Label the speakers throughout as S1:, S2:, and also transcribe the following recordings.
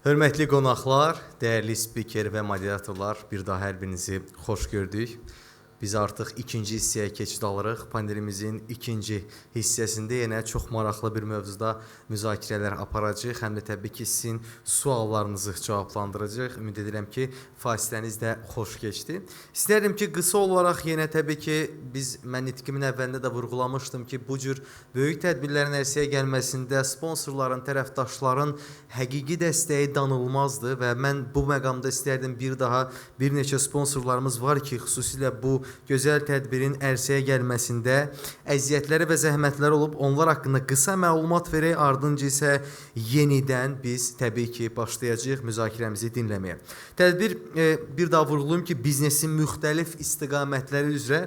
S1: Hörmətli qonaqlar, dəyərli spiker və moderatorlar, bir daha hər birinizi xoş gördük. Biz artıq ikinci hissəyə keçid alırıq. Panelimizin ikinci hissəsində yenə çox maraqlı bir mövzuda müzakirələr aparacağıq. Həm də təbii ki, sizin suallarınızı cavablandıracağıq. Ümid edirəm ki, fasiləniz də xoş keçdi. İstərdim ki, qısa olaraq yenə təbii ki, mən nitqimin əvvəlində də vurğulamışdım ki, bu cür böyük tədbirlərin ərsəyə gəlməsində sponsorların, tərəfdaşların həqiqi dəstəyi danılmazdır və mən bu məqamda istərdim bir neçə sponsorlarımız var ki, xüsusilə bu gözəl tədbirin ərsəyə gəlməsində əziyyətləri və zəhmətləri olub, onlar haqqında qısa məlumat verək, ardınca isə yenidən biz təbii ki, başlayacağıq müzakirəmizi dinləməyə. Tədbir, bir daha vurğulayım ki, biznesin müxtəlif istiqamətləri üzrə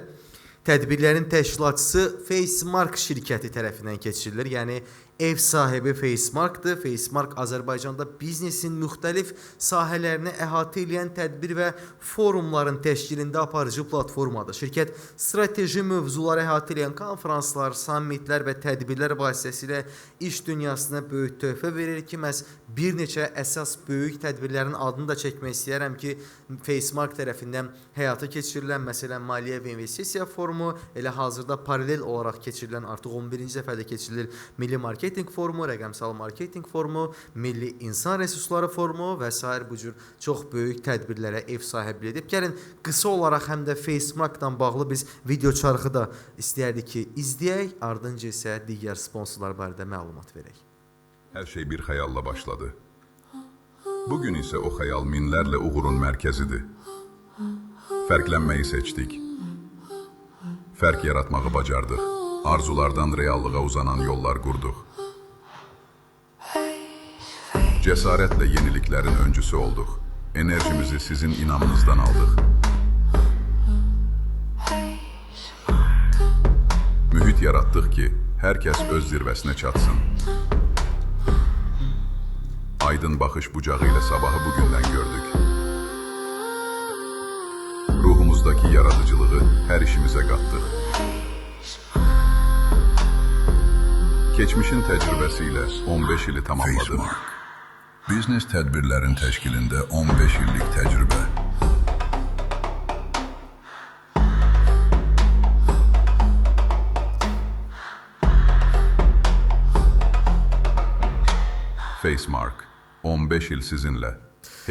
S1: tədbirlərin təşkilatçısı Facemark şirkəti tərəfindən keçirilir. Yəni, ev sahibi Facemarkdır. Facemark Azərbaycanda biznesin müxtəlif sahələrini əhatə edən tədbir və forumların təşkilində aparıcı platformadır. Şirkət strateji mövzuları əhatə edən konferanslar, sammitlər və tədbirlər vasitəsilə iş dünyasına böyük töhfə verir ki, məhz bir neçə əsas böyük tədbirlərin adını da çəkmək istəyərəm ki, Facemark tərəfindən həyata keçirilən, məsələn, maliyyə və investisiya forumu, elə hazırda paralel olaraq keçirilən, artıq 11-ci dəfədə keçirilir Milli Marketing Forumu, Rəqəmsal Marketing Forumu, Milli İnsan Resursları Forumu və s. bu cür çox böyük tədbirlərə ev sahibliyi edib. Gəlin, qısa olaraq həm də Facemarkdan bağlı biz video çarxı da istəyərdik ki, izləyək, ardınca isə digər sponsorlar barədə məlumat verək.
S2: Hər şey bir xəyalla başladı. Bugün isə o xəyal minlərlə uğurun mərkəzidir. Fərqlənməyi seçdik. Fərq yaratmağı bacardıq. Arzulardan reallığa uzanan yollar qurduq. Cəsarətlə yeniliklərin öncüsü olduq. Enerjimizi sizin inamınızdan aldıq. Mühit yaratdıq ki, hər kəs öz zirvəsinə çatsın. Aydın baxış bucağı ilə sabahı bugündən gördük. Ruhumuzdaki yaradıcılığı hər işimizə qatdıq. Keçmişin təcrübəsi ilə 15 ili tamamladıq. Biznes tədbirlərin təşkilində 15 illik təcrübə. Facemark, 15 il sizinlə.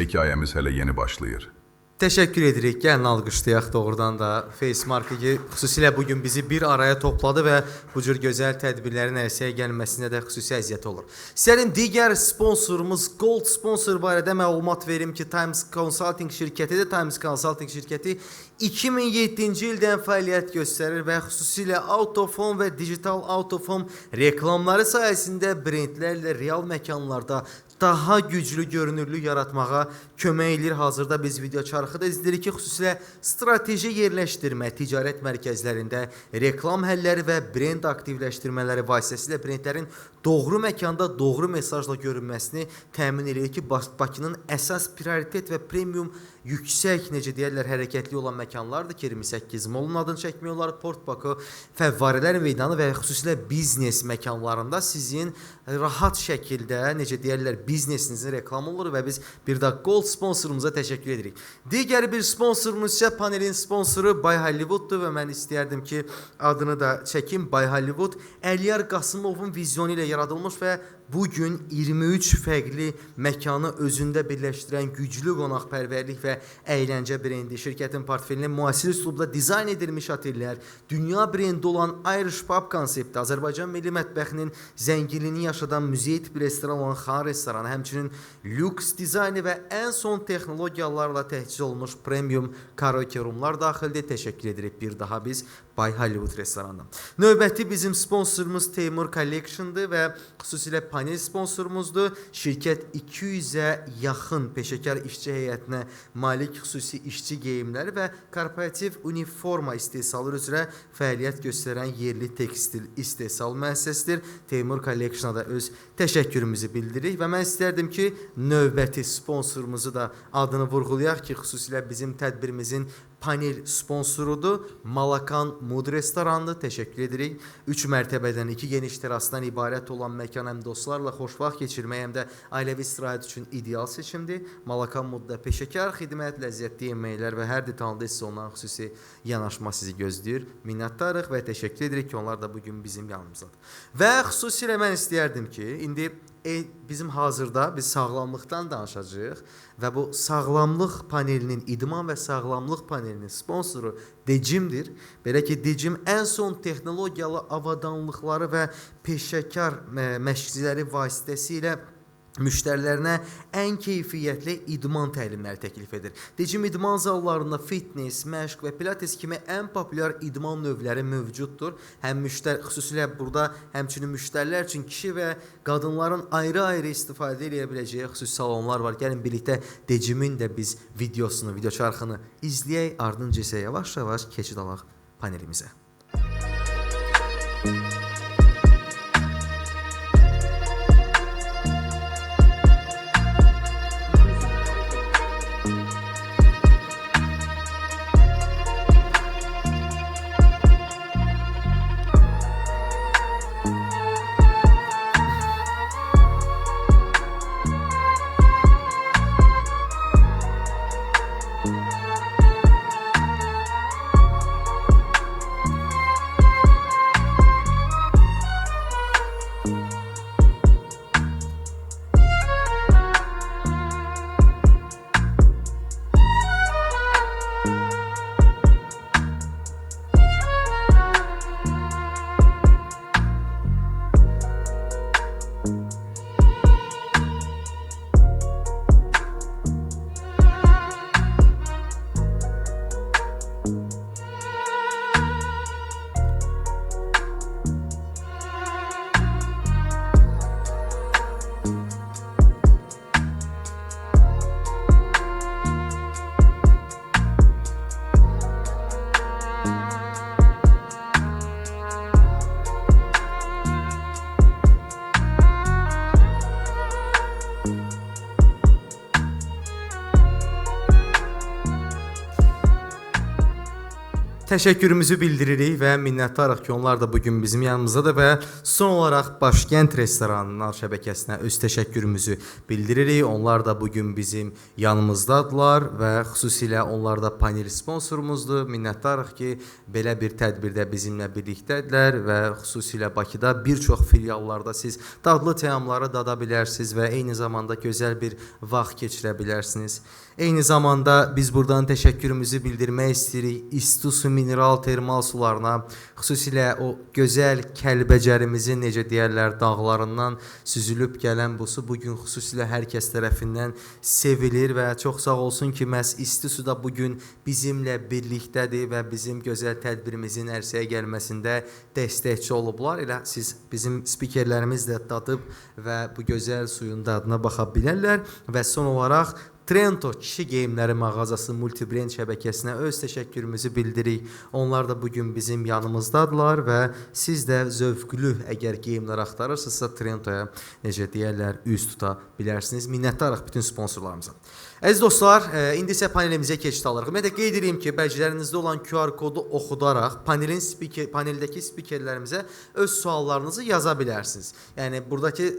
S2: Hekayəmiz hələ yeni başlayır.
S1: Təşəkkür edirik. Gəlin alqışlayaq doğrudan da Facemark'ı ki, xüsusilə bugün bizi bir araya topladı və bu cür gözəl tədbirlərin ərsəyə gəlməsində də xüsusi əziyyət olur. İstəyirəm digər sponsorumuz Gold sponsor barədə məlumat verim ki, Times Consulting şirkətidir. Times Consulting şirkəti 2007-ci ildən fəaliyyət göstərir və xüsusilə Autofon və Digital Autofon reklamları sayəsində brendlərlə real məkanlarda daha güclü görünürlük yaratmağa kömək edir. Hazırda biz video çarxı da izləyirik ki, xüsusilə strateji yerləşdirmə, ticarət mərkəzlərində reklam həlləri və brend aktivləşdirmələri vasitəsilə brendlərin doğru məkanda doğru mesajla görünməsini təmin edir ki, Bakının əsas prioritet və premium yüksək, necə deyərlər, hərəkətli olan məkanlardır ki, 28 Molun adını çəkmək olar, Port Baku, Fəvvarələr meydanı və xüsusilə biznes məkanlarında sizin rahat şəkildə, necə deyərlər, biznesinizin reklamı olur və biz bir də Gold sponsorumuza təşəkkür edirik. Digər bir sponsorumuz isə panelin sponsoru Bay Hollywooddur və mən istəyərdim ki, adını da çəkim. Bay Hollywood Əliyar Qasımovun vizyonu ilə yaradılmış və bugün 23 fərqli məkanı özündə birləşdirən güclü qonaqpərvərlik və əyləncə brendi. Şirkətin portfelinə müasir üslubda dizayn edilmiş otellər, dünya brendi olan Irish Pub konsepti, Azərbaycan milli mətbəxinin zənginliyini yaşadan muzey tipi restoran olan Xan restoranı, həmçinin lüks dizaynı və ən son texnologiyalarla təchiz olunmuş premium karaoke roomlar daxildir. Təşəkkür edirik bir daha biz Bay Hollywood restoranından. Növbəti bizim sponsorumuz Teymur Collection'dır və xüsusilə panel sponsorumuzdur. Şirkət 200-ə yaxın peşəkar işçi heyətinə malik xüsusi işçi geyimləri və korporativ uniforma istehsalı üzrə fəaliyyət göstərən yerli tekstil istehsal müəssisəsidir. Teymur Collection'a da öz təşəkkürümüzü bildiririk və mən istərdim ki, növbəti sponsorumuzu da adını vurğulayaq ki, xüsusilə bizim tədbirimizin panel sponsorudur. Malakan Mood restoranıdır. Təşəkkür edirik. 3 mərtəbədən 2 geniş terasdan ibarət olan məkan həm dostlarla xoş vaxt keçirmək, həm də ailəvi istirahət üçün ideal seçimdir. Malakan Moodda peşəkar xidmət, ləzzətli yeməklər və hər detalda sizə ondan xüsusi yanaşma sizi gözləyir. Minnətdarıq və təşəkkür edirik ki, onlar da bugün bizim yanımızdadır. Və xüsusilə mən istəyərdim ki, indi bizim hazırda biz sağlamlıqdan danışacağıq və bu sağlamlıq panelinin, idman və sağlamlıq panelinin sponsoru Decimdir. Belə ki, Decim ən son texnologiyalı avadanlıqları və peşəkar məşqçiləri vasitəsilə müştərilərinə ən keyfiyyətli idman təlimləri təklif edir. Decim idman zallarında fitness, məşq və pilates kimi ən populyar idman növləri mövcuddur. Xüsusilə burada həmçinin müştərilər üçün kişi və qadınların ayrı-ayrı istifadə edə biləcəyi xüsusi salonlar var. Gəlin birlikdə Decimin də biz videosunu, video çarxını izləyək, ardınca isə yavaş-yavaş keçid alaq panelimizə. Təşəkkürümüzü bildiririk və minnətdarıq ki, onlar da bugün bizim yanımızdadır və son olaraq Başkənd restoranının şəbəkəsinə öz təşəkkürümüzü bildiririk. Onlar da bugün bizim yanımızdadılar və xüsusilə onlar da panel sponsorumuzdur. Minnətdarıq ki, belə bir tədbirdə bizimlə birlikdədirlər və xüsusilə Bakıda bir çox filiallarda siz dadlı təamları dada bilərsiniz və eyni zamanda gözəl bir vaxt keçirə bilərsiniz. Eyni zamanda biz buradan təşəkkürümüzü bildirmək istəyirik İstisu mineral termal sularına, xüsusilə o gözəl Kəlbəcərimizin necə deyərlər dağlarından süzülüb gələn bu su bugün xüsusilə hər kəs tərəfindən sevilir və çox sağ olsun ki, məhz İstisu da bugün bizimlə birlikdədir və bizim gözəl tədbirimizin ərsəyə gəlməsində dəstəkçi olublar. Elə siz bizim spikerlərimiz də dadıb və bu gözəl suyun dadına baxa bilərlər və son olaraq Trento kişi geyimləri mağazası multibrend şəbəkəsinə öz təşəkkürümüzü bildiririk. Onlar da bugün bizim yanımızdadılar və siz də zövqlü əgər geyimlər axtarırsınızsa Trentoya necə deyərlər üz tuta bilərsiniz. Minnətdarıq bütün sponsorlarımıza. Əziz dostlar, indi isə panelimizə keçid alırıq. Mən də qeyd edeyim ki, bəlgələrinizdə olan QR kodu oxudaraq paneldəki spikerlərimizə öz suallarınızı yaza bilərsiniz. Yəni buradakı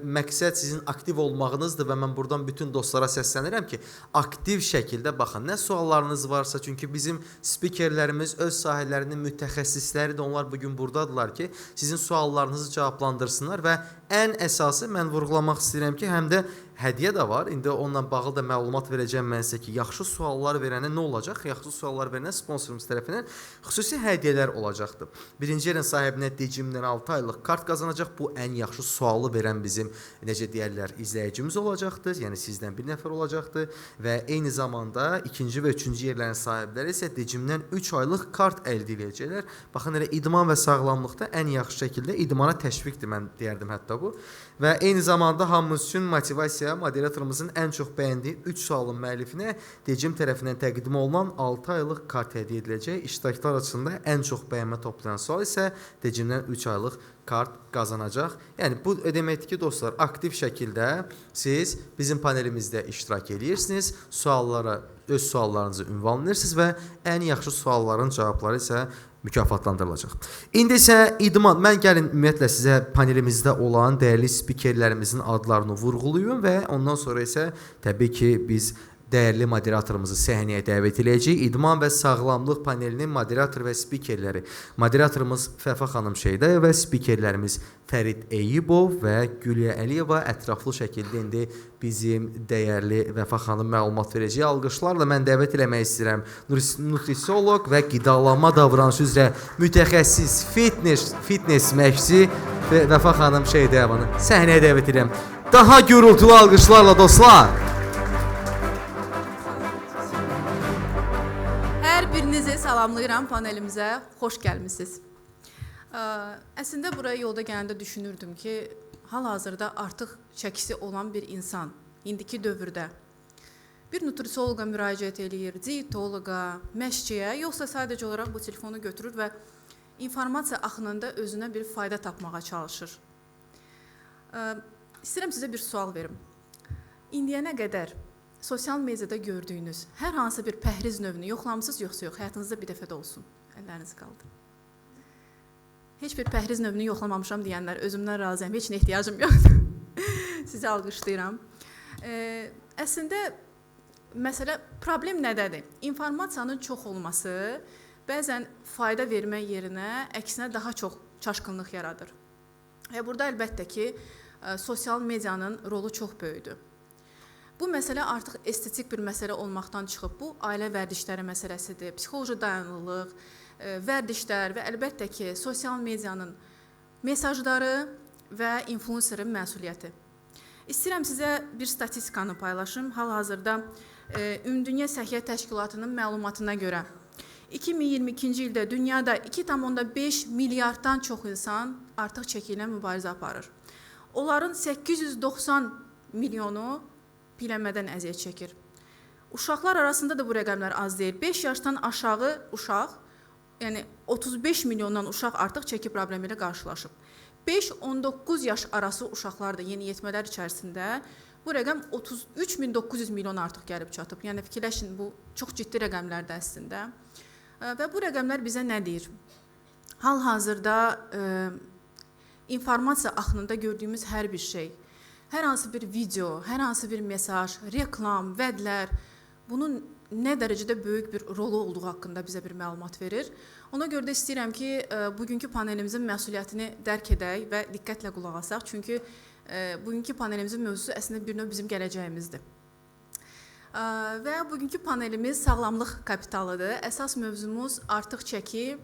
S1: məqsəd sizin aktiv olmağınızdır və mən buradan bütün dostlara səslənirəm ki, aktiv şəkildə baxın. Nə suallarınız varsa, çünki bizim spikerlərimiz öz sahələrinin mütəxəssisləridir. Onlar bugün buradadılar ki, sizin suallarınızı cavablandırsınlar və ən əsası mən vurğulamaq istəyirəm ki, həm də hədiyyə də var. İndi onunla bağlı da məlumat verəcəm mən sizə ki, yaxşı suallar verənə nə olacaq? Yaxşı suallar verənə sponsorumuz tərəfindən xüsusi hədiyyələr olacaqdır. Birinci yerin sahibinə Decimdən 6 aylıq kart qazanacaq. Bu ən yaxşı sualı verən bizim necə deyərlər izləyicimiz olacaqdır. Yəni sizdən bir nəfər olacaqdır və eyni zamanda ikinci və üçüncü yerlərin sahibləri isə Decimdən 3 aylıq kart əldə edəcəklər. Baxın, elə idman və sağlamlıqda ən yaxşı şəkildə idmana təşviqdir, mən deyərdim hətta bu. Və eyni zamanda hamımız üçün motivasiya isə moderatorumuzun ən çox bəyəndiyi 3 sualın müəllifinə Decim tərəfindən təqdim olunan 6 aylıq kart hədiyyə ediləcək. İştirakçılar arasında ən çox bəyənmə toplayan sual isə Decimdən 3 aylıq kart qazanacaq. Yəni bu deməkdir ki, dostlar, aktiv şəkildə siz bizim panelimizdə iştirak edirsiniz, öz suallarınızı ünvanlayırsınız və ən yaxşı sualların cavabları isə mükafatlandırılacaq. İndi isə idman, mən gəlin ümumiyyətlə sizə panelimizdə olan dəyərli spikerlərimizin adlarını vurğulayım və ondan sonra isə təbii ki, biz dəyərli moderatorumuzu səhnəyə dəvət edəcəyik. İdman və sağlamlıq panelinin moderator və spikerləri. Moderatorumuz Fəfa xanım Şeydaya və spikerlərimiz Fərid Eyyubov və Gülya Əliyeva ətraflı şəkildə indi bizim dəyərli Vəfa xanım məlumat verəcək. Alqışlarla mən dəvət eləmək istəyirəm nutrisioloq və qidalanma davranışı üzrə mütəxəssis fitness məşqçi Vəfa xanım Şeydayavanı səhnəyə dəvət edirəm. Daha gürültülü alqışlarla dostlar.
S3: Hər birinizi salamlayıram panelimizə, xoş gəlmisiniz. Əslində buraya yolda gələndə düşünürdüm ki, hal-hazırda artıq çəkisi olan bir insan, indiki dövrdə bir nutrisioloqa müraciət eləyir, dietoloqa, məşqçiyə, yoxsa sadəcə olaraq bu telefonu götürür və informasiya axınında özünə bir fayda tapmağa çalışır. İstəyirəm sizə bir sual verim. İndiyənə qədər sosial mediada gördüyünüz hər hansı bir pəhriz növünü yoxlamısınız, yoxsa yox? Həyatınızda bir dəfə də olsun. Əlləriniz qaldı. Heç bir pəhriz növünü yoxlamamışam deyənlər, özümdən razıyam, heç nə ehtiyacım yoxdur. Sizi alqışlayıram. Əslində, məsələ, problem nədədir? İnformasiyanın çox olması bəzən fayda vermək yerinə əksinə daha çox çaşqınlıq yaradır. Burada əlbəttə ki, sosial medianın rolu çox böyükdür. Bu məsələ artıq estetik bir məsələ olmaqdan çıxıb, bu ailə vərdişləri məsələsidir, psixoloji dayanıqlıq, vərdişlər və əlbəttə ki, sosial medianın mesajları və influencerin məsuliyyəti. İstəyirəm sizə bir statistikanı paylaşım. Hal-hazırda Ümumdünya Səhiyyə Təşkilatının məlumatına görə 2022-ci ildə dünyada 2,5 milyarddan çox insan artıq çəki ilə mübarizə aparır. Onların 890 milyonu biləmədən əziyyət çəkir. Uşaqlar arasında da bu rəqəmlər az deyil. 5 yaşdan aşağı uşaq, yəni 35 milyondan uşaq artıq çəki problemi ilə qarşılaşıb. 5-19 yaş arası uşaqlar da yeniyetmələr içərisində bu rəqəm 33.900 milyon artıq gəlib çatıb. Yəni fikirləşin, bu çox ciddi rəqəmlərdir əslində. Və bu rəqəmlər bizə nə deyir? Hal-hazırda informasiya axınında gördüyümüz hər bir şey, hər hansı bir video, hər hansı bir mesaj, reklam, vədlər, bunun nə dərəcədə böyük bir rolu olduğu haqqında bizə bir məlumat verir. Ona görə də istəyirəm ki, bugünkü panelimizin məsuliyyətini dərk edək və diqqətlə qulaq asaq. Çünki bugünkü panelimizin mövzusu əslində bir növ bizim gələcəyimizdir. Və bugünkü panelimiz sağlamlıq kapitalıdır. Əsas mövzumuz artıq çəki,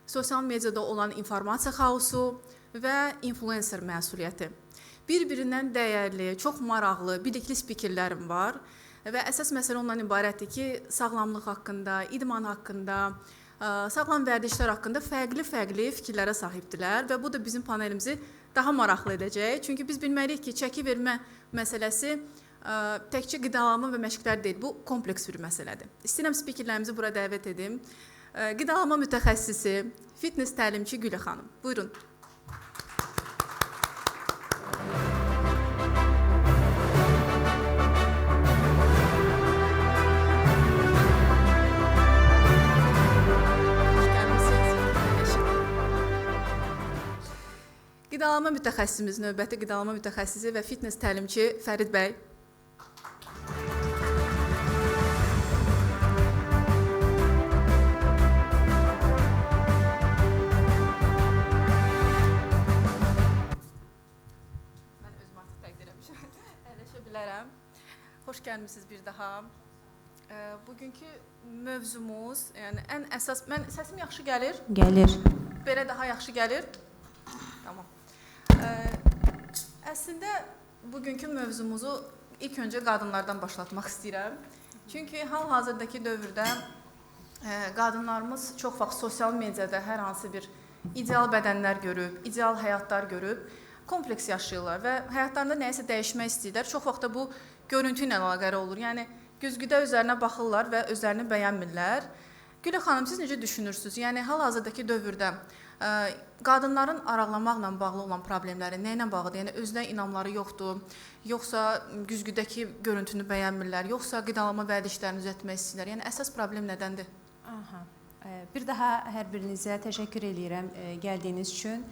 S3: sosial mediada olan informasiya xaosu və influencer məsuliyyəti. Bir-birindən dəyərli, çox maraqlı, bilikli spikerlərim var və əsas məsələ ondan ibarətdir ki, sağlamlıq haqqında, idman haqqında, sağlam vərdişlər haqqında fərqli fikirlərə sahibdilər və bu da bizim panelimizi daha maraqlı edəcək. Çünki biz bilməliyik ki, çəki vermə məsələsi təkcə qidalanma və məşqlər deyil, bu kompleks bir məsələdir. İstəyirəm spikerlərimizi bura dəvət edim. Qidalanma mütəxəssisi, fitness təlimçi Gülya xanım. Buyurun. Qidalanma mütəxəssisimiz, növbəti qidalanma mütəxəssisi və fitness təlimçi Fərid bəy. Mən özüm artıq təqdir etmişəm, əyləşə bilərəm. Xoş gəlmişsiniz bir daha. Bugünkü mövzumuz, yəni ən əsas, səsim yaxşı gəlir?
S4: Gəlir.
S3: Belə daha yaxşı gəlir? Tamam. Əslində, bugünkü mövzumuzu ilk öncə qadınlardan başlatmaq istəyirəm. Çünki hal-hazırdakı dövrdə qadınlarımız çox vaxt sosial mediada hər hansı bir ideal bədənlər görüb, ideal həyatlar görüb, kompleks yaşayırlar və həyatlarında nəyisə dəyişmək istəyirlər. Çox vaxt da bu görüntü ilə əlaqəli olur. Yəni güzgüdə özlərinə baxırlar və özlərini bəyənmirlər. Gülə xanım, siz necə düşünürsünüz? Yəni hal-hazırdakı dövrdə qadınların araqlamaqla bağlı olan problemləri nə ilə bağlıdır? Yəni özünə inamları yoxdur, yoxsa güzgüdəki görüntünü bəyənmirlər, yoxsa qidalanma vərdişlərini düzəltmək istəyirlər? Yəni əsas problem nədəndir?
S4: Aha. Bir daha hər birinizə təşəkkür edirəm gəldiyiniz üçün.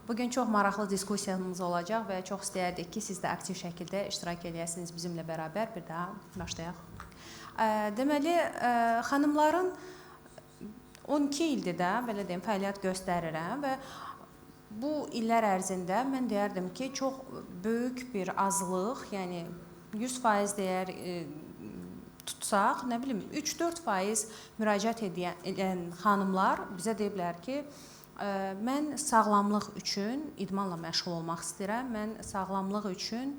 S4: Bugün çox maraqlı diskussiyamız olacaq və çox istəyərdik ki, siz də aktiv şəkildə iştirak edəsiniz bizimlə bərabər. Bir daha başlayaq. Deməli, xanımların 12 ildir də, belə deyim, fəaliyyət göstərirəm və bu illər ərzində mən deyərdim ki, çox böyük bir azlıq, yəni 100% deyər tutsaq, nə bilim 3-4% müraciət edən xanımlar bizə deyiblər ki, mən sağlamlıq üçün idmanla məşğul olmaq istəyirəm, mən sağlamlıq üçün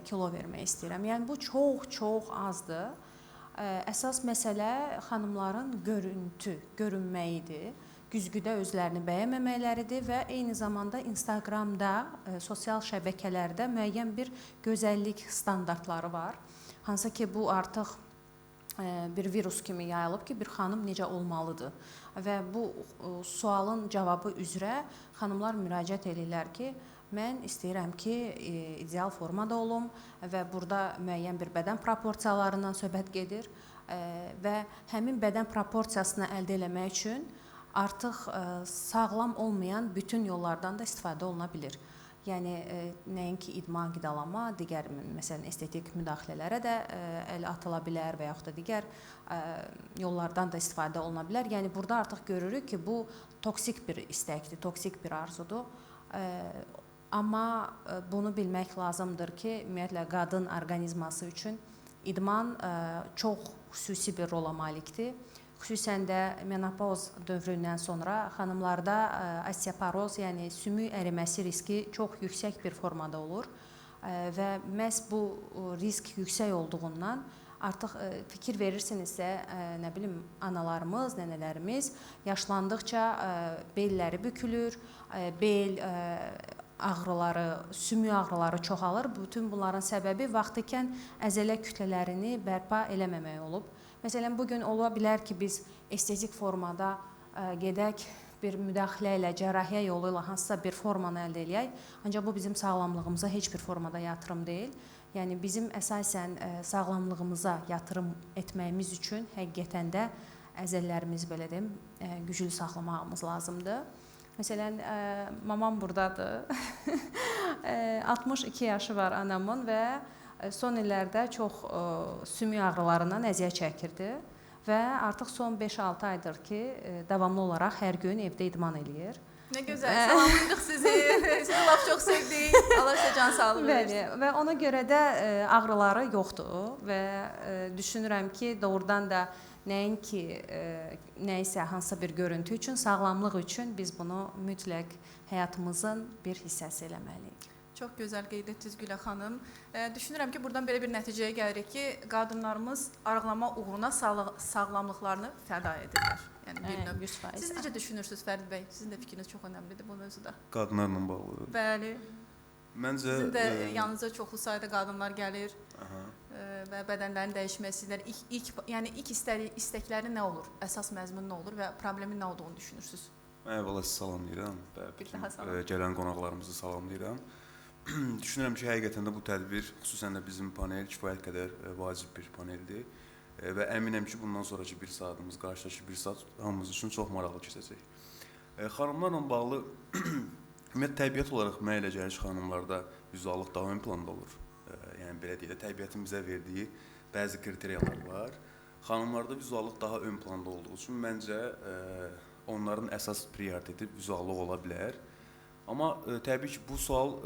S4: kilo vermək istəyirəm. Yəni bu çox azdır. Əsas məsələ xanımların görünməyidir, güzgüdə özlərini bəyənməməkləridir və eyni zamanda Instagramda, sosial şəbəkələrdə müəyyən bir gözəllik standartları var. Hansı ki, bu artıq bir virus kimi yayılıb ki, bir xanım necə olmalıdır. Və bu sualın cavabı üzrə xanımlar müraciət edirlər ki, mən istəyirəm ki, ideal formada olum və burada müəyyən bir bədən proporsiyalarından söhbət gedir və həmin bədən proporsiyasını əldə etmək üçün artıq sağlam olmayan bütün yollardan da istifadə oluna bilər. Yəni nəinki idman, qidalanma, digər məsələn estetik müdaxilələrə də əl atıla bilər və yaxud da digər yollardan da istifadə oluna bilər. Yəni burada artıq görürük ki, bu toksik bir istəkdir, toksik bir arzudur. Amma bunu bilmək lazımdır ki, ümumiyyətlə qadın orqanizması üçün idman çox xüsusi bir rola malikdir. Xüsusən də menopoz dövründən sonra xanımlarda osteoporoz, yəni sümük əriməsi riski çox yüksək bir formada olur və məhz bu risk yüksək olduğundan artıq fikir verirsinizsə, nə bilim, analarımız, nənələrimiz yaşlandıqca belləri bükülür, bel ağrıları, sümük ağrıları çoxalır. Bütün bunların səbəbi vaxtikən əzələ kütlələrini bərpa eləməmək olub. Məsələn, bugün ola bilər ki, biz estetik formada gedək, bir müdaxilə ilə, cərrahiyyə yolu ilə hansısa bir formanı əldə eləyək. Ancaq bu bizim sağlamlığımıza heç bir formada yatırım deyil. Yəni bizim əsasən sağlamlığımıza yatırım etməyimiz üçün həqiqətən də əzələlərimiz belə deyim, güclü saxlamağımız lazımdır. Məsələn, mamam buradadır. 62 yaşı var anamın və son illərdə çox sümük ağrılarından əziyyət çəkirdi və artıq son 5-6 aydır ki, davamlı olaraq hər gün evdə idman eləyir.
S3: Nə gözəl, salamlayırıq sizi. Sizi lap çox sevdik. Allah sizə can sağlığı versin.
S4: Və ona görə də ağrıları yoxdur və düşünürəm ki, doğrudan da nəinki nəyisə hansısa bir görüntü üçün, sağlamlıq üçün biz bunu mütləq həyatımızın bir hissəsi eləməliyik.
S3: Çox gözəl qeyd etdiniz Gülə xanım. Düşünürəm ki, buradan belə bir nəticəyə gəlirik ki, qadınlarımız arıqlama uğruna sağlamlıqlarını fəda edirlər. Yəni bir növ.
S4: 100%.
S3: Siz necə düşünürsünüz Fərid bəy? Sizin də fikriniz çox önəmlidir bu mövzuda.
S5: Qadınlarla bağlı.
S3: Bəli.
S5: Məncə
S3: Sizin də yanınıza çoxlu sayda qadınlar gəlir və bədənlərini dəyişmək istəyirlər. Yəni ilk istəkləri nə olur? Əsas məzmun nə olur və problemin nə olduğunu düşünürsünüz?
S5: Əvvəla sizi salamlayıram və
S3: daha salam.
S5: gələn qonaqlarımızı salamlayıram. Düşünürəm ki, həqiqətən də bu tədbir, xüsusən də bizim panel kifayət qədər vacib bir paneldir və əminəm ki, bundan sonraki bir saatımız, qarşıdakı bir saat hamımız üçün çox maraqlı keçəcək. Xanımlarla bağlı, ümumiyyətlə təbiət olaraq mənə elə gəlir ki, xanımlarda vizuallıq daha ön planda olur. Yəni belə deyək də, təbiətin bizə verdiyi bəzi kriteriyalar var. Xanımlarda vizuallıq daha ön planda olduğu üçün məncə onların əsas prioriteti vizuallıq ola bilər. Amma təbii ki, bu sual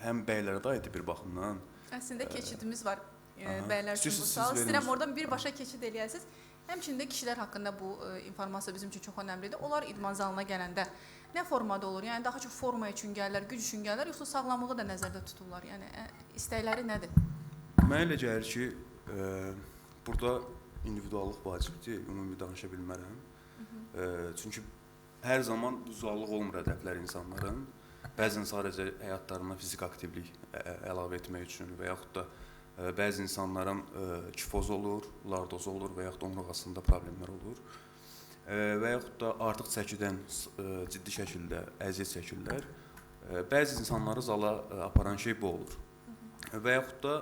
S5: həm bəylərə də aiddir bir baxımdan.
S3: Əslində keçidimiz var bəylər üçün bu sual. İstəyirəm oradan birbaşa keçid eləyəsiniz. Həmçinin kişilər haqqında bu informasiya bizim üçün çox önəmlidir. Onlar idman zalına gələndə nə formada olur? Yəni daha çox forma üçün gəlirlər, güc üçün gəlirlər, yoxsa sağlamlığı da nəzərdə tuturlar? Yəni istəkləri nədir?
S5: Mənə elə gəlir ki, burada individuallıq vacibdir, ümumi danışa bilmərəm. Çünki hər zaman vizuallıq olmur hədəflər insanların. bəzən sadəcə həyatlarına fizik aktivlik əlavə etmək üçün və yaxud da bəzi insanların kifoz olur, lardoz olur və yaxud da onurğasında problemlər olur. Və yaxud da artıq çəkidən ciddi şəkildə əziyyət çəkirlər. Bəzi insanları zala aparan şey bu olur. Və yaxud da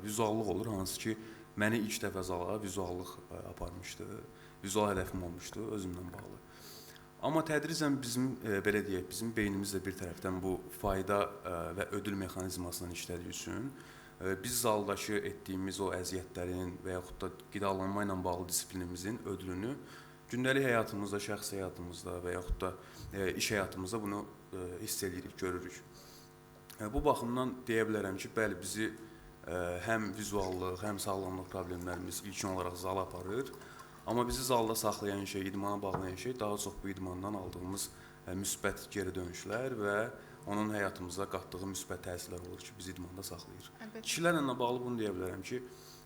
S5: vizuallıq olur, hansı ki, məni ilk dəfə zala vizuallıq aparmışdı, vizual hədəfim olmuşdu özümlə bağlı. Amma tədricən bizim, belə deyək, bizim beynimiz də bir tərəfdən bu fayda və ödül mexanizmasından işlədiyi üçün biz zaldakı etdiyimiz o əziyyətlərin və yaxud da qidalanma ilə bağlı disiplinimizin ödülünü gündəlik həyatımızda, şəxsi həyatımızda və yaxud da iş həyatımızda bunu hiss edirik, görürük. Bu baxımdan deyə bilərəm ki, bəli, bizi həm vizuallıq, həm sağlamlıq problemlərimiz ilkin olaraq zala aparır. Amma bizi zalda saxlayan şey, idmana bağlayan şey daha çox bu idmandan aldığımız müsbət geri dönüşlər və onun həyatımıza qatdığı müsbət təsirlər olur ki, bizi idmanda saxlayır. Kişilərlə bağlı bunu deyə bilərəm ki,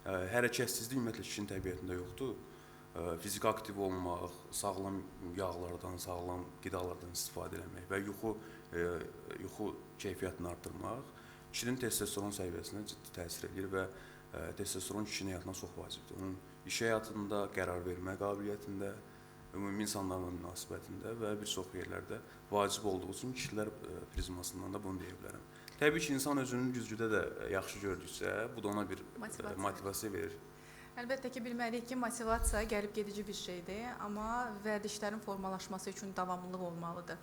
S5: hərəkətsizlik ümumiyyətlə kişinin təbiətində yoxdur. Fizik aktiv olmaq, sağlam yağlardan, sağlam qidalardan istifadə etmək və yuxu keyfiyyətini artırmaq kişinin testosteron səviyyəsinə ciddi təsir edir və testosteron kişinin həyatına çox vacibdir. Onun iş həyatında, qərar vermə qabiliyyətində, ümumi insanlarla münasibətində və bir çox yerlərdə vacib olduğu üçün kişilər prizmasından da bunu deyə bilərəm. Təbii ki, insan özünün güzgüdə də yaxşı gördüksə, bu da ona bir motivasiya verir.
S3: Əlbəttə ki, bilməliyik ki, motivasiya gəlib gedici bir şeydir, amma vərdişlərin formalaşması üçün davamlılıq olmalıdır.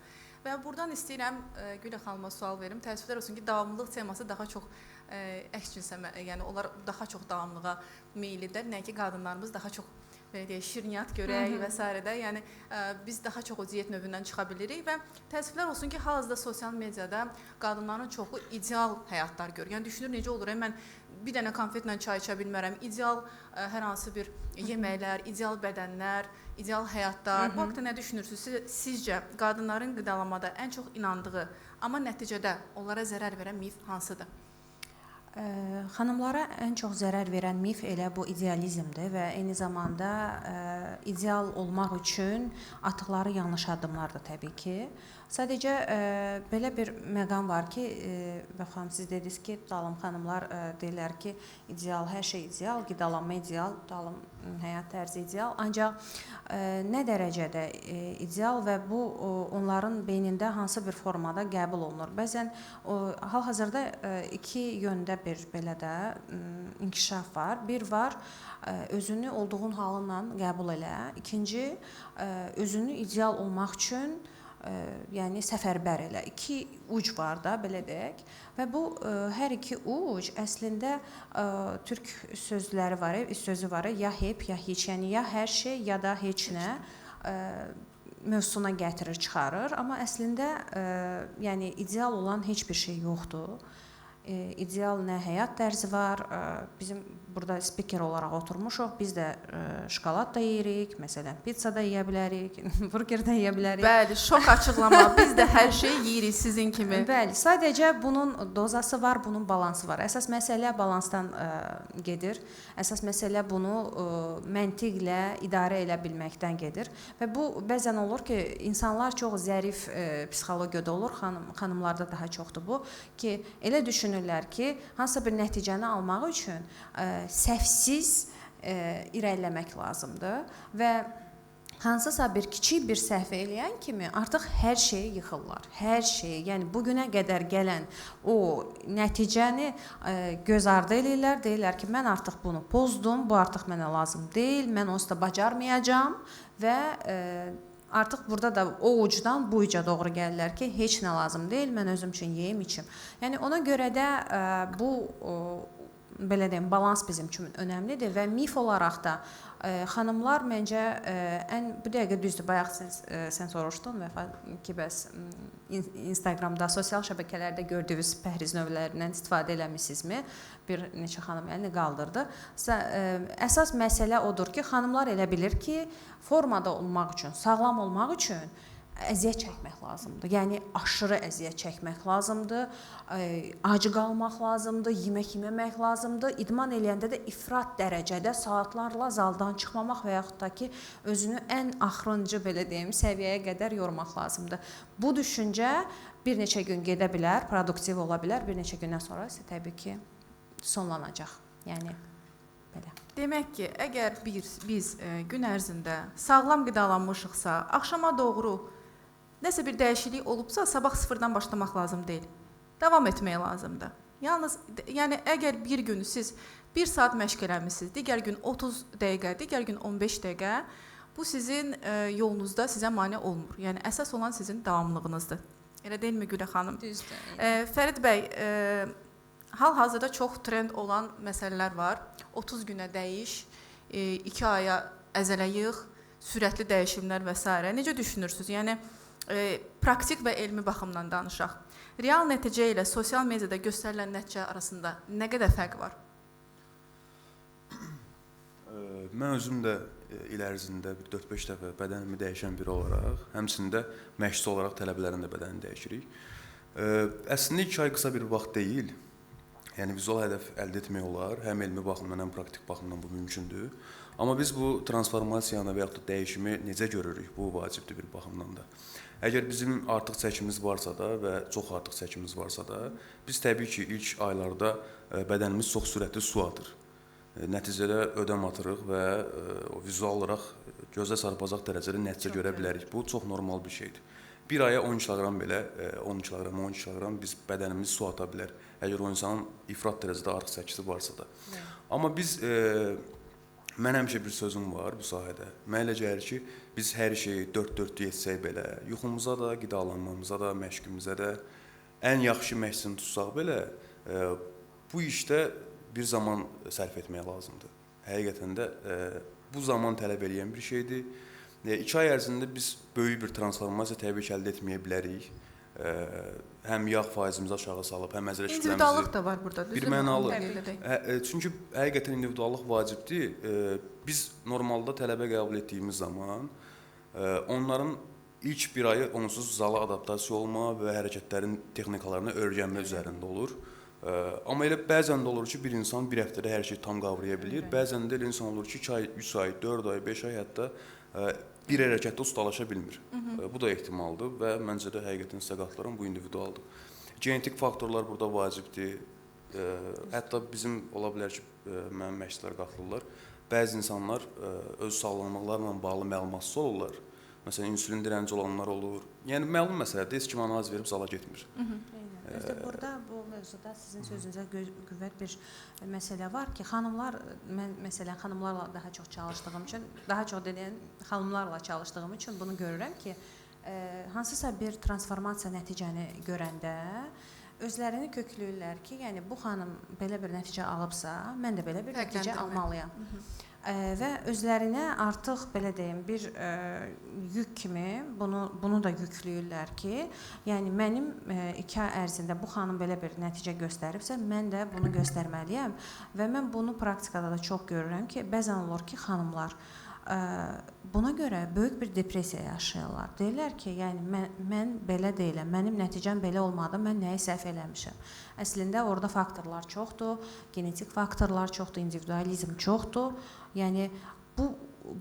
S3: Və buradan istəyirəm Gülə xanıma sual verim. Təəssüflər olsun ki, davamlılıq teması daha çox əks cinsə, yəni onlar daha çox davamlılığa meyillidir. Nəinki qadınlarımız daha çox belə deyək, şirniyyat görək və s. də. Yəni biz daha çox o diet növündən çıxa bilirik və təəssüflər olsun ki, hal-hazırda sosial mediada qadınların çoxu ideal həyatlar görür. Yəni düşünür necə olur? Mən bir dənə konfetlə çay içə bilmərəm. İdeal hər hansı bir yeməklər, ideal bədənlər, ideal həyatlar. Bu haqqda nə düşünürsünüz? Sizcə qadınların qidalanmada ən çox inandığı, amma nəticədə onlara zərər verən mif hansıdır?
S4: Xanımlara ən çox zərər verən mif elə bu idealizmdir və eyni zamanda ideal olmaq üçün atdıqları yanlış addımlardır təbii ki. Sadəcə belə bir məqam var ki, və xanım siz dediniz ki, dalım xanımlar deyirlər ki, ideal, hər şey ideal, qidalanma ideal, dalım həyat tərzi ideal. Ancaq nə dərəcədə ideal və bu onların beynində hansı bir formada qəbul olunur. Bəzən hal-hazırda iki yöndə bir belə də inkişaf var. Bir var, özünü olduğun halınla qəbul elə. İkinci, özünü ideal olmaq üçün yəni səfərbər elə. İki uc var da, belə deyək. Və bu hər iki uc əslində türk sözləri var, sözü var, ya hep, ya heç, yəni ya hər şey, ya da heç nə mövzusuna gətirir, çıxarır. Amma əslində yəni ideal olan heç bir şey yoxdur. İdeal nə həyat tərzi var. Bizim burada spiker olaraq oturmuşuq. Biz də şokolad da yeyirik, məsələn, pizza da yeyə bilərik, burger də yeyə bilərik.
S3: Bəli, şok açıqlama. Biz də hər şey yeyirik sizin kimi.
S4: Bəli, sadəcə bunun dozası var, bunun balansı var. Əsas məsələ balansdan gedir. Əsas məsələ bunu məntiqlə idarə edə bilməkdən gedir. Və bu bəzən olur ki, insanlar çox zərif psixologiyada olur, xanımlarda daha çoxdur bu ki, elə düşünürlər ki, hansısa bir nəticəni almaq üçün səhvsiz irəliləmək lazımdır və hansısa bir kiçik bir səhv eləyən kimi artıq hər şeyi yıxırlar. Hər şeyi, yəni bugünə qədər gələn o nəticəni göz ardı eləyirlər, deyirlər ki, mən artıq bunu pozdum, bu artıq mənə lazım deyil, mən onsuz da bacarmayacağam və artıq burada da o ucdan bu uca doğru gəlirlər ki, heç nə lazım deyil, mən özüm üçün yeyim, içim. Yəni ona görə də bu belə deyim, balans bizim üçün önəmlidir və mif olaraq da xanımlar məncə bu dəqiqə düzdür, bayaq sən soruşdun və ki, bəs Instagramda, sosial şəbəkələrdə gördüyünüz pəhriz növlərindən istifadə eləmisinizmi? Bir neçə xanım əlini qaldırdı. Əsas məsələ odur ki, xanımlar elə bilir ki, formada olmaq üçün, sağlam olmaq üçün əziyyət çəkmək lazımdır. Yəni aşırı əziyyət çəkmək lazımdır, acı qalmaq lazımdır, yemək yeməmək lazımdır. İdman eləyəndə də ifrat dərəcədə saatlarla zaldan çıxmamaq və yaxud da ki, özünü ən axırıncı belə deyim səviyyəyə qədər yormaq lazımdır. Bu düşüncə bir neçə gün gedə bilər, produktiv ola bilər, bir neçə gündən sonra isə təbii ki, sonlanacaq. Yəni belə.
S3: Demək ki, əgər biz gün ərzində sağlam qidalanmışıqsa, axşama doğru nəsə bir dəyişiklik olubsa, sabah sıfırdan başlamaq lazım deyil. Davam etmək lazımdır. Yalnız, yəni əgər bir gün siz 1 saat məşq eləmisiniz, digər gün 30 dəqiqə, digər gün 15 dəqiqə, bu sizin yolunuzda sizə mane olmur. Yəni əsas olan sizin davamlılığınızdır. Elə deyilmi Gülə xanım?
S4: Düzdür.
S3: Fərid bəy, hal-hazırda çox trend olan məsələlər var. 30 günə dəyiş, 2 aya əzələ yığ, sürətli dəyişimlər və s. Necə düşünürsünüz? Yəni praktik və elmi baxımdan danışaq. Real nəticə ilə sosial mediada göstərilən nəticə arasında nə qədər fərq var?
S5: Mən özüm də il ərzində 4-5 dəfə bədənimi dəyişən biri olaraq, həmçində məşqçi olaraq tələbələrin də bədənini dəyişirik. Əslində 2 ay qısa bir vaxt deyil. Yəni vizual hədəf əldə etmək olar, həm elmi baxımdan, həm praktik baxımdan bu mümkündür. Amma biz bu transformasiyanı və yaxud da dəyişimi necə görürük? Bu vacibdir bir baxımdan da. Əgər bizim artıq çəkimiz varsa da və çox artıq çəkimiz varsa da, biz təbii ki, ilk aylarda bədənimiz çox sürətli su atır. Nəticədə ödəm atırıq və vizual olaraq gözə çarpacaq dərəcədə nəticə görə bilərik. Bu çox normal bir şeydir. Bir aya 10 kiloqram belə, 10 kiloqram, 12 kiloqram biz bədənimiz su ata bilər. Əgər o insanın ifrat dərəcədə arıq çəkisi varsa da. Amma biz, mən həmişə bir sözüm var bu sahədə. Mənə elə gəlir ki, biz hər şeyi 4-4 yetsək belə, yuxumuza da, qidalanmamıza da, məşqimizə də, ən yaxşı məşqçini tutsaq belə, bu işdə bir zaman sərf etmək lazımdır. Həqiqətən də bu zaman tələb edən bir şeydir. 2 ay ərzində biz böyük bir transformasiya təbii ki, əldə etməyə bilərik. Həm yağ faizimizi aşağı salıb, həm əzələ kütləmizi...
S3: İndividuallıq da var burada, düzdür?
S5: Bir mənalı. Çünki həqiqətən individuallıq vacibdir. Biz normalda tələbə qəbul etdiyimiz zaman onların ilk bir ayı onsuz zala adaptasiya olma və hərəkətlərin texnikalarını öyrənmə üzərində olur. Amma elə bəzən də olur ki, bir insan bir həftədə hər şeyi tam qavraya bilir. Bəzən də elə insan olur ki, 2 ay, 3 ay, 4 ay, 5 ay hətta bir hərəkətdə ustalaşa bilmir. Bu da ehtimaldır və məncə də həqiqətən sizə qatılaram, bu individualdır. Genetik faktorlar burada vacibdir. Hətta bizim ola bilər ki, mənim məşqçilər qatılırlar. Bəzi insanlar öz sağlamlıqlarla bağlı məlumatsız olurlar. Məsələn, insülin dirənci olanlar olur. Yəni, məlum məsələdir, heç kim analiz verib zala getmir.
S4: Özdə burada bu mövzuda sizin sözünüzə qüvvət bir məsələ var ki, xanımlar, mən məsələn xanımlarla daha çox çalışdığım üçün, daha çox deyən xanımlarla çalışdığım üçün bunu görürəm ki, hansısa bir transformasiya nəticəni görəndə özlərini kökləyirlər ki, yəni bu xanım belə bir nəticə alıbsa, mən də belə bir nəticə almalıyam. Və özlərinə artıq belə deyim bir yük kimi bunu da yükləyirlər ki, yəni mənim 2 ay ərzində bu xanım belə bir nəticə göstəribsə, mən də bunu göstərməliyəm və mən bunu praktikada da çox görürəm ki, bəzən olur ki, xanımlar buna görə böyük bir depressiya yaşayırlar. Deyirlər ki, yəni mən belə deyiləm, mənim nəticəm belə olmadı, mən nəyi səhv eləmişəm. Əslində orada faktorlar çoxdur, genetik faktorlar çoxdur, individualizm çoxdur. Yəni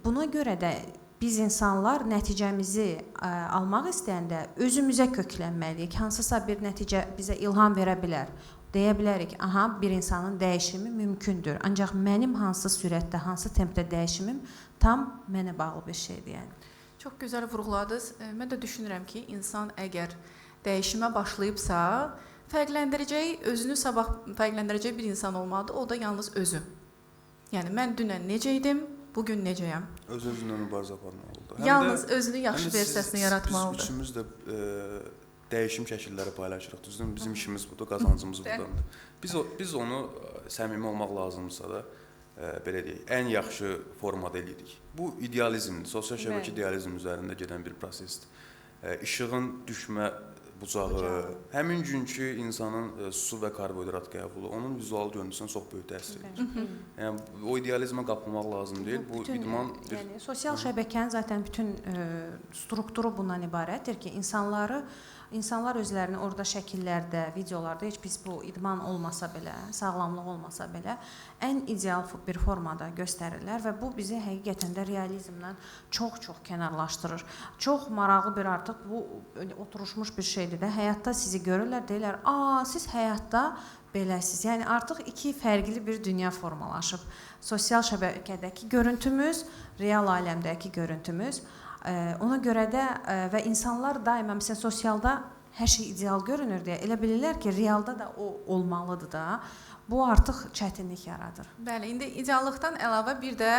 S4: buna görə də biz insanlar nəticəmizi almaq istəyəndə özümüzə köklənməliyik. Hansısa bir nəticə bizə ilham verə bilər. Deyə bilərik, aha, bir insanın dəyişimi mümkündür. Ancaq mənim hansı sürətdə, hansı tempdə dəyişimim tam mənə bağlı bir şeydir. Yəni.
S3: Çox gözəl vurğuladınız. Mən də düşünürəm ki, insan əgər dəyişimə başlayıbsa, özünü sabah fərqləndirəcək bir insan olmalıdır. O da yalnız özü. Yəni, mən dünən necə idim, bugün necəyəm?
S5: Öz-özünə mübarizə aparmalıdır.
S3: Yalnız özünü yaxşı versiyasını yaratmalıdır.
S5: Biz üçümüz də dəyişim şəkilləri paylaşırıq, düzdür? Bizim işimiz budur, qazancımız budandır. Biz onu səmimi olmaq lazımdırsa da, belə deyək, ən yaxşı formada eləyirik. Bu idealizmdir, sosial şəbəkə idealizm üzərində gedən bir prosesdir. İşığın düşmə bucağı, həmin günkü insanın su və karbohidrat qəbulu, onun vizual görüntüsünə çox böyük təsir edir. Yəni o idealizmə qapılmaq lazım deyil. Bu idman
S4: yəni sosial şəbəkənin zaten bütün strukturu bundan ibarətdir ki, insanlar özlərini orada şəkillərdə, videolarda heç biz bu idman olmasa belə, sağlamlıq olmasa belə ən ideal bir formada göstərirlər və bu bizi həqiqətən də realizmdən çox kənarlaşdırır. Çox maraqlı bir artıq bu oturuşmuş bir şeydir də. Həyatda sizi görürlər, deyirlər, siz həyatda beləsiz. Yəni artıq iki fərqli bir dünya formalaşıb. Sosial şəbəkədəki görüntümüz, real aləmdəki görüntümüz. Ona görə də və insanlar daima məsələn sosialda hər şey ideal görünür deyə elə bilirlər ki, realda da o olmalıdır da. Bu artıq çətinlik yaradır.
S3: Bəli, indi ideallıqdan əlavə bir də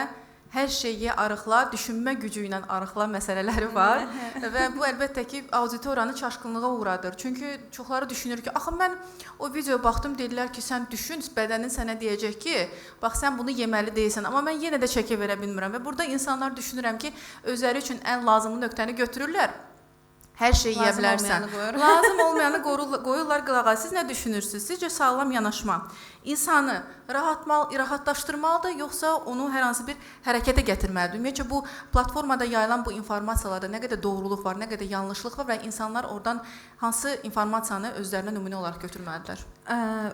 S3: hər şeyi arıqla, düşünmə gücü ilə arıqla məsələləri var və bu əlbəttə ki, auditoriyanı çaşqınlığa uğradır. Çünki çoxları düşünür ki, axı mən o videoya baxdım, dedilər ki, sən düşün, bədənin sənə deyəcək ki, bax sən bunu yeməli deyilsən, amma mən yenə də çəkə verə bilmirəm və burada insanlar düşünürəm ki, özləri üçün ən lazımlı nöqtəni götürürlər. Hər şey yeyə bilərsən. Lazım olmayanı qoyurlar qılağa. Siz nə düşünürsünüz? Sizcə sağlam yanaşma insanı rahatlaşdırmalıdır, yoxsa onu hər hansı bir hərəkətə gətirməlidir? Ümumiyyətcə bu platformada yayılan bu informasiyalarda nə qədər doğruluq var, nə qədər yanlışlıq var və insanlar oradan hansı informasiyanı özlərinə nümunə olaraq götürməlidirlər?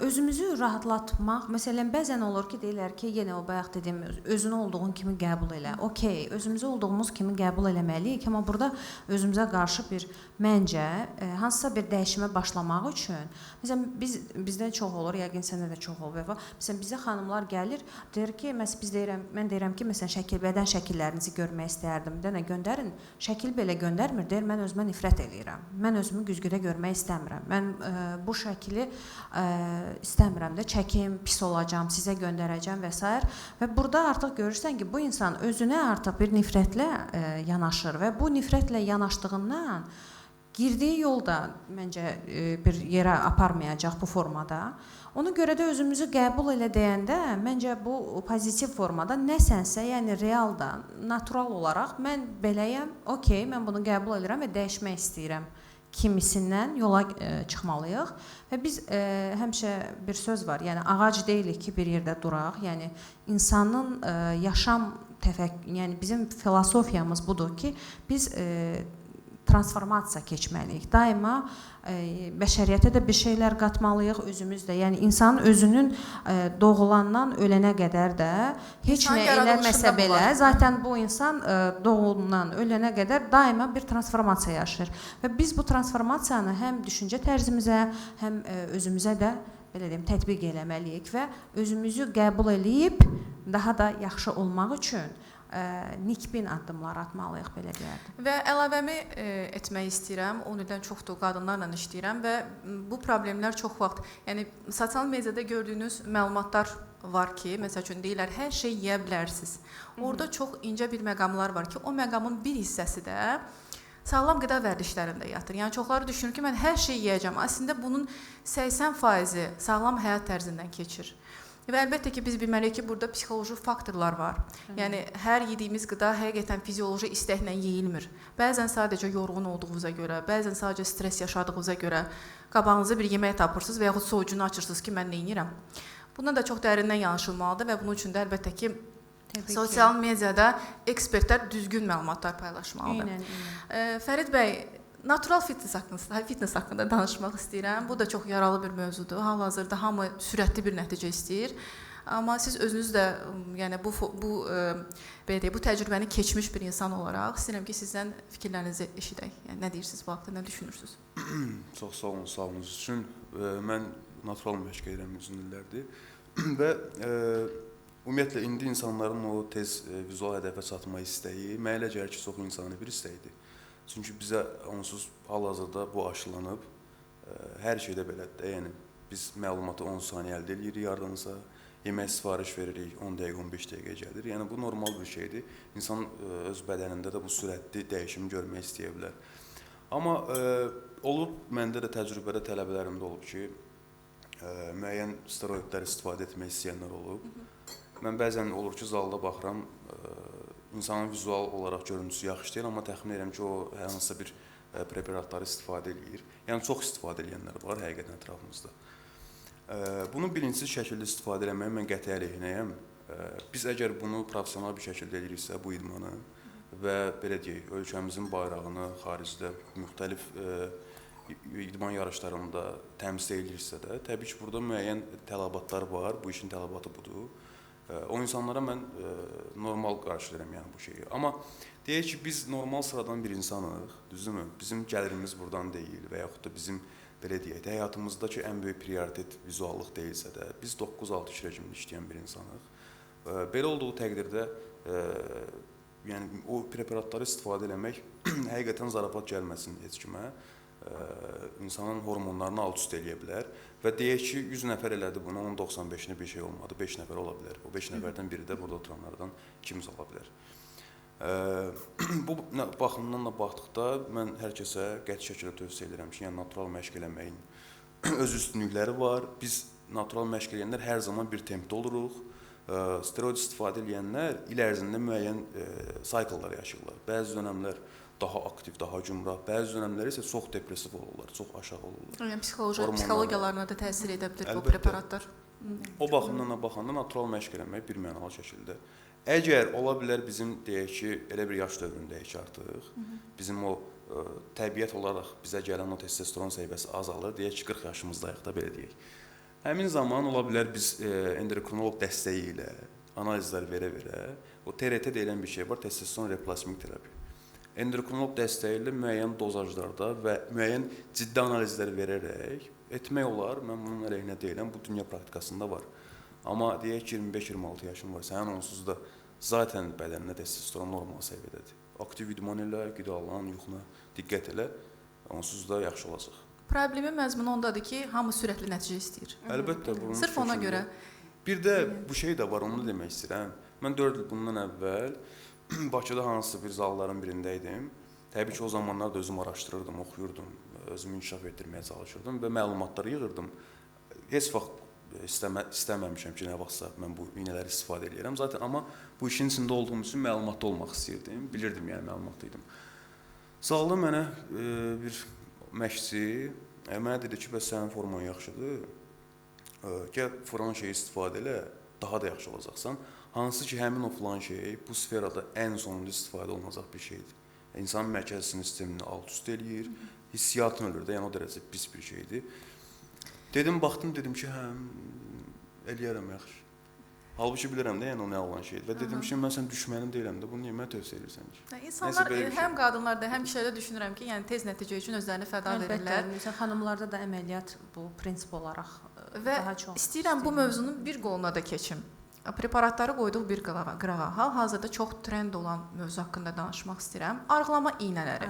S4: Özümüzü rahatlatmaq, məsələn, bəzən olur ki, deyirlər ki, yenə o bayaq dediyim, özünü olduğun kimi qəbul elə. Okey, özümüzü olduğumuz kimi qəbul eləməliyik, amma burada özümüzə qarşı bir məncə hansısa bir dəyişimə başlamaq üçün, məsələn, bizdə çox olur, yəqin səndə də çox olur. Məsələn, bizə xanımlar gəlir, deyir ki, mən deyirəm ki, məsələn, bədən şəkillərinizi görmək istəyərdim. Də nə göndərin, şəkil belə göndərmir, deyir, mən özümə nifrət eləyirəm. Mən özümü güzgüdə görmək istəmirəm. Mən bu şəkili istəmirəm də, çəkim, pis olacam, sizə göndərəcəm və s. Və burada artıq görürsən ki, bu insan özünə artıq bir nifrətlə yanaşır və bu nifrətlə yanaşdığından girdiyi yolda məncə bir yerə aparmayacaq bu formada. Ona görə də özümüzü qəbul elə deyəndə, məncə bu pozitiv formada nəsənsə, yəni realda, natural olaraq mən beləyəm, okey, mən bunu qəbul edirəm və dəyişmək istəyirəm kimisindən yola çıxmalıyıq. Və biz həmişə bir söz var, yəni ağac deyilik ki, bir yerdə duraq. Yəni insanın yaşam yəni bizim filosofiyamız budur ki, biz transformasiya keçməliyik. Daima bəşəriyyətə də bir şeylər qatmalıyıq, özümüz də. Yəni insanın özünün doğulandan ölənə qədər də heç nə eləməsə belə, zaten bu insan doğumundan ölənə qədər daima bir transformasiya yaşayır. Və biz bu transformasiyanı həm düşüncə tərzimizə, həm özümüzə də belə deyim, tətbiq eləməliyik və özümüzü qəbul eləyib daha da yaxşı olmaq üçün nikbin addımlar atmalıyıq, belə deyərdim.
S3: Və əlavəmi etmək istəyirəm, o nüdən çoxdur, qadınlarla işləyirəm və bu problemlər çox vaxt, yəni sosial mediada gördüyünüz məlumatlar var ki, məsəl üçün deyirlər, hər şey yeyə bilərsiniz. Orada çox incə bir məqamlar var ki, o məqamın bir hissəsi də sağlam qida vərdişlərində yatır. Yəni çoxları düşünür ki, mən hər şey yeyəcəm. Əslində bunun 80%-i sağlam həyat tərzindən keçir. Və əlbəttə ki, biz bilməliyik ki, burada psixoloji faktorlar var. Yəni, hər yediyimiz qida həqiqətən fizioloji istəklə yeyilmir. Bəzən sadəcə yorğun olduğunuza görə, bəzən sadəcə stres yaşadığınıza görə qabağınıza bir yemək tapırsınız və yaxud soyucunu açırsınız ki, mən nə yeyirəm. Bundan da çox dərindən yanaşılmalıdır və bunun üçün də əlbəttə ki, sosial mediada ekspertlər düzgün məlumatlar paylaşmalıdır. Fərid bəy, natural fitness haqqında danışmaq istəyirəm. Bu da çox yaralı bir mövzudur. Hal-hazırda hamı sürətli bir nəticə istəyir. Amma siz özünüz də yəni bu təcrübəni keçmiş bir insan olaraq istəyirəm ki, sizdən fikirlərinizi eşidək. Yəni nə deyirsiniz bu haqqda, nə düşünürsünüz?
S5: Çox sağ olun, sağolunuz üçün. Mən natural məşq edirəm uzun illərdir və ümumiyyətlə indi insanların o tez vizual hədəfə çatma istəyi mənə elə gəlir ki, çox insani bir istəkdir. Çünki bizə onsuz hal-hazırda bu aşılanıb, hər şeydə belədir. Yəni biz məlumatı 10 saniyə əldə edirik hardansa, yemək sifariş veririk, 10 dəqiqə, 15 dəqiqə gəlir. Yəni bu normal bir şeydir. İnsan öz bədənində də bu sürətli dəyişimi görmək istəyə bilər. Amma olub, məndə də təcrübədə tələbələrimdə olub ki, müəyyən steroidlər istifadə etmək istəyənlər olub. Mən bəzən olur ki, zalda baxıram, insanın vizual olaraq görüntüsü yaxşı deyil, amma təxmin edirəm ki, o hər hansısa bir preparatları istifadə edir. Yəni çox istifadə edənlər var həqiqətən ətrafımızda. Bunu bilinçsiz şəkildə istifadə etməyə mən qəti əleyhinəyəm. Biz əgər bunu professional bir şəkildə ediriksə bu idmanı və belə deyək, ölkəmizin bayrağını xaricdə müxtəlif idman yarışlarında təmsil edilirsə də, təbii ki, burada müəyyən tələbatlar var. Bu işin tələbatı budur. O insanlara mən normal qarşılayıram yəni bu şeyi. Amma deyək ki, biz normal sıradan bir insanıq, düzdürmü? Bizim gəlirimiz buradan deyil və yaxud da bizim belə deyək, həyatımızdakı ən böyük prioritet vizuallıq deyilsə də, biz 9-6 iş rejimində işləyən bir insanıq. Belə olduğu təqdirdə yəni o preparatları istifadə etmək həqiqətən zarafat gəlməsin heç kimə. İnsanın hormonlarını alt-üst eləyə bilər və deyək ki, 100 nəfər elədi bunu, onun 95-ini bir şey olmadı, 5 nəfər ola bilər. O 5 nəfərdən biri də burada oturanlardan kimsə ola bilər. Bu baxımdan da baxdıqda mən hər kəsə qəti şəkildə tövsiyə edirəm ki, yəni natural məşq eləməyin öz üstünlükləri var. Biz natural məşq eləyənlər hər zaman bir tempdə oluruq. Steroid istifadə edənlər il ərzində müəyyən saykllar yaşayırlar. Bəzi dönəmlər daha aktiv, daha cümrah, bəzi dönəmləri isə çox depressiv olurlar, çox aşağı olurlar.
S3: Yəni psixologiyalarına da təsir edə bilər bu
S5: Əlbəttə.
S3: preparatlar.
S5: O baxımdan da baxanda natural məşq eləmək bir mənalı şəkildə. Əgər ola bilər bizim deyək ki, elə bir yaş dövründəyik ki artıq, bizim o təbiət olaraq bizə gələn o testosteron səviyyəsi azalır, deyək ki 40 yaşımızdayıq da belə deyək. Həmin zaman ola bilər biz endokrinoloq dəstəyi ilə analizlər verə-verə o TRT deyilən bir şey var, testosteron replasmik terapi. Endokrinoloq dəstəyi ilə müəyyən dozajlarda və müəyyən ciddi analizlər verərək etmək olar. Mən bunun əleyhinə deyiləm, bu dünya praktikasında var. Amma deyək ki 25-26 yaşın var, sənin onsuz da zaten bədəninə testosteron normal səviyyədədir. Aktiv idman elə, qidalan, yuxuna diqqət elə, onsuz da yaxşı olacaq.
S3: Problemin məzmunu ondadır ki, hamı sürətli nəticə istəyir.
S5: Əlbəttə bunun
S3: Sırf ona görə.
S5: Bir də bu şey də var, onu da demək istəyirəm. Mən 4 il bundan əvvəl Bakıda hansısa bir zalların birində idim. Təbii ki, o zamanlar da özüm araşdırırdım, oxuyurdum, özümü inkişaf etdirməyə çalışırdım və məlumatları yığırdım. Heç vaxt istəməmişəm ki, nə vaxtsa mən bu iynələri istifadə edirəm. Zaten amma bu işin içində olduğum üçün məlumatlı olmaq istəyirdim. Bilirdim yəni məlumatlıydım. Zalda mənə bir məşqçi mənə dedi ki, bəs sənin forman yaxşıdır. Gəl filan şeyi istifadə elə, daha da yaxşı olacaqsan. Hansı ki, həmin o filan şey bu sferada ən sonunda istifadə olunacaq bir şeydir. İnsanın mərkəzi sinir sistemini alt-üst eləyir, hissiyatını ölür də, yəni o dərəcə pis bir şeydir. Dedim, baxdım, dedim ki, hə, eləyərəm yaxşı. Halbuki bilirəm də, yəni o nə olan şeydir. Və dedim ki, mən sən düşmənim deyiləm də, bunu niyə mənə tövsiyə edirsən ki?
S3: İnsanlar həm qadınlarda, həm kişilərdə düşünürəm ki, yəni tez nəticə üçün özlərini fəda verirlər.
S4: Əlbəttə, xanımlarda da əməliyyat bu prinsip olaraq daha çox.
S3: Və istəyirəm bu mövzunun bir qoluna da keçim. Preparatları qoyduq bir qırağa. Hal-hazırda çox trend olan mövzu haqqında danışmaq istəyirəm. Arıqlama iynələri.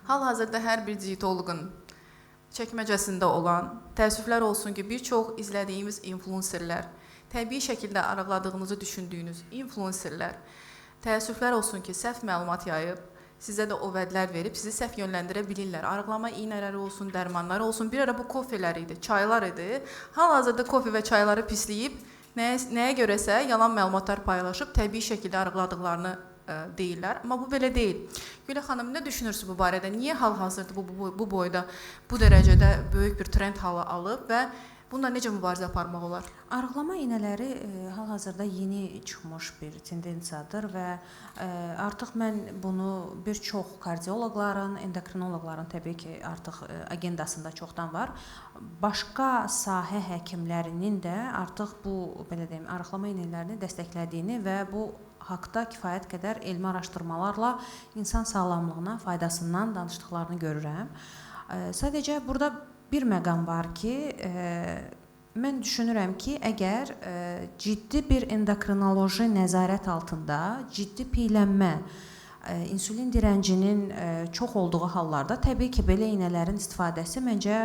S3: Hal-hazırda hər bir dietoloqun çəkməcəsində olan, təəssüflər olsun ki, bir çox izlədiyimiz influencerlər, təbii şəkildə arıqladığınızı düşündüyünüz influencerlər, təəssüflər olsun ki, səhv məlumat yayıb, sizə də o vədlər verib, sizi səhv yönləndirə bilirlər. Arıqlama iynələri olsun, dərmanları olsun, bir ara bu kofelər idi, çaylar idi. Hal-hazırda kofe və çayları pisləyib, nəyə görəsə yalan məlumatlar paylaşıb, təbii şəkildə arıqladıqlarını deyirlər. Amma bu belə deyil. Gülə xanım, nə düşünürsünüz bu barədə? Niyə hal-hazırda bu boyda, bu dərəcədə böyük bir trend halı alıb və bununla necə mübarizə aparmaq olar?
S4: Arıqlama iynələri hal-hazırda yeni çıxmış bir tendensiyadır və artıq mən bunu bir çox kardioloqların, endokrinoloqların təbii ki, artıq agendasında çoxdan var. Başqa sahə həkimlərinin də artıq bu, belə deyim, arıqlama iynələrini dəstəklədiyini və bu haqda kifayət qədər elmi araşdırmalarla insan sağlamlığına faydasından danışdıqlarını görürəm. Sadəcə burada bir məqam var ki, mən düşünürəm ki, əgər ciddi bir endokrinoloji nəzarət altında ciddi piylənmə, insulin dirəncinin çox olduğu hallarda təbii ki, belə iynələrin istifadəsi məncə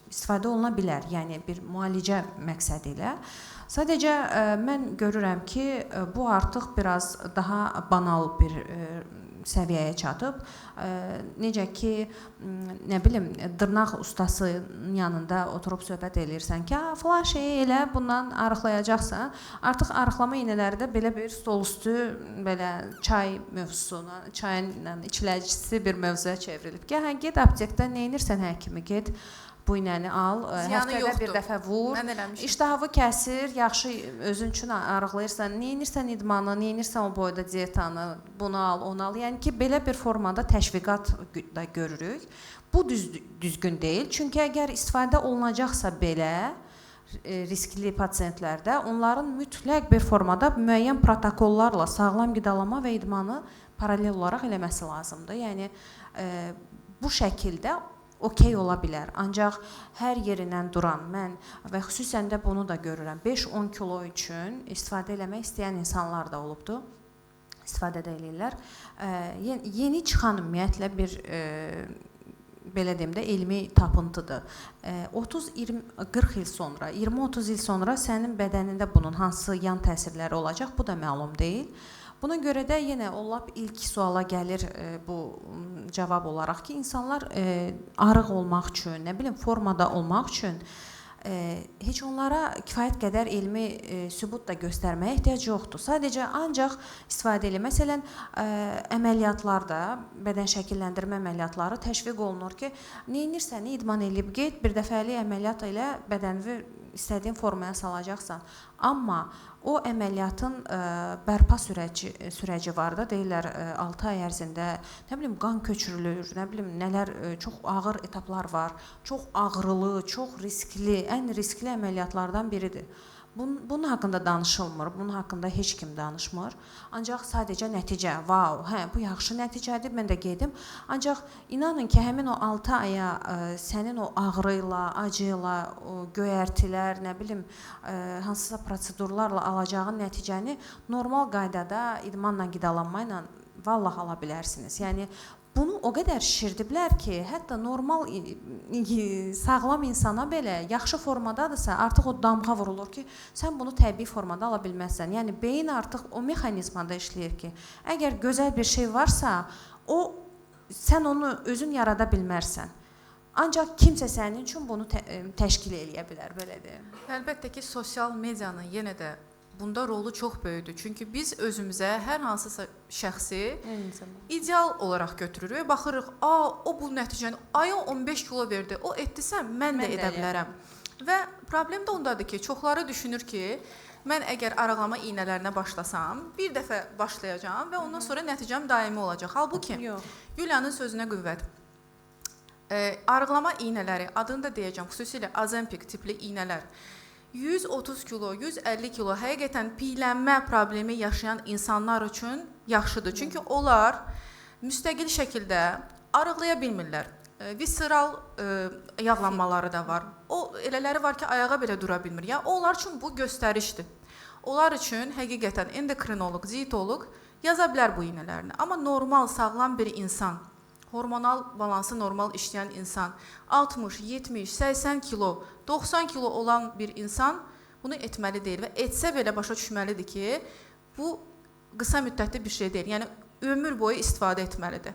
S4: istifadə oluna bilər, yəni bir müalicə məqsədi ilə. Sadəcə mən görürəm ki, bu artıq biraz daha banal bir səviyyəyə çatıb. Necə ki, nə bilim, dırnaq ustasının yanında oturub söhbət eləyirsən ki, falan şeyi elə bundan arıqlayacaqsan. Artıq arıqlama iynələri də belə bir stol üstü belə çay mövzusuna, çayın içiləcisi bir mövzuya çevrilib. Hə, get aptekdə nə edirsən həkimi, get bu iynəni al, həftədə bir dəfə vur, iştahı kəsir, yaxşı özün üçün arıqlayırsan, nə edirsən idmanı, nə edirsən o boyda dietanı, bunu al, onu al. Yəni ki, belə bir formada təşviqat da görürük. Bu düzgün deyil, çünki əgər istifadə olunacaqsa belə riskli pasiyentlərdə onların mütləq bir formada müəyyən protokollarla sağlam qidalanma və idmanı paralel olaraq eləməsi lazımdır. Yəni bu şəkildə okey ola bilər. Ancaq hər yerindən duran mən və xüsusən də bunu da görürəm. 5-10 kilo üçün istifadə eləmək istəyən insanlar da olubdu. İstifadə də eləyirlər. Yeni çıxan ümumiyyətlə bir belə deyim də elmi tapıntıdır. 30-40 il sonra, 20-30 il sonra sənin bədənində bunun hansı yan təsirləri olacaq, bu da məlum deyil. Buna görə də yenə o lap ilk suala gəlir bu cavab olaraq ki, insanlar arıq olmaq üçün, nə bilim, formada olmaq üçün heç onlara kifayət qədər elmi sübut da göstərməyə ehtiyac yoxdur. Sadəcə ancaq istifadə elə. Məsələn, əməliyyatlarda, bədən şəkilləndirmə əməliyyatları təşviq olunur ki, nə edirsən, idman eləyib get, bir dəfəlik əməliyyat ilə bədəni istədiyin formaya salacaqsan. Amma o əməliyyatın bərpa sürəci var da, deyirlər 6 ay ərzində, nə bilim, qan köçürülür, nə bilim, nələr, çox ağır etaplar var, çox ağrılı, çox riskli, ən riskli əməliyyatlardan biridir. Bunun haqqında danışılmır, bunun haqqında heç kim danışmır. Ancaq sadəcə nəticə, vau, hə, bu yaxşı nəticədir, mən də gedim. Ancaq inanın ki, həmin o 6 aya sənin o ağrıyla, acıyla, göyərtilər, nə bilim, hansısa prosedurlarla alacağın nəticəni normal qaydada idmanla, qidalanma ilə vallah ala bilərsiniz. Yəni, bunu o qədər şişirdiblər ki, hətta normal, sağlam insana belə yaxşı formadadırsa, artıq o damğa vurulur ki, sən bunu təbii formada ala bilməzsən. Yəni, beyin artıq o mexanizmada işləyir ki, əgər gözəl bir şey varsa, sən onu özün yarada bilmərsən. Ancaq kimsə sənin üçün bunu təşkil eləyə bilər, belədir.
S3: Əlbəttə ki, sosial medianın yenə də bunda rolu çox böyükdür. Çünki biz özümüzə hər hansısa şəxsi ideal olaraq götürürük və baxırıq, o bu nəticəni, aya 15 kilo verdi, o etdisə, mən də edə bilərəm. Və problem də ondadır ki, çoxları düşünür ki, mən əgər arıqlama iynələrinə başlasam, bir dəfə başlayacağam və ondan sonra nəticəm daimi olacaq. Halbuki, Yuliyanın sözünə qüvvət. Arıqlama iynələri, adını da deyəcəm, xüsusilə Ozempic tipli iynələr, 130 kilo, 150 kilo həqiqətən piylənmə problemi yaşayan insanlar üçün yaxşıdır. Çünki onlar müstəqil şəkildə arıqlaya bilmirlər. Visceral yağlanmaları da var. O elələri var ki, ayağa belə dura bilmir. Ya, onlar üçün bu göstərişdir. Onlar üçün həqiqətən endokrinoloq, dietoloq yaza bilər bu iynələrini. Amma normal, sağlam bir insan, hormonal balansı normal işləyən insan, 60, 70, 80 kilo, 90 kilo olan bir insan bunu etməli deyil və etsə belə başa düşməlidir ki, bu qısa müddətli bir şey deyil. Yəni, ömür boyu istifadə etməlidir.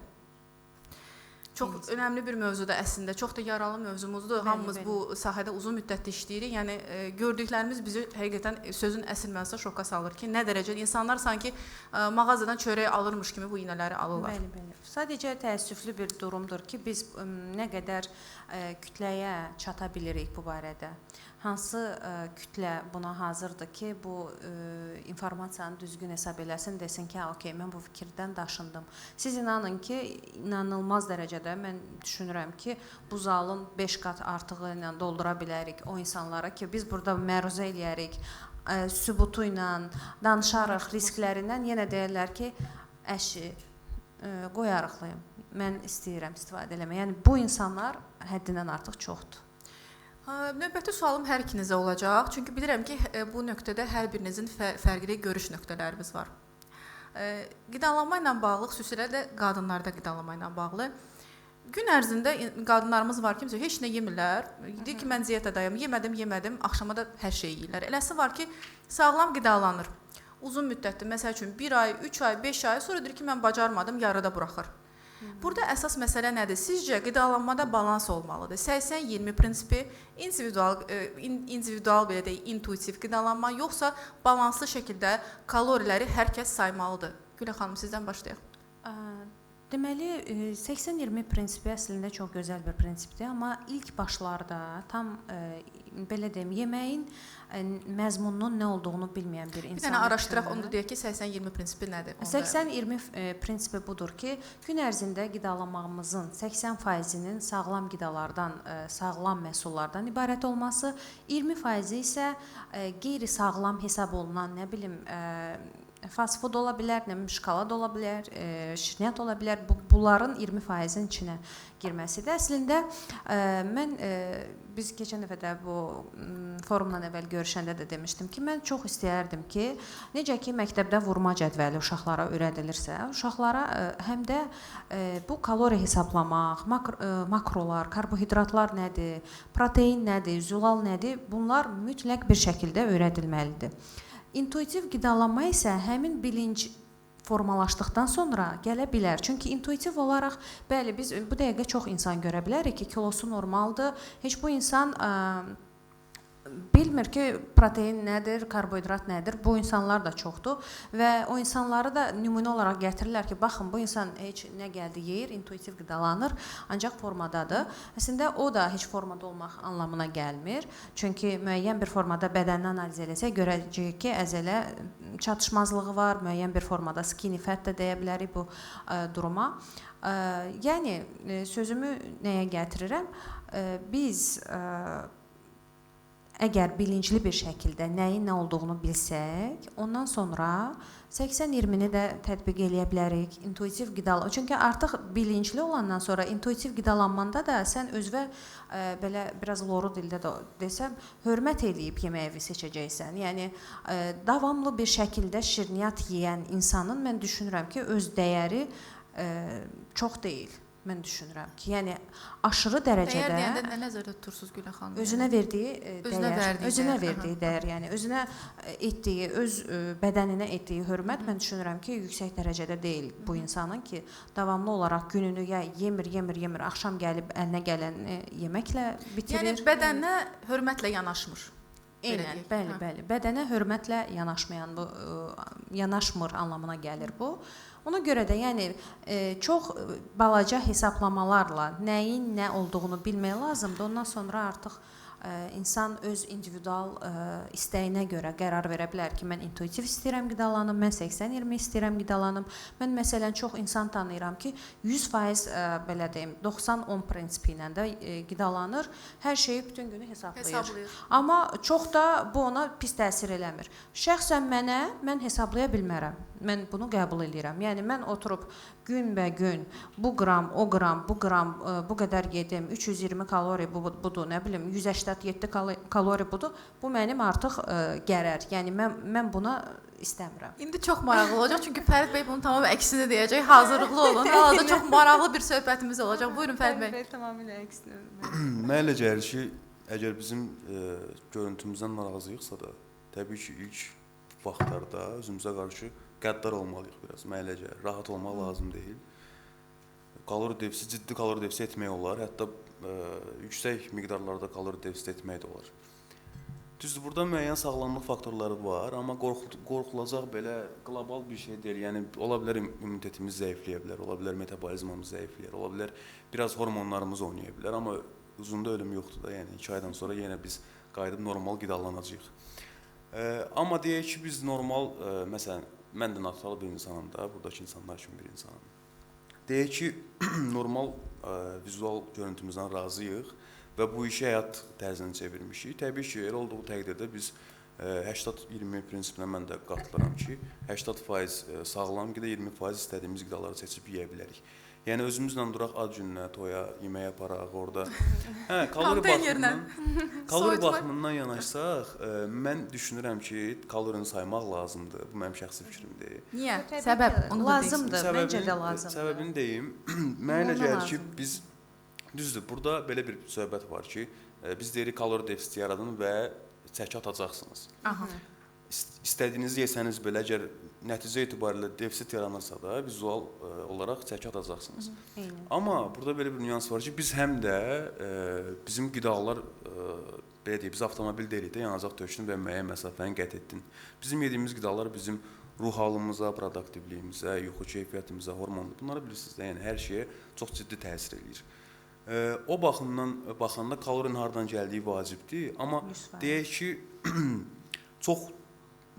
S3: Çox önəmli bir mövzudur əslində, çox da yaralı mövzumuzdur. Hamımız bu sahədə uzun müddətli işləyirik. Yəni, gördüklərimiz bizi həqiqətən sözün əsl mənasında şoka salır ki, nə dərəcədə insanlar sanki mağazadan çörək alırmış kimi bu iynələri alırlar.
S4: Bəli. Sadəcə təəssüflü bir durumdur ki, biz nə qədər kütləyə çata bilirik bu barədə. Hansı kütlə buna hazırdır ki, bu informasiyanı düzgün hesab eləsin, desin ki, okey, mən bu fikirdən daşındım. Siz inanın ki, inanılmaz dərəcədə mən düşünürəm ki, bu zalın 5 qat artığı ilə doldura bilərik o insanlara ki, biz burada məruzə eləyərik, sübutu ilə danışarıq, risklərindən yenə deyirlər ki, əşi, qoy arıqlayım, mən istəyirəm istifadə eləmək. Yəni, bu insanlar həddindən artıq çoxdur.
S3: Növbəti sualım hər ikinizə olacaq. Çünki bilirəm ki, bu nöqtədə hər birinizin fərqli görüş nöqtələrimiz var. Qidalanma ilə bağlı, xüsusilə də qadınlarda qidalanma ilə bağlı. Gün ərzində qadınlarımız var ki, heç nə yemirlər. Deyir ki, mən diyetadayım, yemədim, axşama da hər şey yeyirlər. Eləsi var ki, sağlam qidalanır. uzun müddətli, məsəl üçün 1 ay, 3 ay, 5 ay sonra deyir ki, mən bacarmadım, yarıda buraxır. Burada əsas məsələ nədir? Sizcə qidalanmada balans olmalıdır. 80-20 prinsipi, individual belə deyək, intuitiv qidalanma, yoxsa balanslı şəkildə kaloriləri hər kəs saymalıdır? Gülə xanım, sizdən başlayaq.
S4: Deməli, 80-20 prinsipi əslində çox gözəl bir prinsipdir, amma ilk başlarda tam belə deyim, yeməyin məzmununun nə olduğunu bilməyən bir insan.
S3: Bir dənə araşdıraq, onu da deyək ki, 80-20 prinsipi nədir?
S4: 80-20 prinsipi budur ki, gün ərzində qidalanmağımızın 80%-nin sağlam qidalardan, sağlam məhsullardan ibarət olması, 20% isə qeyri-sağlam hesab olunan, nə bilim, fast food ola bilər, şokolad ola bilər, şirniyyat ola bilər. Bunların 20%-in içinə girməsidir. Əslində biz keçən dəfə də bu forumdan əvvəl görüşəndə də demişdim ki, mən çox istəyərdim ki, necə ki məktəbdə vurma cədvəli uşaqlara öyrədilirsə, uşaqlara həm də bu kalori hesablamaq, makrolar, karbohidratlar nədir, protein nədir, zülal nədir, bunlar mütləq bir şəkildə öyrədilməlidir. İntuitiv qidalanma isə həmin bilinc formalaşdıqdan sonra gələ bilər. Çünki intuitiv olaraq, bəli, biz bu dəqiqə çox insan görə bilərik ki, kilosu normaldır. Heç bu insan bilmir ki, protein nədir, karbohidrat nədir. Bu insanlar da çoxdur və o insanları da nümunə olaraq gətirirlər ki, baxın, bu insan heç nə gəldi yeyir, intuitiv qidalanır, ancaq formadadır. Əslində o da heç formada olmaq anlamına gəlmir. Çünki müəyyən bir formada bədənini analiz eləsək görəcəyik ki, əzələ çatışmazlığı var, müəyyən bir formada skinny fat da deyə bilərik bu duruma. Yəni sözümü nəyə gətirirəm? Biz əgər bilinçli bir şəkildə nəyin nə olduğunu bilsək, ondan sonra 80-20-ni də tətbiq eləyə bilərik. İntuitiv qidalanma. Çünki artıq bilinçli olandan sonra intuitiv qidalanmanda da sən özünə belə biraz loru dildə də desəm, hörmət eləyib yeməyi seçəcəksən. Yəni davamlı bir şəkildə şirniyyat yeyən insanın mən düşünürəm ki, öz dəyəri çox deyil. Mən düşünürəm ki, yəni aşırı dərəcədə
S3: dəyər deyəndə nə nəzərdə tutursunuz Gülə xanım?
S4: Özünə verdiyi dəyər, özünə verdiyi dəyər, yəni özünə etdiyi, öz bədəninə etdiyi hörmət mən düşünürəm ki, yüksək dərəcədə deyil bu insanın ki, davamlı olaraq gününü ya yemir, axşam gəlib əlinə gələni yeməklə bitirir.
S3: Yəni bədəninə hörmətlə yanaşmır.
S4: Eynən, bəli. Bədənə hörmətlə yanaşmır anlamına gəlir bu. Ona görə də yəni çox balaca hesablamalarla nəyin nə olduğunu bilmək lazımdır. Ondan sonra artıq insan öz individual istəyinə görə qərar verə bilər ki, mən intuitiv istəyirəm qidalanım, mən 80-20 istəyirəm qidalanım. Mən məsələn çox insan tanıyıram ki, 100% belə deyim, 90-10 prinsipi ilə də qidalanır. Hər şeyi bütün günü hesablayır. Amma çox da bu ona pis təsir eləmir. Şəxsən mən hesablaya bilmərəm. Mən bunu qəbul edirəm. Yəni mən oturub günbəgün bu qram, o qram, bu qram, bu qədər yedim, 320 kalori budur, nə bilim, 187 kalori budur. Bu mənim artıq gərər. Yəni mən buna istəmirəm.
S3: İndi çox maraqlı olacaq, çünki Fərid bəy bunu tamam əksini deyəcək. Hazırlıqlı olun. Hal-hazırda çox maraqlı bir söhbətimiz olacaq. Buyurun Fərid bəy.
S4: Tamamilə əksini.
S5: Mənə elə gəlir ki, əgər bizim görüntümüzdən narazıyıqsa da, təbii ki, ilk vaxtlarda özümüzə qarşı qəddar olmalıyıq biraz. Mənə elə gəlir, rahat olmaq lazım deyil. Ciddi kalori defisi etmək olar, hətta yüksək miqdarlarda kalori defisi etmək də olar. Düzdür, burada müəyyən sağlamlıq faktorları var, amma qorxulacaq belə qlobal bir şey deyil. Yəni, ola bilər immunitetimiz zəifləyə bilər, ola bilər metabolizmamız zəifləyər, ola bilər biraz hormonlarımız oynaya bilər, amma uzunda ölüm yoxdur da, yəni 2 aydan sonra yenə biz qayıdıb normal qidalanacağıq. Amma deyək ki, biz normal, məsələn, mən də natural bir insanım da, buradakı insanlar üçün bir insanım. Deyək ki, normal vizual görüntümüzdən razıyıq və bu işi həyat tərzinə çevirmişik. Təbii ki, elə olduğu təqdirdə biz 80-20 prinsipinə mən də qatılıram ki, 80% sağlam qida, 20% istədiyimiz qidaları seçib yeyə bilərik. Yəni özümüzlə duraq ad gününə, toya, yeməyə aparaq orada. Kalori baxımından yanaşsaq, mən düşünürəm ki, kalorini saymaq lazımdır. Bu mənim şəxsi fikrimdir.
S3: Niyə? Səbəb
S4: lazımdır, məncə də lazımdır.
S5: Səbəbini deyim. Mənə elə gəlir ki, biz düzdür, burada belə bir söhbət var ki, biz deyirik kalori defisiti yaradın və çəki atacaqsınız. istədiyinizi yesəniz belə, əgər nəticə etibarilə defisit yaranırsa da, vizual olaraq çəki atacaqsınız.
S4: Eynən.
S5: Amma burada belə bir nüans var ki, biz həm də bizim qidalar, belə deyək, biz avtomobil deyilik də, yanacaq tökdün və müəyyən məsafəni qət etdin. Bizim yediyimiz qidalar bizim ruh halımıza, produktivliyimizə, yuxu keyfiyyətimizə, hormonlar, bunları bilirsiniz də, yəni hər şeyə çox ciddi təsir eləyir. O baxımdan baxanda kalorinin hardan gəldiyi vacibdir, amma deyək ki, çox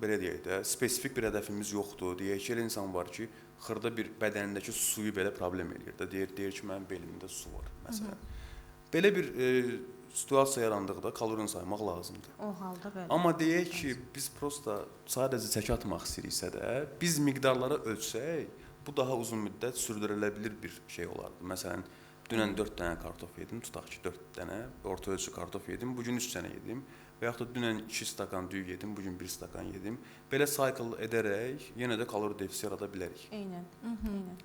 S5: belə deyək də, spesifik bir hədəfimiz yoxdur. Deyək ki, elə insan var ki, xırda bir bədənindəki suyu belə problem eləyir də, deyir ki, mənim belimdə su var, məsələn. Belə bir situasiya yarandıqda kalorini saymaq lazımdır.
S4: O halda belə.
S5: Amma deyək ki, biz prosta sadəcə çəki atmaq istəyiriksə də, biz miqdarları ölçsək, bu daha uzun müddət sürdürülə bilir bir şey olardı. Məsələn, dünən 4 dənə kartof yedim, tutaq ki, 4 dənə orta ölçü kartof yedim, bugün 3 dənə yedim. Və yaxud da dünən 2 stakan düyü yedim, bugün 1 stakan yedim. Belə cycle edərək yenə də kalori defisiti yarada bilərik.
S4: Eynən. Eynən.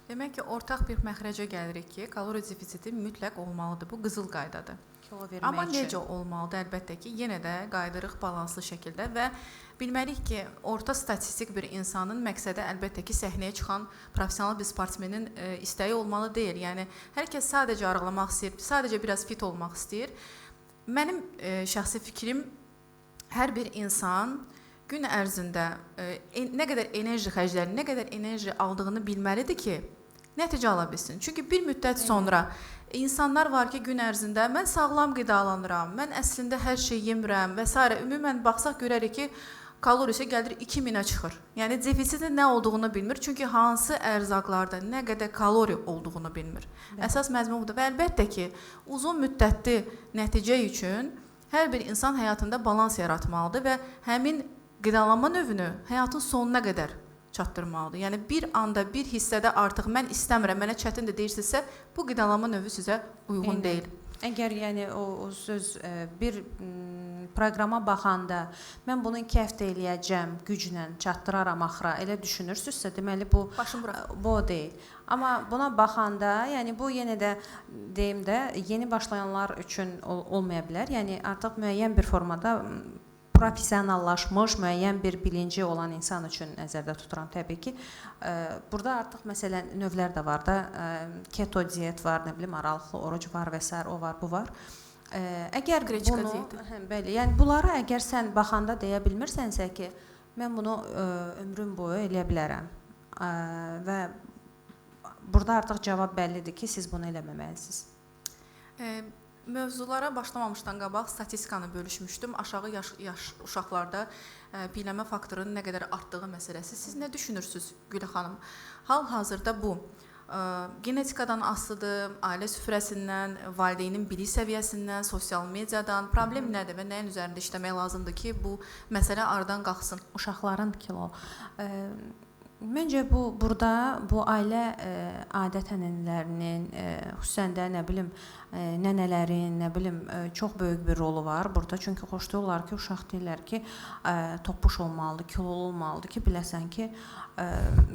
S3: Demək ki, ortaq bir məxrəcə gəlirik ki, kalori defisiti mütləq olmalıdır. Bu qızıl qaydadır.
S4: Kilo vermək
S3: Amma
S4: üçün.
S3: necə olmalıdır? Əlbəttə ki, yenə də qayıdırıq balanslı şəkildə və bilməliyik ki, orta statistik bir insanın məqsədi əlbəttə ki, səhnəyə çıxan professional bir sportmenin istəyi olmalı deyil. Yəni hər kəs sadəcə arıqlamaq istəyir, sadəcə biraz fit olmaq istəyir. Mənim şəxsi fikrim, hər bir insan gün ərzində nə qədər enerji xərclərini, nə qədər enerji aldığını bilməlidir ki, nəticə ala bilsin. Çünki bir müddət sonra insanlar var ki, gün ərzində mən sağlam qidalanıram, mən əslində hər şey yemirəm və s. Ümumən baxsaq görərik ki, kalorisi gəlir 2000-ə çıxır. Yəni defisitin nə olduğunu bilmir, çünki hansı ərzaqlarda nə qədər kalori olduğunu bilmir. Əsas məzmun budur və əlbəttə ki, uzun müddətli nəticə üçün hər bir insan həyatında balans yaratmalıdır və həmin qidalanma növünü həyatın sonuna qədər çatdırmalıdır. Yəni bir anda, bir hissədə artıq mən istəmirəm, mənə çətindir deyirsinizsə, bu qidalanma növü sizə uyğun deyil.
S4: Əgər yəni o söz bir proqrama baxanda mən bunu 2 həftə eləyəcəm, güclə çatdıraram axıra, elə düşünürsünüzsə, deməli bu bu deyil. Amma buna baxanda, yəni bu yenə də deyim də yeni başlayanlar üçün olmaya bilər. Yəni artıq müəyyən bir formada professionallaşmış, müəyyən bir bilinci olan insan üçün nəzərdə tuturam təbii ki. Burada artıq məsələn növlər də var da, keto diyet var, nə bilim aralıqlı oruc var və s. o var, bu var. Əgər bunu, bəli, yəni bunları əgər sən baxanda deyə bilmirsənsə ki, mən bunu ömrüm boyu eləyə bilərəm və burada artıq cavab bəllidir ki, siz bunu eləməməlisiniz.
S3: Mövzulara başlamamışdan qabaq statistikanı bölüşmüşdüm. Aşağı yaş uşaqlarda piyələnmə faktorunun nə qədər artdığı məsələsi. Siz nə düşünürsünüz Gülə xanım? Hal-hazırda bu genetikadan asılıdır, ailə süfrəsindən, valideynin bilik səviyyəsindən, sosial mediadan. Problem nədir və nəyin üzərində işləmək lazımdır ki, bu məsələ aradan qalxsın?
S4: Uşaqların kilo. Məncə burada bu ailə adət-ənənələrinin, xüsusən də nə bilim nənələrin, nə bilim çox böyük bir rolu var burada. Çünki xoşlayırlar ki, uşaq deyirlər ki, topuş olmalıdır, kilolu olmalıdır ki, biləsən ki,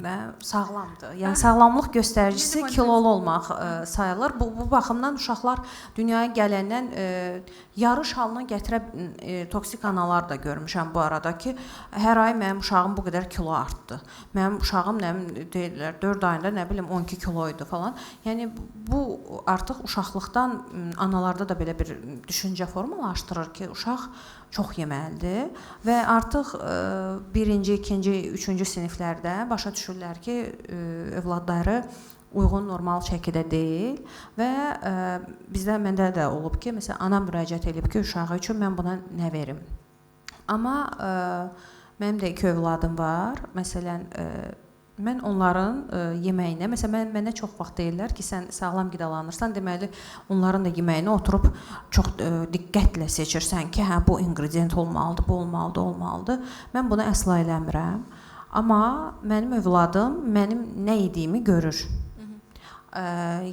S4: və sağlamdır. Yəni sağlamlıq göstəricisi kilolu olmaq sayılır. Bu baxımdan uşaqlar dünyaya gələndən yarış halına gətirə toksik analar da görmüşəm bu arada ki, hər ay mənim uşağım bu qədər kilo artdı. Mənim uşağım nə deyirlər 4 ayında nə bilim 12 kiloydu falan. Yəni bu artıq uşaqlıqdan analarda da belə bir düşüncə formalaşdırır ki, uşaq çox yeməlidir və artıq 1-ci, 2-ci, 3-cü siniflərdə başa düşürlər ki, övladları uyğun normal şəkildə deyil və bizdə məndə də olub ki, məsələn, ana müraciət edib ki, uşağı üçün mən buna nə verim. Amma mənim də 2 övladım var. Məsələn, mən onların yeməyinə, məsələn, mənə çox vaxt deyirlər ki, sən sağlam qidalanırsan, deməli, onların da yeməyini oturub çox diqqətlə seçirsən ki, hə, bu ingredient olmalıdır, bu olmalıdır, olmalıdır. Mən bunu əsla eləmirəm. Amma mənim övladım mənim nə yediyimi görür.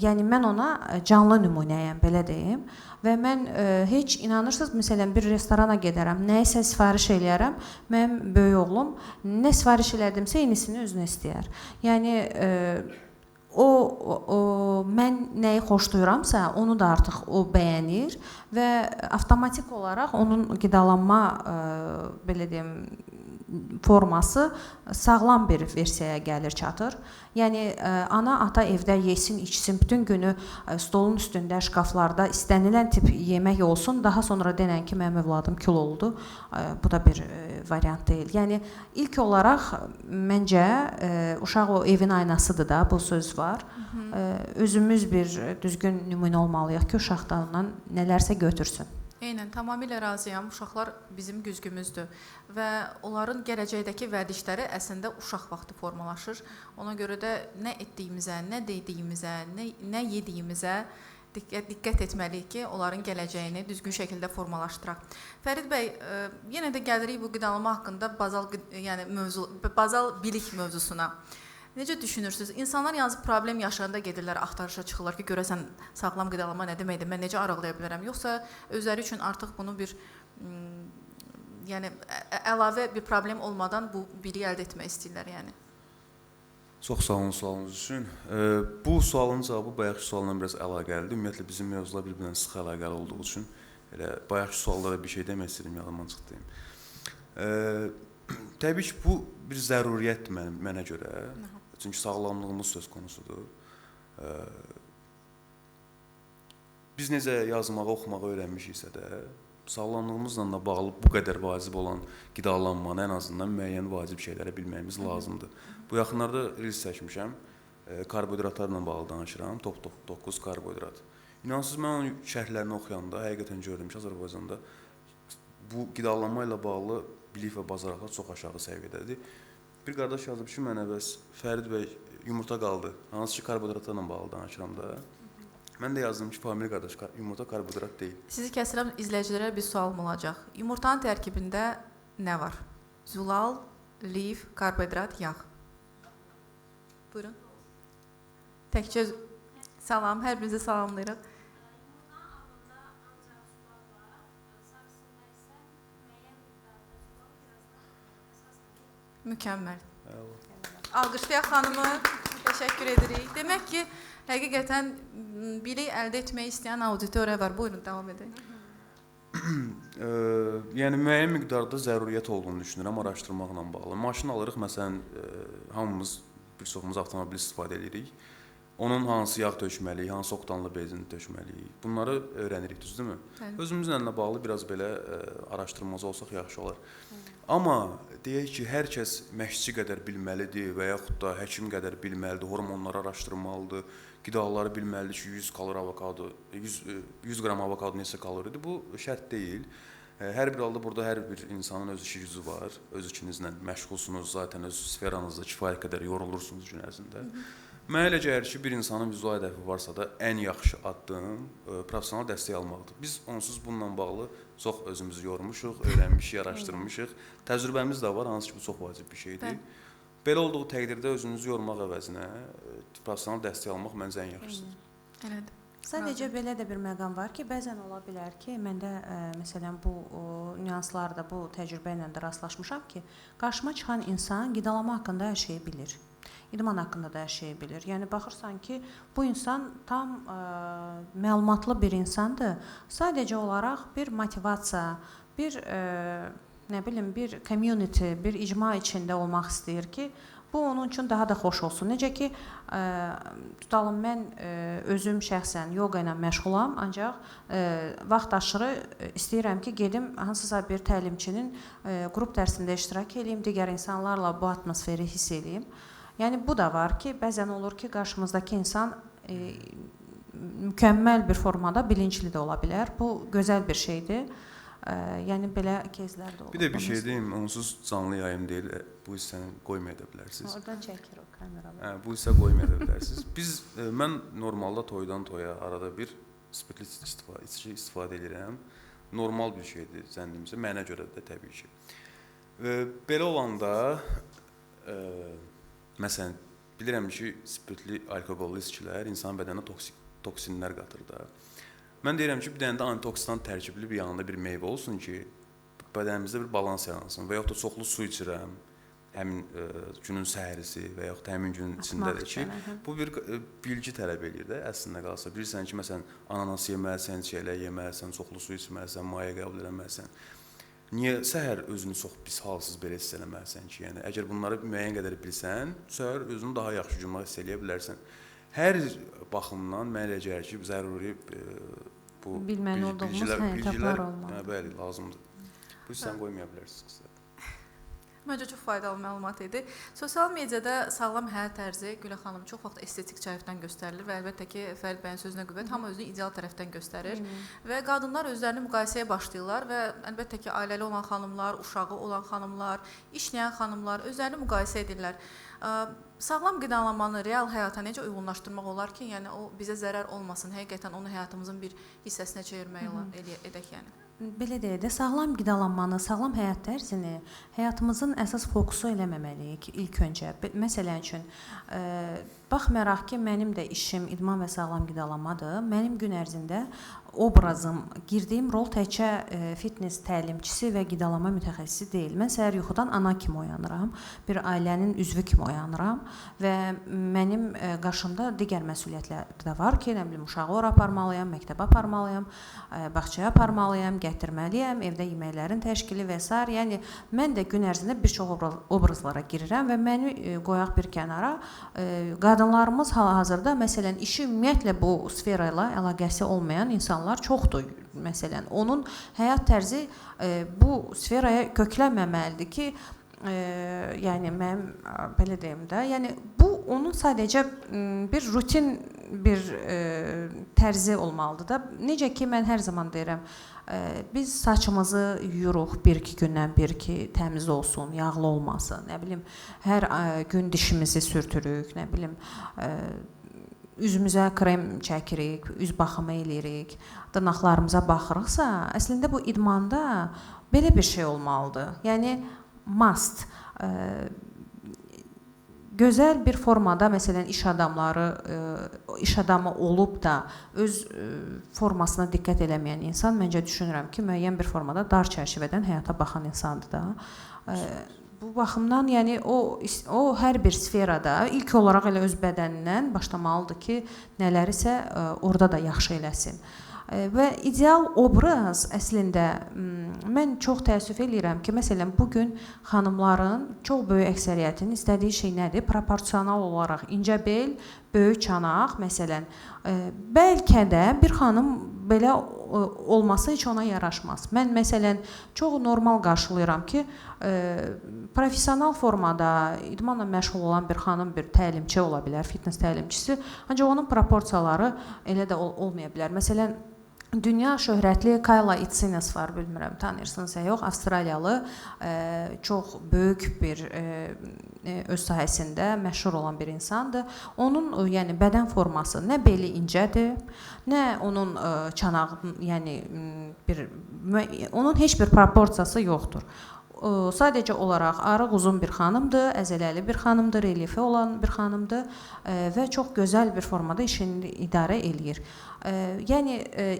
S4: Yəni, mən ona canlı nümunəyəm, belə deyim. Və mən heç inanırsınız, məsələn, bir restorana gedərəm, nəyisə sifariş eləyərəm, mənim böyük oğlum nə sifariş elədimsə, eynisini özünə istəyər. Yəni, mən nəyi xoşlayıramsa, onu da artıq o bəyənir və avtomatik olaraq onun qidalanma, belə deyim, forması sağlam bir versiyaya gəlir çatır. Yəni ana ata evdə yesin, içsin, bütün günü stolun üstündə, şkaflarda istənilən tip yemək olsun, daha sonra denən ki, mənim övladım kül oldu. Bu da bir variant deyil. Yəni ilk olaraq məncə uşaq o evin aynasıdır da, bu söz var. Özümüz bir düzgün nümunə olmalıyıq ki, uşaq da ondan nələrsə götürsün.
S3: Eynən, tamamilə razıyam. Uşaqlar bizim güzgümüzdür və onların gələcəkdəki vərdişləri əslində uşaq vaxtı formalaşır. Ona görə də nə etdiyimizə, nə dediyimizə, nə yediyimizə diqqət etməliyik ki, onların gələcəyini düzgün şəkildə formalaşdıraq. Fərid bəy, yenə də gəlirik bu qidalanma haqqında bazal bilik mövzusuna. Necə düşünürsünüz? İnsanlar yalnız problem yaşayanda gedirlər, axtarışa çıxırlar ki, görəsən sağlam qidalanma nə deməkdir, mən necə arıqlaya bilərəm? Yoxsa özləri üçün artıq bunu bir əlavə bir problem olmadan bu biliyi əldə etmək istəyirlər, yəni?
S5: Çox sağ olun sualınız üçün. Bu sualın cavabı bayaqki sualla biraz əlaqəlidir. Ümumiyyətlə bizim mövzular bir-birinə sıx əlaqəli olduğu üçün elə bayaqki suallara bir şey demək istəyirəm, yalandan çıxdıyım. Təbii ki, bu bir zəruriyyətdir mənə görə. Çünki sağlamlığımız söz konusudur. Biz necə yazmağı, oxumağı öyrənmişiksə də, sağlamlığımızla da bağlı bu qədər vacib olan qidalanmanı ən azından müəyyən vacib şeylərə bilməyimiz lazımdır. Bu yaxınlarda reels çəkmişəm, karbohidratlarla bağlı danışıram, top 9 karbohidrat. İnansız, mən onun şərhlərini oxuyanda həqiqətən gördüm ki, Azərbaycanda bu qidalanma ilə bağlı bilik və bacarıqlar çox aşağı səviyyədədir. Bir qardaş yazıb ki, mənə bəs Fərid bəy yumurta qaldı, hansı ki karbohidratlarla bağlı danışıram da. Mən də yazdım ki, Famil qardaş, yumurta karbohidrat deyil.
S3: Sizi kəsirəm, izləyicilərə bir sualım olacaq. Yumurtanın tərkibində nə var? Zülal, lif, karbohidrat, yağ. Buyurun. Təkcə salam, hər birinizi salamlayırıq. Mükəmməl. Alqışlayaq xanımı. Təşəkkür edirik. Demək ki, həqiqətən bilik əldə etmək istəyən auditoriya var. Buyurun, davam edin.
S5: Yəni müəyyən miqdarda zəruriyyət olduğunu düşünürəm araşdırmaqla bağlı. Maşın alırıq, məsələn, hamımız, bir çoxumuz avtomobil istifadə edirik. Onun hansı yağ tökməliyik, hansı oktanlı benzin tökməliyik. Bunları öyrənirik, düzdürmü? Özümüzün əlinə bağlı biraz belə araşdırmacı olsaq yaxşı olar. Amma deyək ki, hər kəs məşqçi qədər bilməlidir və yaxud da həkim qədər bilməlidir, hormonları araşdırmalıdır, qidaları bilməlidir ki, 100 qram avokado neçə kaloridir. Bu şərt deyil. Hər bir halda burada hər bir insanın öz işi gücü var. Öz işinizlə məşğulsunuz, zaten öz sferanızda kifayət qədər yorulursunuz gün ərzində. Mənə elə gəlir ki, bir insanın vizual hədəfi varsa da ən yaxşı addım professional dəstək almaqdır. Biz onsuz bununla bağlı çox özümüzü yormuşuq, öyrənmişik, araşdırmışıq. Təcrübəmiz də var, hansı ki, bu çox vacib bir şeydir. Belə olduğu təqdirdə özünüzü yormaq əvəzinə professional dəstək almaq məncə ən yaxşısıdır.
S3: Elədir.
S4: Sadəcə belə də bir məqam var ki, bəzən ola bilər ki, məndə məsələn bu nüanslarda, bu təcrübə ilə də rastlaşmışam ki, qarşıma çıxan insan qidalanma haqqında hər şeyi bilir. İdman haqqında da hər şeyi bilir. Yəni baxırsan ki, bu insan tam məlumatlı bir insandır. Sadəcə olaraq bir motivasiya, bir nə bilim, bir community, bir icma içində olmaq istəyir ki, bu onun üçün daha da xoş olsun. Necə ki, tutalım mən özüm şəxsən yoga ilə məşğulam, ancaq vaxt aşırı istəyirəm ki, gedim hansısa bir təlimçinin qrup dərsində iştirak edeyim, digər insanlarla bu atmosferi hiss edeyim. Yəni bu da var ki, bəzən olur ki, qarşımızdakı insan mükəmməl bir formada bilinçli də ola bilər. Bu gözəl bir şeydir. Yəni belə kezlər də olur.
S5: Bir də bir şey deyim, onsuz canlı yayım deyil, bu hissəni qoymaya da bilərsiniz.
S4: Oradan çəkir o kameralar.
S5: Bu hissə qoymaya da bilərsiniz. Mən normalda toydan toya arada bir spirtli içki istifadə edirəm. Normal bir şeydir zənnimcə, mənə görə də təbii ki. Belə olanda, məsələn, bilirəm ki, spirtli alkoqollu içkilər insan bədəninə toksinlər qatır da. Mən deyirəm ki, bir dənə də antioksidan tərkibli bir yanında bir meyvə olsun ki, bədənimizdə bir balans yaransın və yaxud da çoxlu su içirəm, həmin günün səhərisi və yaxud da həmin günün içindədir ki, bu bir bilgi tələb edir də, əslində qalsa. Bilirsən ki, məsələn, ananas yeməlisən, çiyələk yeməlisən, çoxlu su içməlisən, maye qəbul eləməlisən. Niyə səhər özünü çox pis halsız belə hiss eləməlisən ki, yəni əgər bunları müəyyən qədər bilsən, səhər özünü daha yaxşı günlər hiss eləyə bilərsən. Hər baxımdan mənə elə gəlir ki, zəruri bu
S4: Bilməli olduğumuz həyatlar olmalı.
S5: Bəli, lazımdır. Bu sən qoymaya bilərsiniz.
S3: Məncə çox faydalı məlumat idi. Sosial mediada sağlam həyat tərzi Gülə xanım çox vaxt estetik cəhətdən göstərilir və əlbəttə ki, Fərid bəyin sözünə qüvvət, hamı özünü ideal tərəfdən göstərir və qadınlar özlərini müqayisəyə başlayırlar və əlbəttə ki, ailəli olan xanımlar, uşağı olan xanımlar, işləyən xanımlar özlərini müqayisə edirlər. Sağlam qidalanmanı real həyata necə uyğunlaşdırmaq olar ki, yəni o bizə zərər olmasın, həqiqətən onu həyatımızın bir hissəsinə çevirmək edək yəni.
S4: Belə deyək də, sağlam qidalanmanı, sağlam həyat tərzini həyatımızın əsas fokusu eləməməliyik ilk öncə. Məsələn üçün, baxmayaraq ki, mənim də işim idman və sağlam qidalanmadır, mənim gün ərzində obrazım, girdiyim rol təkcə fitness təlimçisi və qidalanma mütəxəssisi deyil. Mən səhər yuxudan ana kimi oyanıram, bir ailənin üzvü kimi oyanıram və mənim qarşımda digər məsuliyyətlər də var ki, nə bilim, uşağı ora aparmalıyam, məktəbə aparmalıyam, bağçaya aparmalıyam, gətirməliyəm, evdə yeməklərin təşkili və s. Yəni, mən də gün ərzində bir çox obrazlara girirəm və məni qoyaq bir kənara. Qadınlarımız hal-hazırda, məsələn, işi ümumiyyətlə bu sfera ilə əlaqəsi olmayan insanlar çoxdur. Məsələn, onun həyat tərzi bu sferaya köklənməməlidir ki, yəni mən belə deyim də, yəni bu onun sadəcə bir rutin bir tərzi olmalıdır da. Necə ki, mən hər zaman deyirəm, biz saçımızı yuyuruq bir-iki gündən bir-iki təmiz olsun, yağlı olmasın, nə bilim, hər gün dişimizi sürtürük, nə bilim, üzümüzə krem çəkirik, üz baxımı eləyirik, dırnaqlarımıza baxırıqsa, əslində bu idmanda belə bir şey olmalıdır. Yəni, must. Gözəl bir formada, məsələn, iş adamı olub da öz formasına diqqət eləməyən insan, məncə düşünürəm ki, müəyyən bir formada dar çərçivədən həyata baxan insandır da. Bu baxımdan, yəni, o hər bir sferada ilk olaraq elə öz bədənindən başlamalıdır ki, nələrisə orada da yaxşı eləsin. Və ideal obraz əslində, mən çox təəssüf eləyirəm ki, məsələn, bugün xanımların çox böyük əksəriyyətinin istədiyi şey nədir? Proporsional olaraq incə bel, böyük çanaq, məsələn, bəlkə də bir xanım belə olması heç ona yaraşmaz. Mən, məsələn, çox normal qarşılayıram ki, professional formada idmanla məşğul olan bir xanım bir təlimçi ola bilər, fitness təlimçisi, ancaq onun proporsiyaları elə də olmaya bilər. Məsələn, dünya şöhrətli Kayla Itsines var, bilmirəm, tanıyırsınız ya yox, Avstraliyalı, çox böyük bir öz sahəsində məşhur olan bir insandır. Onun, yəni, bədən forması nə beli incədir, nə onun çanağı, yəni, onun heç bir proporsiyası yoxdur. Sadəcə olaraq arıq uzun bir xanımdır, əzələli bir xanımdır, relyefi olan bir xanımdır və çox gözəl bir formada işini idarə eləyir. Yəni,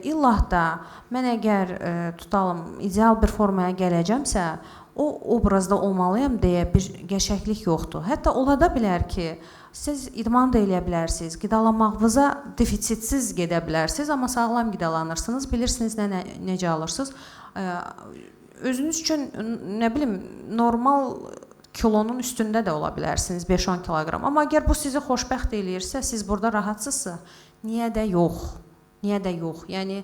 S4: illah da mən əgər tutalım, ideal bir formaya gələcəmsə, o obrazda olmalıyam deyə bir qəşəklik yoxdur. Hətta ola da bilər ki, siz idman da eləyə bilərsiniz, qidalanmağınıza defitsitsiz gedə bilərsiniz, amma sağlam qidalanırsınız, bilirsiniz necə alırsınız. Özünüz üçün, nə bilim, normal kilonun üstündə də ola bilərsiniz, 5-10 kiloqram. Amma əgər bu sizi xoşbəxt eləyirsə, siz burada rahatsızsa, niyə də yox? Niyə də yox? Yəni,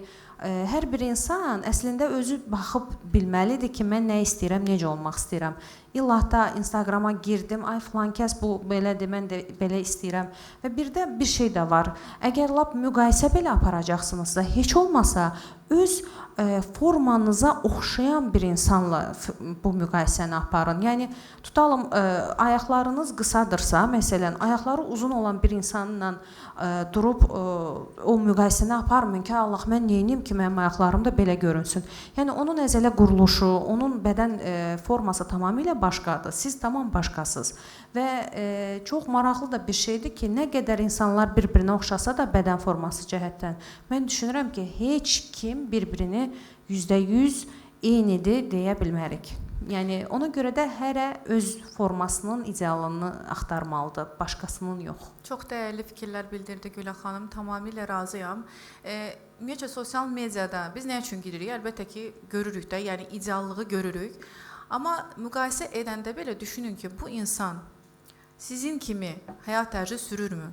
S4: hər bir insan əslində özü baxıb bilməlidir ki, mən nə istəyirəm, necə olmaq istəyirəm. İllah da Instagrama girdim, ay filan kəs bu belədir, mən də belə istəyirəm. Və bir də bir şey də var, əgər lap müqayisə belə aparacaqsınızsa, heç olmasa öz formanıza oxşayan bir insanla bu müqayisəni aparın. Yəni, tutalım, ayaqlarınız qısadırsa, məsələn, ayaqları uzun olan bir insanla durub o müqayisəni aparmayın ki, Allah, mən neyiniyim ki, mənim ayaqlarım da belə görünsün. Yəni, onun əzələ quruluşu, onun bədən forması tamamilə başqadır. Siz tamam başqasınız. Və çox maraqlı da bir şeydir ki, nə qədər insanlar bir-birinə oxşasa da bədən forması cəhətdən, mən düşünürəm ki, heç kim bir-birini %100 eynidir deyə bilmərik. Yəni ona görə də hərə öz formasının idealını axtarmalıdır, başqasının yox.
S3: Çox dəyərli fikirlər bildirdi Gülə xanım. Tamamilə razıyam. Ümumiyyətlə sosial mediada biz nə üçün giririk? Əlbəttə ki, görürük də, yəni ideallığı görürük. Amma müqayisə edəndə belə düşünün ki, bu insan sizin kimi həyat tərzi sürürmü?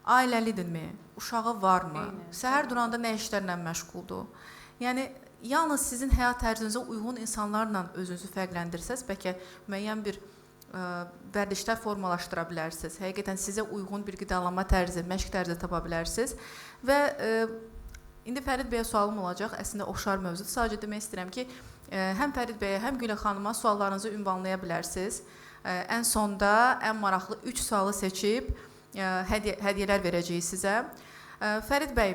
S3: Ailəlidirmi? Uşağı varmı? Səhər duranda nə işlərlə məşğuldur? Yəni yalnız sizin həyat tərzinizə uyğun insanlarla özünüzü fərqləndirsəz, bəlkə müəyyən bir vərdişlər formalaşdıra bilərsiniz. Həqiqətən sizə uyğun bir qidalanma tərzi, məşq tərzi tapa bilərsiniz. Və indi Fərid bəyə sualım olacaq. Əslində oxşar mövzudur. Sadəcə demək istəyirəm ki, həm Fərid bəyə, həm Gülə xanıma suallarınızı ünvanlaya bilərsiniz. Ən sonda ən maraqlı 3 sualı seçib hədiyyələr verəcəyik sizə. Fərid bəy,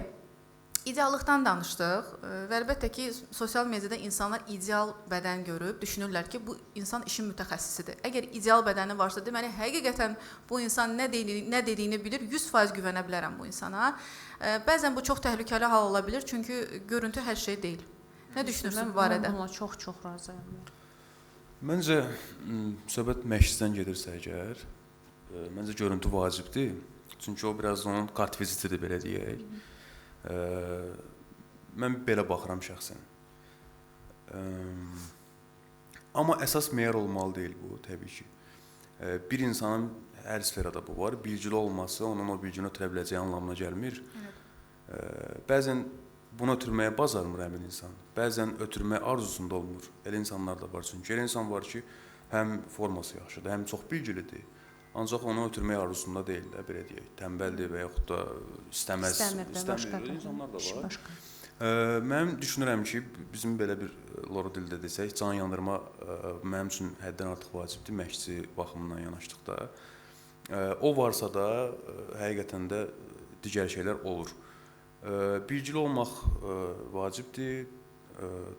S3: ideallıqdan danışdıq və əlbəttə ki, sosial mediada insanlar ideal bədən görüb, düşünürlər ki, bu insan işin mütəxəssisidir. Əgər ideal bədəni varsa, deməli, həqiqətən bu insan nə dediyini bilir, 100% güvənə bilərəm bu insana. Bəzən bu çox təhlükəli hal ola bilir, çünki görüntü hər şey deyil. Nə düşünürsünüz bu barədə?
S4: Mən bununla çox razıyam.
S5: Məncə, söhbət məşqdən gedirsə əgər, məncə görüntü vacibdir. Çünki o biraz onun kart vizitidir, belə deyək. Mən belə baxıram şəxsən. Amma əsas meyar olmalı deyil bu, təbii ki. Bir insanın hər sferada bu var. Bilgili olması onun o bilgini ötürə biləcəyi anlamına gəlmir. Bəzən bunu ötürməyə bacarmır həmin insan. Bəzən ötürməyə arzusunda olmur. Elə insanlar da var. Çünki elə insan var ki, həm forması yaxşıdır, həm çox bilgilidir. Ancaq onu ötürmək arzusunda deyil də, belə deyək, tənbəldir və yaxud da istəmir insanlar da var. Mən düşünürəm ki, bizim belə bir loro dildə desək, can yandırma mənim üçün həddən artıq vacibdir məşqçi baxımından yanaşdıqda. O varsa da həqiqətən də digər şeylər olur. Bilgili olmaq vacibdir,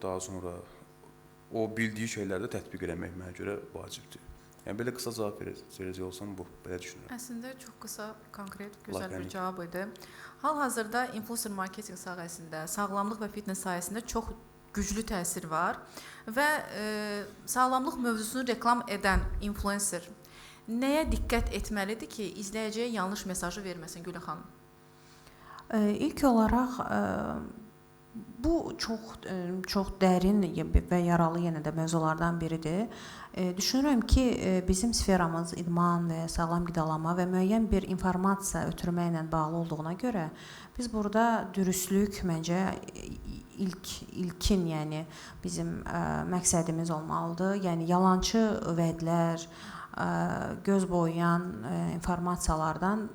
S5: daha sonra o bildiyi şeylərdə tətbiq eləmək mənə görə vacibdir. Yəni belə qısa cavab verəcək olsam bu, belə düşünürəm.
S3: Əslində çox qısa, konkret, gözəl bir cavab idi. Hal-hazırda influencer marketinq sahəsində, sağlamlıq və fitness sahəsində çox güclü təsir var və sağlamlıq mövzusunu reklam edən influencer nəyə diqqət etməlidir ki, izləyiciyə yanlış mesajı verməsin Gülə xanım?
S4: İlk olaraq bu çox dərin və yaralı yenə də mövzulardan biridir. Düşünürəm ki, bizim sferamız idman və sağlam qidalanma və müəyyən bir informasiya ötürməklə bağlı olduğuna görə biz burada dürüstlük məncə ilkin, yəni bizim məqsədimiz olmalıdır. Yəni yalançı vədlər, göz boyayan informasiyalardan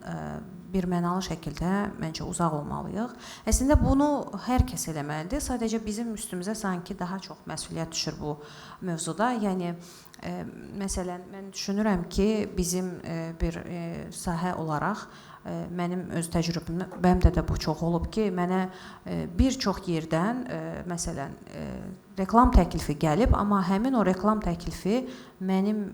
S4: birmənalı şəkildə məncə uzaq olmalıyıq. Əslində bunu hər kəs eləməlidir. Sadəcə bizim üstümüzə sanki daha çox məsuliyyət düşür bu mövzuda. Yəni məsələn mən düşünürəm ki, bizim bir sahə olaraq mənim öz təcrübəmdə də bu çox olub ki, mənə bir çox yerdən məsələn reklam təklifi gəlib, amma həmin o reklam təklifi mənim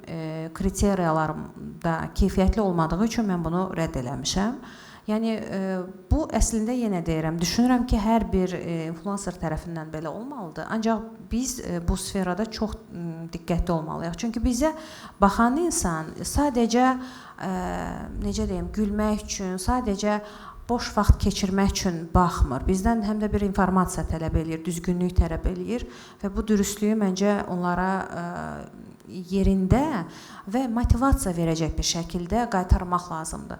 S4: kriteriyalarımda keyfiyyətli olmadığı üçün mən bunu rədd eləmişəm. Yəni bu əslində yenə deyirəm, düşünürəm ki, hər bir influencer tərəfindən belə olmalıdır. Ancaq biz bu sferada çox diqqətli olmalıyıq. Çünki bizə baxan insan sadəcə necə deyim, gülmək üçün, sadəcə boş vaxt keçirmək üçün baxmır. Bizdən həm də bir informasiya tələb eləyir, düzgünlük tələb eləyir və bu dürüstlüyü məncə onlara yerində və motivasiya verəcək bir şəkildə qaytarmaq lazımdır.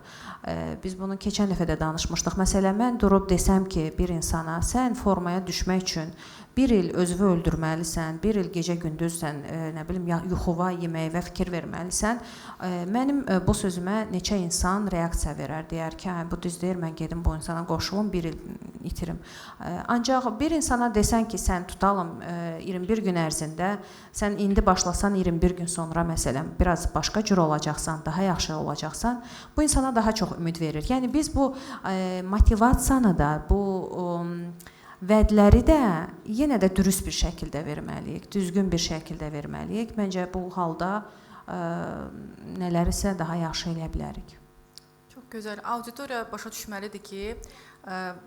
S4: Biz bunu keçən dəfə də danışmışdıq. Məsələn, mən durub desəm ki, bir insana sən formaya düşmək üçün 1 il özünü öldürməlisən, 1 il gecə-gündüz sən nə bilim yuxuva, yeməyivə fikir verməlisən. Mənim bu sözümə neçə insan reaksiya verər, deyər ki, bu düz deyir, mən gedim bu insana qoşulum, 1 il itirim. Ancaq bir insana desən ki, sən tutalım 21 gün ərzində, sən indi başlasan 21 gün sonra məsələn biraz başqa cür olacaqsan, daha yaxşı olacaqsan, bu insana daha çox ümid verir. Yəni biz bu motivasiyanı da, bu vədləri də yenə də dürüst bir şəkildə verməliyik, düzgün bir şəkildə verməliyik. Məncə bu halda nələrisə daha yaxşı eləyə bilərik.
S3: Çox gözəl. Auditoriya başa düşməlidir ki,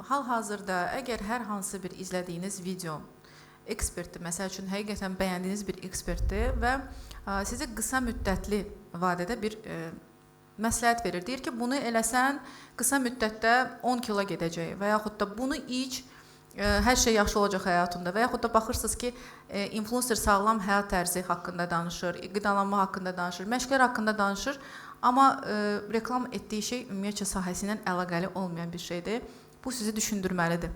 S3: hal-hazırda əgər hər hansı bir izlədiyiniz video ekspertdir. Məsəl üçün həqiqətən bəyəndiyiniz bir ekspertdir və sizə qısa müddətli vadədə bir məsləhət verir. Deyir ki, bunu eləsən qısa müddətdə 10 kilo gedəcək və yaxud da bunu iç, hər şey yaxşı olacaq həyatında və yaxud da baxırsınız ki, influencer sağlam həyat tərzi haqqında danışır, qidalanma haqqında danışır, məşqlər haqqında danışır, amma reklam etdiyi şey ümumiyyətcə sahəsi ilə əlaqəli olmayan bir şeydir. Bu sizi düşündürməlidir.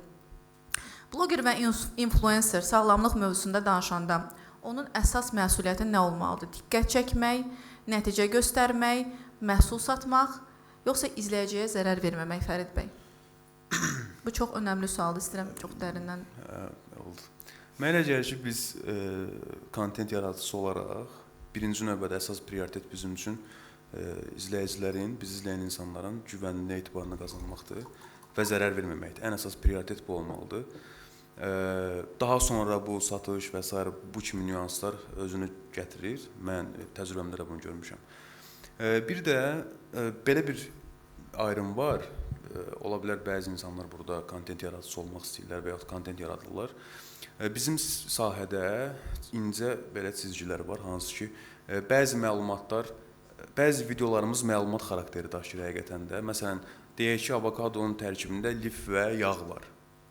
S3: Bloger və influencer sağlamlıq mövzusunda danışanda onun əsas məsuliyyəti nə olmalıdır? Diqqət çəkmək, nəticə göstərmək, məhsul satmaq, yoxsa izləyiciyə zərər verməmək, Fərid bəy? Bu çox önəmli sualdır, istəyirəm çox dərindən.
S5: Oldu. Mənə elə gəlir ki, biz kontent yaradıcısı olaraq birinci növbədə əsas prioritet bizim üçün izləyicilərin, bizi izləyən insanların güvənini, etibarını qazanmaqdır və zərər verməməkdir. Ən əsas prioritet bu olmalıdır. Daha sonra bu satış və s. bu kimi nüanslar özünü gətirir. Mən təcrübəmdə də bunu görmüşəm. Bir də belə bir ayrım var. Ola bilər bəzi insanlar burada kontent yaradıcısı olmaq istəyirlər və yaxud kontent yaradırlar. Bizim sahədə incə belə çizgilər var, hansı ki, bəzi məlumatlar, bəzi videolarımız məlumat xarakteri daşıyır həqiqətən də. Məsələn, deyək ki, avokadonun tərkibində lif və yağ var.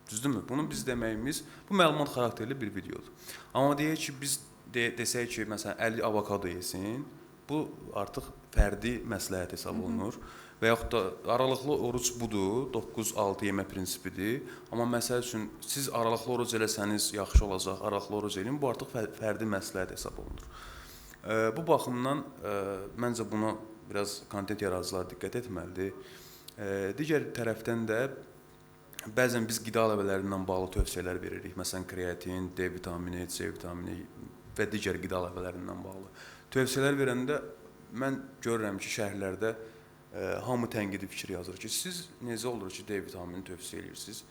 S5: Düzdürmü? Bunun biz deməyimiz, bu məlumat xarakterli bir videodur. Amma deyək ki, biz desək ki, məsələn, 50 avokado yesin, bu artıq fərdi məsləhət hesab olunur. Və yaxud da aralıqlı oruc budur, 9-6 yemək prinsipidir. Amma məsəl üçün, siz aralıqlı oruc eləsəniz yaxşı olacaq, aralıqlı oruc eləyin, bu artıq fərdi məsləhət hesab olunur. Bu baxımdan, məncə buna biraz kontent yaradıcılar diqqət etməlidir. Digər tərəfdən də, bəzən biz qida əlavələrindən bağlı tövsiyələr veririk. Məsələn, kreatin, D vitamini, C vitamini və digər qida əlavələrindən bağlı. Tövsiyələr verəndə mən görürəm ki, şərhlərdə hamı tənqidi fikir yazır ki, siz necə olur ki, D vitamini tövsiyə edirsiniz,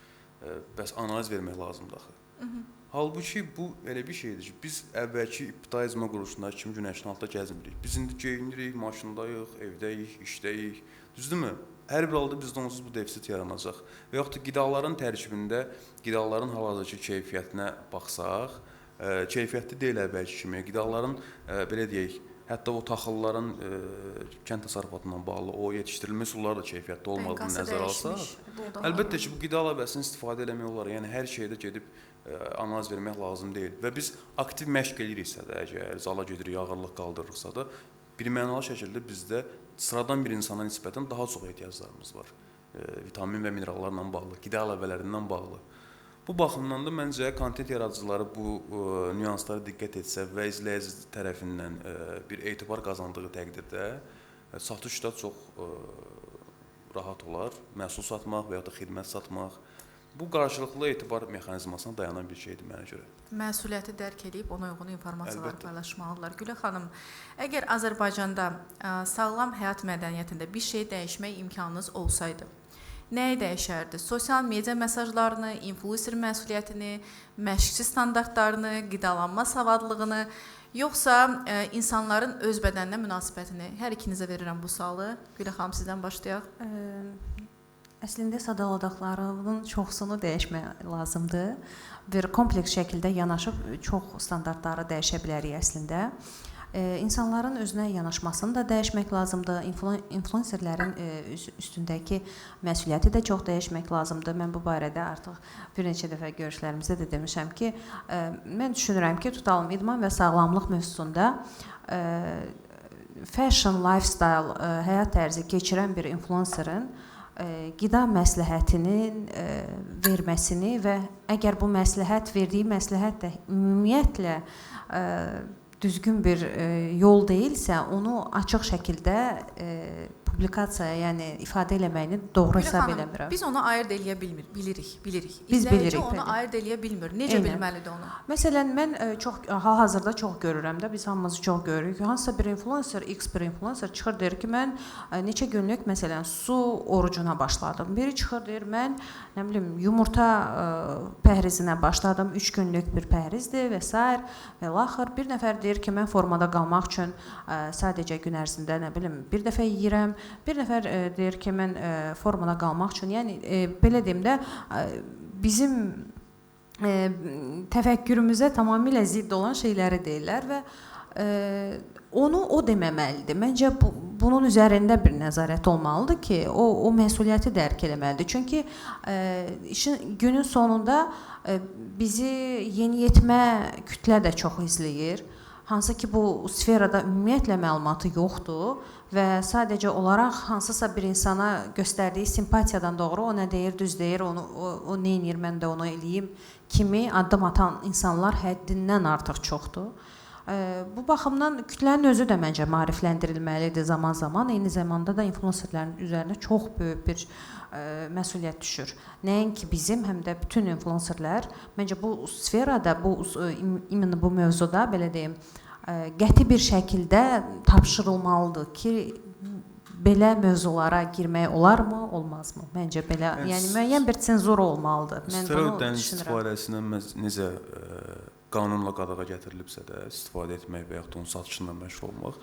S5: bəs analiz vermək lazımdır axı. Halbuki bu elə bir şeydir ki, biz əvvəlki ibtidai icma quruluşundakı kimi günəşin altında gəzmirik. Biz indi geyinirik, maşındayıq, evdəyik, işdəyik, düzdürmü? Hər bir halda bizdə onsuz bu defisit yaranacaq. Və yaxud da qidaların tərkibində, qidaların hal-hazırki keyfiyyətinə baxsaq, keyfiyyətli deyil əvvəlki kimi, qidaların, belə deyək, hətta o taxılların kənd təsərrüfatından bağlı, o yetişdirilmə üsulları da keyfiyyətli olmadığını nəzərə alsaq, əlbəttə ki, bu qida əlavəsini istifadə eləmək olar. Yəni, hər şeydə gedib analiz vermək lazım deyil. Və biz aktiv məşq ediriksə də, əgər zala gedirik, ağırlıq qaldırırıqsa da, birmənalı şəkildə bizdə sıradan bir insana nisbətən daha çox ehtiyaclarımız var. Vitamin və minerallarla bağlı, qida əlavələrindən bağlı. Bu baxımdan da məncə kontent yaradıcıları bu nüanslara diqqət etsə və izləyici tərəfindən bir etibar qazandığı təqdirdə satış da çox rahat olar. Məhsul satmaq və ya da xidmət satmaq. Bu qarşılıqlı etibar mexanizmasına dayanan bir şeydir mənə görə.
S3: Məsuliyyəti dərk edib ona uyğun informasiyalar paylaşmalıdırlar. Gülə xanım, əgər Azərbaycanda sağlam həyat mədəniyyətində bir şey dəyişmək imkanınız olsaydı, nəyi dəyişərdi? Sosial media mesajlarını, influencer məsuliyyətini, məşqçi standartlarını, qidalanma savadlığını, yoxsa insanların öz bədəninə münasibətini? Hər ikinizə verirəm bu sualı. Gülə xanım, sizdən başlayaq.
S4: Əslində sadaladaqlarının çoxsunu dəyişmək lazımdır. Bir kompleks şəkildə yanaşıb çox standartları dəyişə bilərik əslində. İnsanların özünə yanaşmasını da dəyişmək lazımdır. İnfluencerlərin üstündəki məsuliyyəti də çox dəyişmək lazımdır. Mən bu barədə artıq bir neçə dəfə görüşlərimizdə də demişəm ki, mən düşünürəm ki, tutalım idman və sağlamlıq mövzusunda fashion, lifestyle, həyat tərzi keçirən bir influencerin qida məsləhətinin verməsini və əgər bu məsləhət, verdiyi məsləhət də ümumiyyətlə düzgün bir yol deyilsə, onu açıq şəkildə publikasiyaya, yəni ifadə eləməyini doğru hesab eləmirəm.
S3: Biz onu ayırd eləyə bilirik.
S4: Biz bilirik.
S3: İzləyici onu ayırd eləyə bilmir. Necə bilməlidir onu?
S4: Məsələn, mən hal-hazırda çox görürəm də, biz hamımız çox görürük. Hansısa bir influencer, X bir influencer çıxır, deyir ki, mən neçə günlük, məsələn, su orucuna başladım. Biri çıxır, deyir, mən, nə bilim, yumurta pəhrizinə başladım, 3 günlük bir pəhrizdir və s. və laxır. Bir nəfər deyir ki, mən formada qalmaq üçün sadəcə gün ərzində, nə bilim, bir dəfə yeyirəm. Bir nəfər deyir ki, mən formada qalmaq üçün, yəni belə deyim də, bizim təfəkkürümüzə tamamilə zidd olan şeyləri deyirlər və onu o deməməlidir. Məncə bunun üzərində bir nəzarət olmalıdır ki, o məsuliyyəti dərk eləməlidir. Çünki günün sonunda bizi yeniyetmə kütlə də çox izləyir. Hansı ki, bu sferada ümumiyyətlə məlumatı yoxdur və sadəcə olaraq hansısa bir insana göstərdiyi simpatiyadan doğru o nə deyir, düz deyir, o nə edir, mən də onu eləyim kimi addım atan insanlar həddindən artıq çoxdur. Bu baxımdan kütlənin özü də məncə maarifləndirilməlidir zaman-zaman. Eyni zamanda da influencerlərin üzərinə çox böyük bir məsuliyyət düşür. Nəinki bizim, həm də bütün influencerlər məncə bu sferada, imенно bu mövzuda belə deyim, qəti bir şəkildə tapşırılmalıdır ki, belə mövzulara girmək olarmı, olmazmı? Məncə belə, yəni müəyyən bir senzura olmalıdır. Mən bunu
S5: Steroidlərin
S4: düşünürəm.
S5: istifadəsindən necə qanunla qadağa gətirilibsə də istifadə etmək və yaxud da onun satışından məşğul olmaq.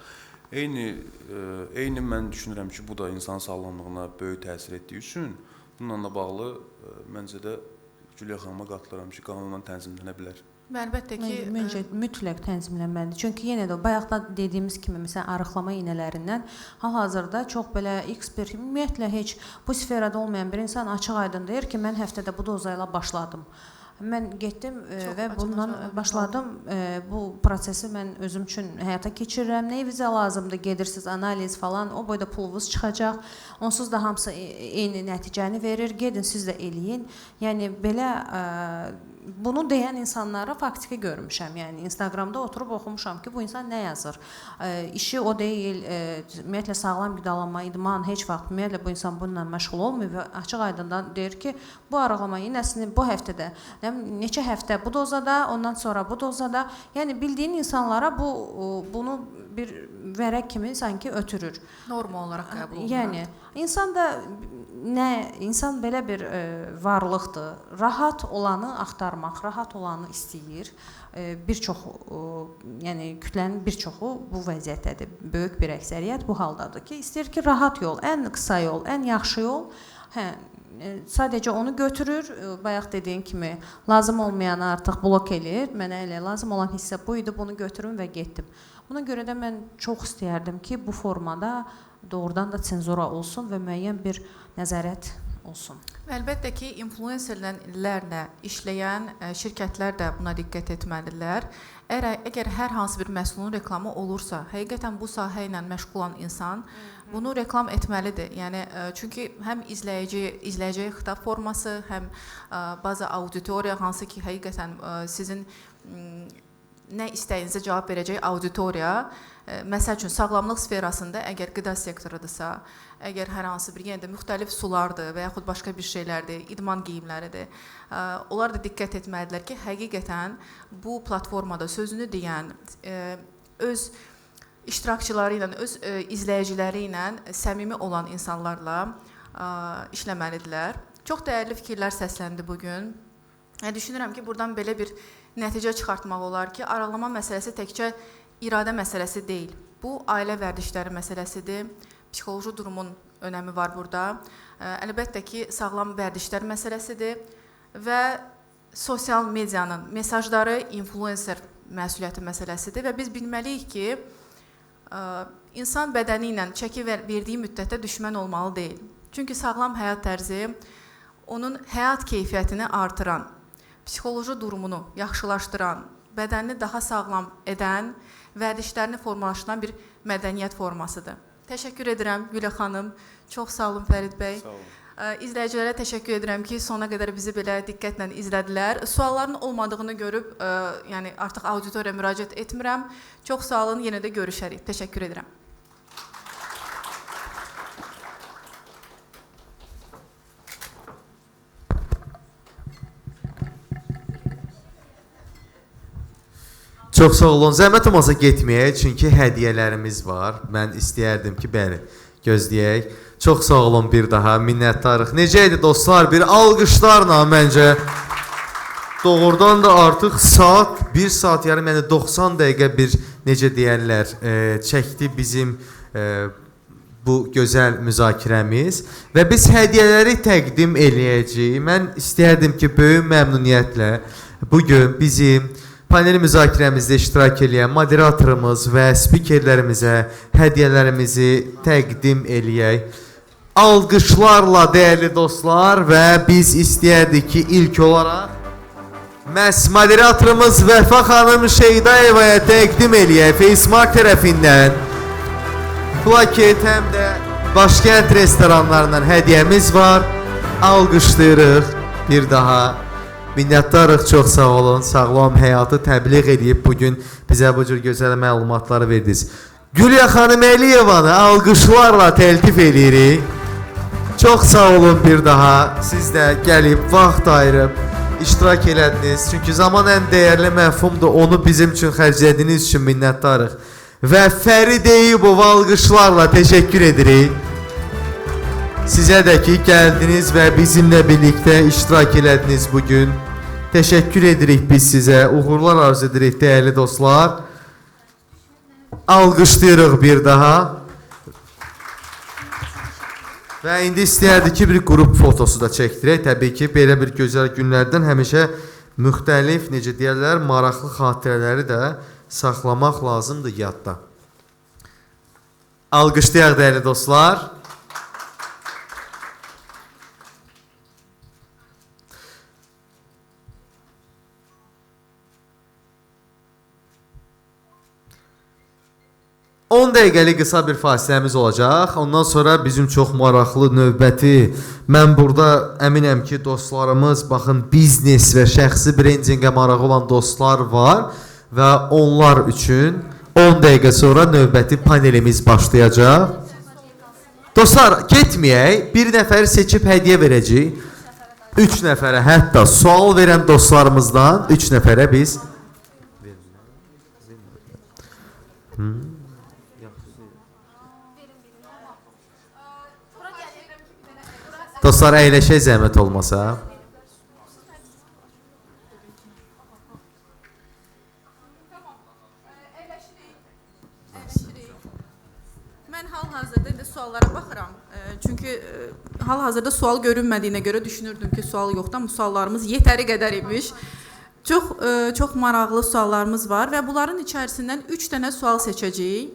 S5: Eyni mən düşünürəm ki, bu da insan sağlamlığına böyük təsir etdiyi üçün bununla da bağlı məncə də Gülya xanıma qatılıram ki, qanunla tənzimlənə bilər.
S3: Əlbəttə ki,
S4: Məncə mütləq tənzimlənməlidir. Çünki yenə də bayaqda dediyimiz kimi, məsələn, arıqlama iynələrindən hal-hazırda çox belə ekspert, ümumiyyətlə heç bu sferada olmayan bir insan açıq-aydın deyir ki, mən həftədə bu doza ilə başladım. Mən getdim və bundan başladım. Bu prosesi mən özüm üçün həyata keçirirəm. Nə vizə lazımdır, gedirsiniz, analiz falan, o boyda pulunuz çıxacaq. Onsuz da hamısı eyni nəticəni verir. Gedin siz də eləyin. Yəni belə bunu deyən insanları faktiki görmüşəm. Yəni Instagramda oturub oxumuşam ki, bu insan nə yazır? İşi o deyil, ümumiyyətlə sağlam qidalanma, idman heç vaxt ümumiyyətlə bu insan bununla məşğul olmur və açıq-aydından deyir ki, bu arıqlama iynəsini bu həftədə, neçə həftə bu dozada, ondan sonra bu dozada, yəni bildiyin insanlara bunu bir vərəq kimi sanki ötürür.
S3: norma olaraq qəbul olunur.
S4: Yəni insan belə bir varlıqdır. Rahat olanı axtarmaq, rahat olanı istəyir. Bir çox, yəni kütlənin bir çoxu bu vəziyyətdədir. Böyük bir əksəriyyət bu haldadır ki, istəyir ki, rahat yol, ən qısa yol, ən yaxşı yol, sadəcə onu götürür, bayaq dediyim kimi, lazım olmayanı artıq blok eləyir, mənə elə lazım olan hissə bu idi, bunu götürüm və getdim. Buna görə də mən çox istəyərdim ki, bu formada doğrudan da senzura olsun və müəyyən bir nəzarət olsun.
S3: Əlbəttə ki, influencerlərlə işləyən şirkətlər də buna diqqət etməlidirlər. Əgər hər hansı bir məhsulun reklamı olursa, həqiqətən bu sahə ilə məşğul olan insan bunu reklam etməlidir. Yəni çünki həm izləyiciyə xitab forması, həm bazı auditoriya, hansı ki, həqiqətən sizin nə istəyinizə cavab verəcək auditoriya, məsəl üçün sağlamlıq sferasında əgər qida sektorudursa, əgər hər hansı bir yenə də müxtəlif sulardır və yaxud başqa bir şeylərdir, idman geyimləridir, onlar da diqqət etməlidirlər ki, həqiqətən bu platformada sözünü deyən, öz iştirakçıları ilə, öz izləyiciləri ilə səmimi olan insanlarla işləməlidirlər. Çox dəyərli fikirlər səsləndi bugün. Düşünürəm ki, buradan belə bir nəticə çıxartmaq olar ki, arıqlama məsələsi təkcə iradə məsələsi deyil. Bu, ailə vərdişləri məsələsidir, psixoloji durumun önəmi var burada. Əlbəttə ki, sağlam vərdişlər məsələsidir və sosial medianın mesajları influencer məsuliyyəti məsələsidir və biz bilməliyik ki, insan bədəni ilə çəki verdiyi müddətdə düşmən olmalı deyil. Çünki sağlam həyat tərzi onun həyat keyfiyyətini artıran, psixoloji durumunu yaxşılaşdıran, bədənini daha sağlam edən, vərdişlərini formalaşdıran bir mədəniyyət formasıdır. Təşəkkür edirəm Gülya xanım, çox sağ olun Fərid bəy.
S5: Sağ olun.
S3: İzləyicilərə təşəkkür edirəm ki, sona qədər bizi belə diqqətlə izlədilər. Sualların olmadığını görüb, yəni artıq auditoriya müraciət etmirəm. Çox sağ olun, yenə də görüşərik. Təşəkkür edirəm.
S1: Çox sağ olun. Zəhmət olmasa getməyək, çünki hədiyyələrimiz var. Mən istəyərdim ki, bəli, gözləyək. Çox sağ olun bir daha, minnətdarıq. Necə idi dostlar? Bir alqışlarla məncə doğrudan da artıq saat 1 saat yarım, yəni 90 dəqiqə bir necə deyərlər, çəkdi bizim bu gözəl müzakirəmiz və biz hədiyyələri təqdim eləyəcəyik. Mən istərdim ki, böyük məmnuniyyətlə bugün bizim panel müzakirəmizdə iştirak edən moderatorumuz və spikerlərimizə hədiyyələrimizi təqdim eləyək. Alqışlarla dəyərli dostlar və biz istəyərdik ki, ilk olaraq məhz moderatorumuz Vəfa xanım Şeydayevaya təqdim eləyək Facemark tərəfindən plaket həm də Başkənd restoranlarından hədiyyəmiz var. Alqışlayırıq bir daha. Minnətdarıq, çox sağ olun. Sağlam həyatı təbliğ edib bugün bizə bu cür gözəl məlumatları verdiniz. Gülya xanım Əliyevanı alqışlarla təltif edirik. Çox sağ olun bir daha. Siz də gəlib vaxt ayırıb iştirak elədiniz. Çünki zaman ən dəyərli məfhumdur. Onu bizim üçün xərclədiyiniz üçün minnətdarıq. Və Fərid Eyübov alqışlarla təşəkkür edirik. Sizə də ki, gəldiniz və bizimlə birlikdə iştirak elədiniz bugün. Təşəkkür edirik biz sizə. Uğurlar arzu edirik dəyərli dostlar. Alqışlayırıq bir daha. Və indi istəyərdik ki, bir qrup fotosu da çəkdirək. Təbii ki, belə bir gözəl günlərdən həmişə müxtəlif, necə deyərlər, maraqlı xatirələri də saxlamaq lazımdır yadda. Alqışlayaq dəyərli dostlar. On dəqiqəlik qısa bir fasiləmiz olacaq. Ondan sonra bizim çox maraqlı növbəti, mən burada əminəm ki, dostlarımız, baxın, biznes və şəxsi brendingə marağı olan dostlar var və onlar üçün 10 dəqiqə sonra növbəti panelimiz başlayacaq. Dostlar, getməyək, bir nəfəri seçib hədiyyə verəcəyik. 3 nəfərə, hətta sual verən dostlarımızdan 3 nəfərə biz dostlar, əyləşək zəhmət olmasa.
S3: Mən hal-hazırda indi suallara baxıram. Çünki hal-hazırda sual görünmədiyinə görə düşünürdüm ki, sual yoxdur, amma suallarımız yetəri qədər imiş. Çox maraqlı suallarımız var və bunların içərisindən 3 dənə sual seçəcəyik.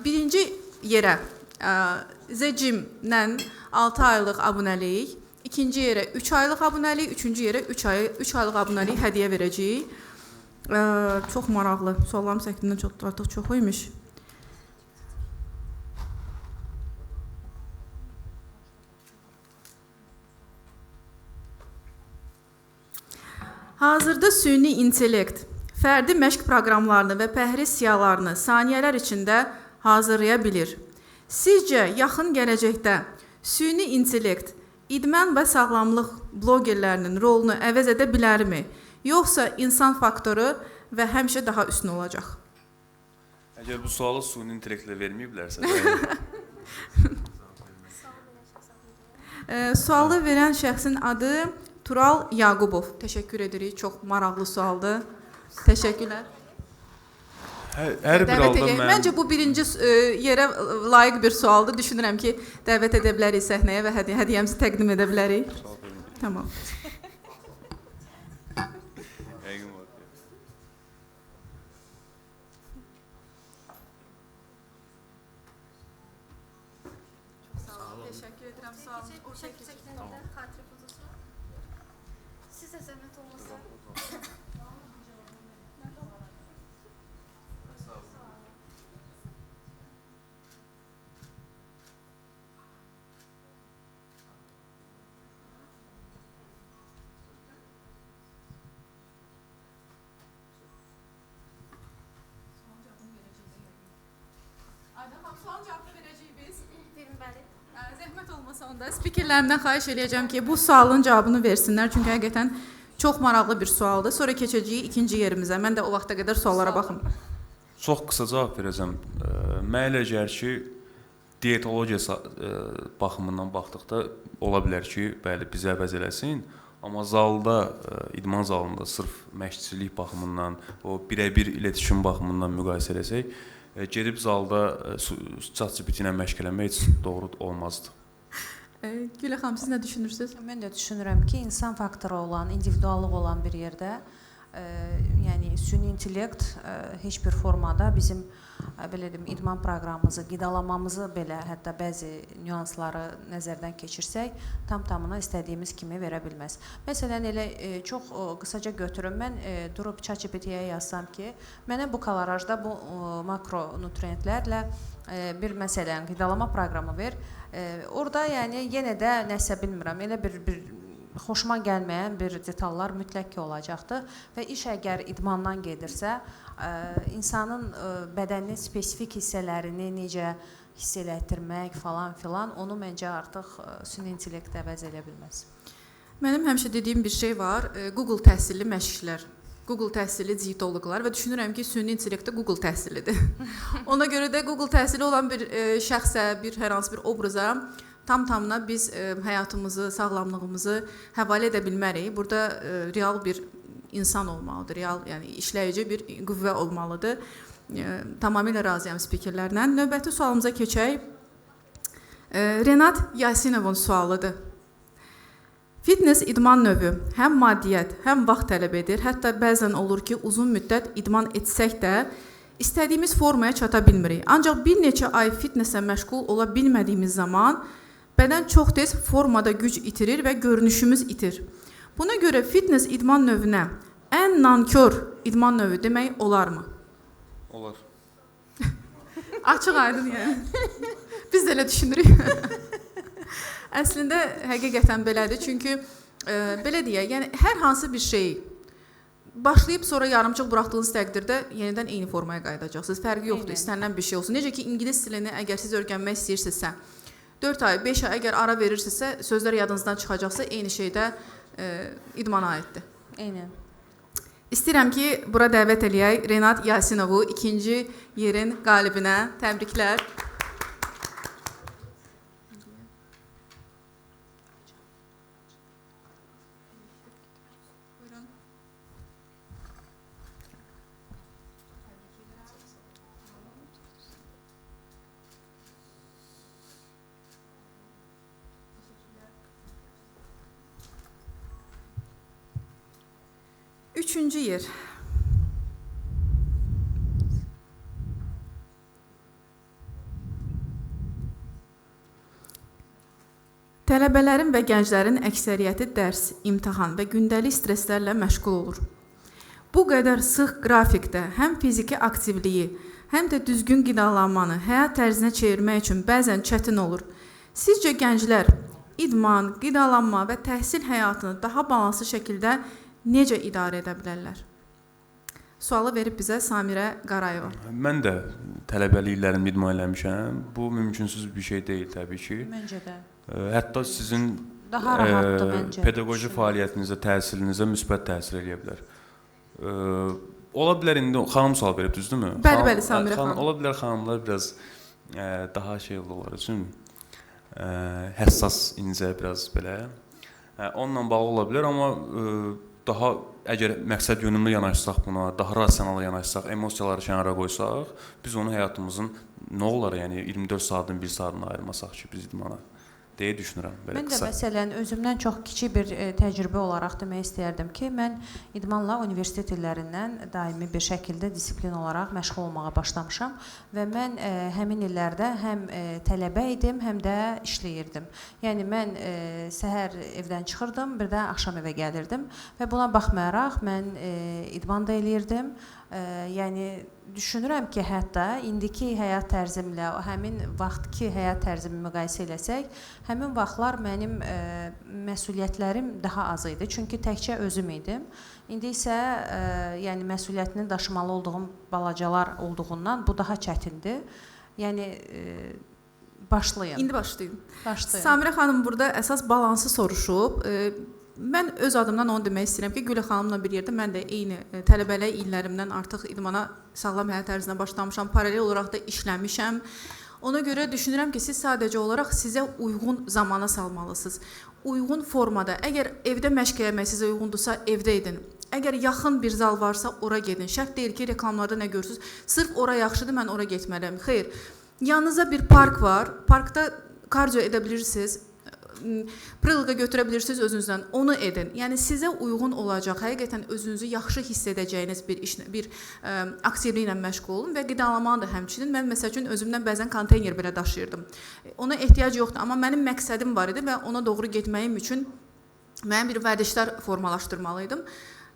S3: Birinci yerə Zecimlə 6 aylıq abunəlik, ikinci yerə 3 aylıq abunəlik, üçüncü yerə 3 aylıq abunəlik hədiyyə verəcəyik. Çox maraqlı. Suallarım şəklindən artıq çox imiş. Hazırda süni intellekt fərdi məşq proqramlarını və pəhriz siyalarını saniyələr içində hazırlaya bilir. Sizcə, yaxın gələcəkdə süni intellekt idman və sağlamlıq blogerlərinin rolunu əvəz edə bilərmi? Yoxsa insan faktoru və həmişə daha üstün olacaq?
S5: Əgər bu sualı süni intellektlə verməyiblərsə...
S3: Sualı verən şəxsin adı Tural Yaqubov. Təşəkkür edirik. Çox maraqlı sualdır. Təşəkkürlər.
S5: Hər bir halda mən...
S3: Məncə bu birinci yerə layiq bir sualdır. Düşünürəm ki, dəvət edə bilərik səhnəyə və hədiyyəmizi təqdim edə bilərik. Tamam. Təşəkkür edirəm. Sağ olun. O şəkildə xatirə fotosu. Sizə zəhmət olmasa. Zəhmət olmasa onda spikerlərimdən xahiş edəcəm ki, bu sualın cavabını versinlər. Çünki həqiqətən çox maraqlı bir sualdır. Sonra keçəcəyik ikinci yerimizə. Mən də o vaxta qədər suallara baxım.
S5: Çox qısa cavab verəcəm. Mənə elə gəlir ki, diyetologiya baxımından baxdıqda ola bilər ki, bəli, bizi əvəz eləsin. Amma zalda, idman zalında sırf məşqçilik baxımından, o birə-bir iletişim baxımından müqayisə eləsək, gedib zalda ChatGPT ilə məşq eləmək heç doğru olmazdı.
S3: Gülə xanım, siz nə düşünürsüz?
S4: Mən də düşünürəm ki, insan faktoru olan, individuallıq olan bir yerdə, yəni süni intellekt heç bir formada bizim belə deyim, idman proqramımızı, qidalanmamızı belə, hətta bəzi nüansları nəzərdən keçirsək, tam-tamına istədiyimiz kimi verə bilməz. Məsələn, elə çox qısaca götürüm, mən durub ChatGPT-yə yazsam ki, mənə bu kolorajda bu makronutriyentlərlə bir məsələn qidalama proqramı ver. Orada yəni yenə də nəsə bilmirəm, elə bir xoşuma gəlməyən bir detallar mütləq ki olacaqdır və iş əgər idmandan gedirsə, insanın bədəninin spesifik hissələrini necə hiss elətdirmək falan filan, onu məncə artıq süni intellekt əvəz edə bilməz.
S3: Mənim həmişə dediyim bir şey var, Google təhsilli məşqçilər, Google təhsilli dietoloqlar və düşünürəm ki, süni intellekt də Google təhsillidir. Ona görə də Google təhsili olan bir şəxsə, hər hansı bir obraza tam-tamına biz həyatımızı, sağlamlığımızı həvalə edə bilmərik. Burada real bir insan olmalıdır, real, yəni işləyici bir qüvvə olmalıdır. Tamamilə razıyam spikerlərlə. Növbəti sualımıza keçək. Renat Yasinovun sualıdır. Fitness idman növü həm maddiyyət, həm vaxt tələb edir. Hətta bəzən olur ki, uzun müddət idman etsək də istədiyimiz formaya çata bilmirik. Ancaq bir neçə ay fitnesslə məşğul ola bilmədiyimiz zaman bədən çox tez formada güc itirir və görünüşümüz itir. Buna görə fitness idman növünə ən nankör idman növü demək olarmı?
S5: Olar.
S3: Açıq aydın yəni. Biz də elə düşünürük. Əslində həqiqətən belədir. Çünki belə deyək, yəni hər hansı bir şeyi başlayıb sonra yarımçıq buraxdığınız təqdirdə yenidən eyni formaya qayıdacaqsınız. Fərqi yoxdur, istənilən bir şey olsun. Necə ki ingilis dilini əgər siz öyrənmək istəyirsinizsə, 4 ay, 5 ay əgər ara verirsinizsə, sözlər yadınızdan çıxacaqsa, eyni şeydə idmana aiddir.
S4: Eynən.
S3: İstəyirəm ki, bura dəvət eləyək Renat Yasinovu, ikinci yerin qalibinə. Təbriklər. Üçüncü yer. Tələbələrin və gənclərin əksəriyyəti dərs, imtahan və gündəlik stresslərlə məşğul olur. Bu qədər sıx qrafikdə həm fiziki aktivliyi, həm də düzgün qidalanmanı həyat tərzinə çevirmək üçün bəzən çətin olur. Sizcə gənclər idman, qidalanma və təhsil həyatını daha balanslı şəkildə necə idarə edə bilərlər? Sualı verib bizə Samirə Qarayeva.
S5: Mən də tələbəlik illərimdə idman eləmişəm. Bu mümkünsüz bir şey deyil təbii ki.
S4: Məncə də.
S5: Hətta sizin
S4: Daha rahatdır məncə.
S5: pedaqoji fəaliyyətinizə, təhsilinizə müsbət təsir eləyə bilər. Ola bilər indi xanım sual verib, düzdürmü?
S3: Bəli, Samirə xanım.
S5: Ola bilər xanımlar biraz daha şey olar üçün həssas, incə biraz belə. Onunla bağlı ola bilər, amma daha əgər məqsəd yönümlü yanaşsaq buna, daha rasional yanaşsaq, emosiyaları kənara qoysaq, biz onu həyatımızın nə olar, yəni 24 saatın 1 saatını ayırmasaq ki, biz idmana deyə düşünürəm belə
S4: Mən də
S5: qısa.
S4: məsələn özümdən çox kiçik bir təcrübə olaraq demək istəyərdim ki, mən idmanla universitet illərindən daimi bir şəkildə disiplin olaraq məşğul olmağa başlamışam və mən həmin illərdə həm tələbə idim, həm də işləyirdim. Yəni mən səhər evdən çıxırdım, bir də axşam evə gəlirdim və buna baxmayaraq mən idman da eləyirdim. Yəni düşünürəm ki, hətta indiki həyat tərzimlə həmin vaxtki həyat tərzimi müqayisə eləsək, həmin vaxtlar mənim məsuliyyətlərim daha az idi. Çünki təkcə özüm idim. İndi isə yəni məsuliyyətini daşımalı olduğum balacalar olduğundan bu daha çətindir. Yəni başlayın.
S3: İndi başlayın.
S4: Başlayın.
S3: Samirə xanım burada əsas balansı soruşub. Mən öz adımdan onu demək istəyirəm ki, Gülə xanımla bir yerdə mən də eyni tələbəlik illərimdən artıq idmana, sağlam həyat tərzinə başlamışam, paralel olaraq da işləmişəm. Ona görə düşünürəm ki, siz sadəcə olaraq sizə uyğun zamana salmalısınız. Uyğun formada, əgər evdə məşq eləmək sizə uyğundursa, evdə edin. Əgər yaxın bir zal varsa, ora gedin. Şərt deyil ki, reklamlarda nə görürsünüz, sırf ora yaxşıdır, mən ora getməliyəm. Xeyr, yanınızda bir park var, parkda kardio edə bilirsiniz. pırılqa götürə bilirsiniz özünüzdən, onu edin. Yəni sizə uyğun olacaq, həqiqətən özünüzü yaxşı hiss edəcəyiniz bir aktivliklə məşğul olun və qidalanmanı da həmçinin. Mən məsəl üçün özümdən bəzən konteyner belə daşıyırdım. Ona ehtiyac yoxdur, amma mənim məqsədim var idi və ona doğru getməyim üçün mənim bir vərdişlər formalaşdırmalıydım.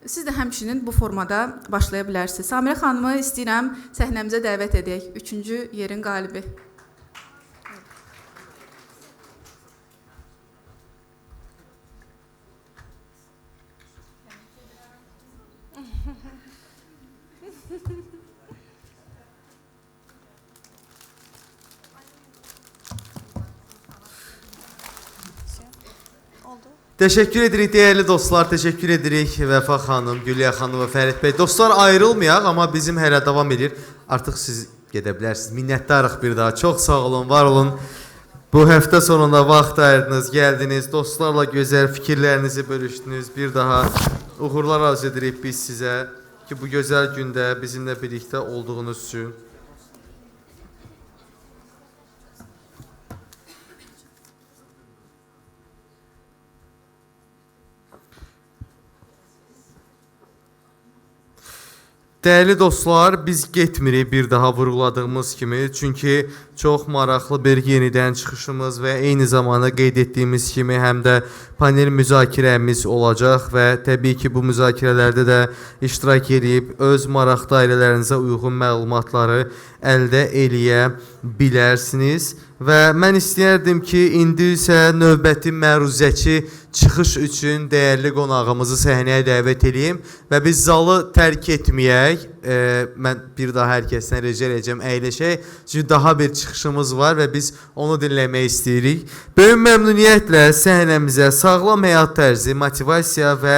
S3: Siz də həmçinin bu formada başlaya bilərsiniz. Samirə xanımı istəyirəm səhnəmizə dəvət edək. 3-cü yerin qalibi.
S1: Təşəkkür edirik dəyərli dostlar, təşəkkür edirik Vəfa xanım, Gülya xanım və Fərid bəy. Dostlar ayrılmayaq, amma bizim hələ davam edir. Artıq siz gedə bilərsiniz. Minnətdarıq bir daha. Çox sağ olun, var olun. Bu həftə sonunda vaxt ayırdınız, gəldiniz, dostlarla gözəl fikirlərinizi bölüşdünüz. Bir daha uğurlar arzu edirik biz sizə ki, bu gözəl gündə bizimlə birlikdə olduğunuz üçün. Dəyərli dostlar, biz getmirik bir daha vurğuladığımız kimi. Çünki çox maraqlı bir yenidən çıxışımız və eyni zamanda qeyd etdiyimiz kimi həm də panel müzakirəmiz olacaq və təbii ki, bu müzakirələrdə də iştirak edib öz maraq dairələrinizə uyğun məlumatları əldə eləyə bilərsiniz. Və mən istəyərdim ki, indi isə növbəti məruzəçi çıxış üçün dəyərli qonağımızı səhnəyə dəvət edeyim və biz zalı tərk etməyək. Mən bir daha hər kəsdən rica edəcəm, əyləşək. Çünki daha bir çıxışımız var və biz onu dinləmək istəyirik. Böyük məmnuniyyətlə səhnəmizə sağlam həyat tərzi, motivasiya və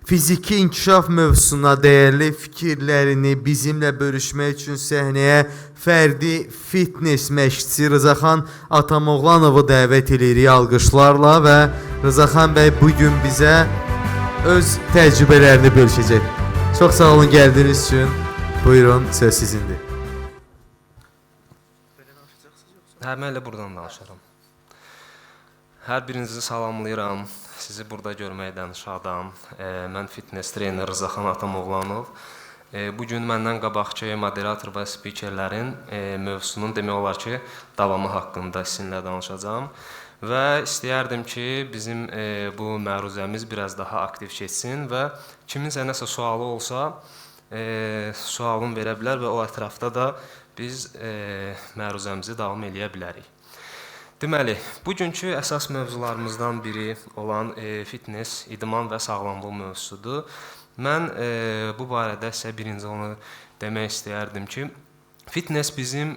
S1: fiziki inkişaf mövzusuna dəyərli fikirlərini bizimlə bölüşmək üçün səhnəyə fərdi fitness məşqçisi Rızaxan Atamoğlanovu dəvət edirik alqışlarla və Rızaxan bəy bugün bizə öz təcrübələrini bölüşəcək. Çox sağ olun gəldiyiniz üçün. Buyurun, söz sizindir.
S6: Mən elə buradan danışaram. Hər birinizi salamlayıram. Sizi burada görməkdən şadam. Mən fitness trener Rızaxan Atamoğlanov. Bugün məndən qabaqki moderator və spikerlərin mövzusunun demək olar ki, davamı haqqında sizinlə danışacağam. Və istəyərdim ki, bizim bu məruzəmiz biraz daha aktiv keçsin və kiminsə nəsə sualı olsa, sualını verə bilər və o ətrafda da biz məruzəmizi davam eləyə bilərik. Deməli, bugünkü əsas mövzularımızdan biri olan fitness, idman və sağlamlıq mövzusudur. Mən bu barədə isə birinci onu demək istəyərdim ki, fitness bizim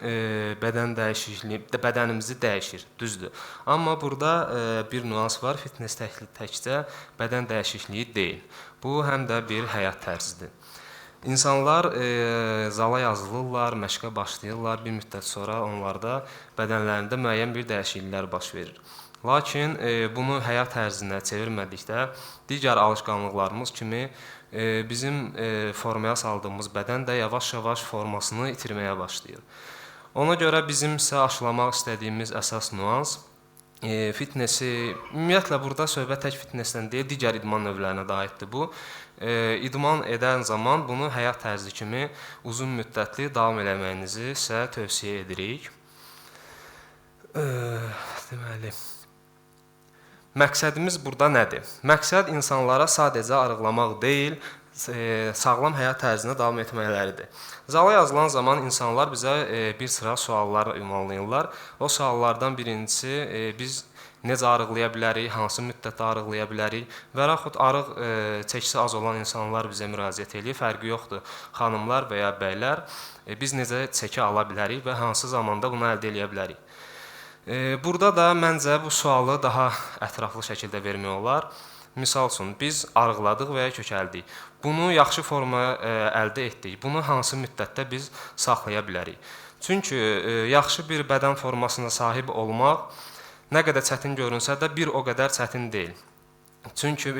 S6: bədənimizi dəyişir, düzdür. Amma burada bir nüans var, fitness təkcə bədən dəyişikliyi deyil. Bu həm də bir həyat tərzidir. İnsanlar zala yazılırlar, məşqə başlayırlar, bir müddət sonra onlarda bədənlərində müəyyən bir dəyişikliklər baş verir. Lakin bunu həyat tərzinə çevirmədikdə digər alışqanlıqlarımız kimi bizim formaya saldığımız bədən də yavaş-yavaş formasını itirməyə başlayır. Ona görə bizim isə aşılamaq istədiyimiz əsas nüans fitnessi, ümumiyyətlə burada söhbət tək fitnessdən deyil, digər idman növlərinə də aiddir bu. İdman edən zaman bunu həyat tərzi kimi uzun müddətli davam eləməyinizi isə tövsiyə edirik. Deməli, məqsədimiz burada nədir? Məqsəd insanlara sadəcə arıqlamaq deyil, sağlam həyat tərzinə davam etməkləridir. Zala yazılan zaman insanlar bizə bir sıra suallar ünvanlayırlar. O suallardan birincisi biz necə arıqlaya bilərik, hansı müddətdə arıqlaya bilərik və yaxud arıq çəkisi az olan insanlar bizə müraciət edir. Fərqi yoxdur, xanımlar və ya bəylər, biz necə çəki ala bilərik və hansı zamanda bunu əldə edə bilərik. Burada da məncə bu sualı daha ətraflı şəkildə vermək olar. Misal üçün, biz arıqladıq və ya kökəldik. Bunu yaxşı formaya əldə etdik. Bunu hansı müddətdə biz saxlaya bilərik? Çünki yaxşı bir bədən formasına sahib olmaq nə qədər çətin görünsə də bir o qədər çətin deyil. Çünki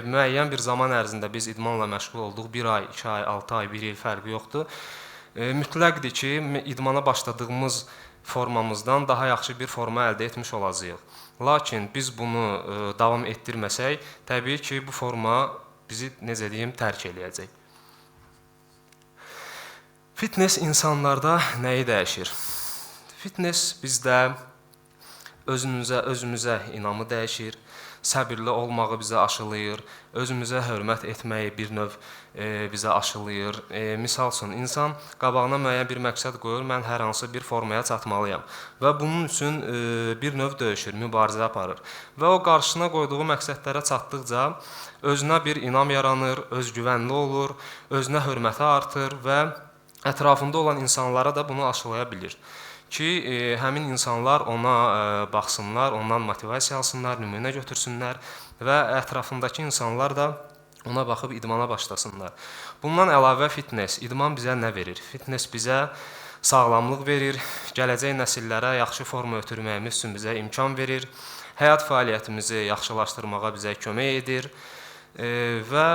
S6: müəyyən bir zaman ərzində biz idmanla məşğul olduq. 1 ay, 2 ay, 6 ay, 1 il fərqi yoxdur. Mütləqdir ki, idmana başladığımız formamızdan daha yaxşı bir forma əldə etmiş olacağıq. Lakin biz bunu davam etdirməsək, təbii ki, bu forma bizi, necə deyim, tərk eləyəcək. Fitness insanlarda nəyi dəyişir? Fitness bizdə özümüzə inamı dəyişir, səbirli olmağı bizə aşılayır, özümüzə hörmət etməyi bir növ bizə aşılayır. Misal üçün, insan qabağına müəyyən bir məqsəd qoyur, mən hər hansı bir formaya çatmalıyam və bunun üçün bir növ döyüşür, mübarizə aparır və o qarşısına qoyduğu məqsədlərə çatdıqca özünə bir inam yaranır, özgüvənli olur, özünə hörməti artır və ətrafında olan insanlara da bunu aşılaya bilir ki, həmin insanlar ona baxsınlar, ondan motivasiya alsınlar, nümunə götürsünlər və ətrafındakı insanlar da ona baxıb idmana başlasınlar. Bundan əlavə fitness, idman bizə nə verir? Fitness bizə sağlamlıq verir, gələcək nəsillərə yaxşı forma ötürməyimiz üçün bizə imkan verir, həyat fəaliyyətimizi yaxşılaşdırmağa bizə kömək edir və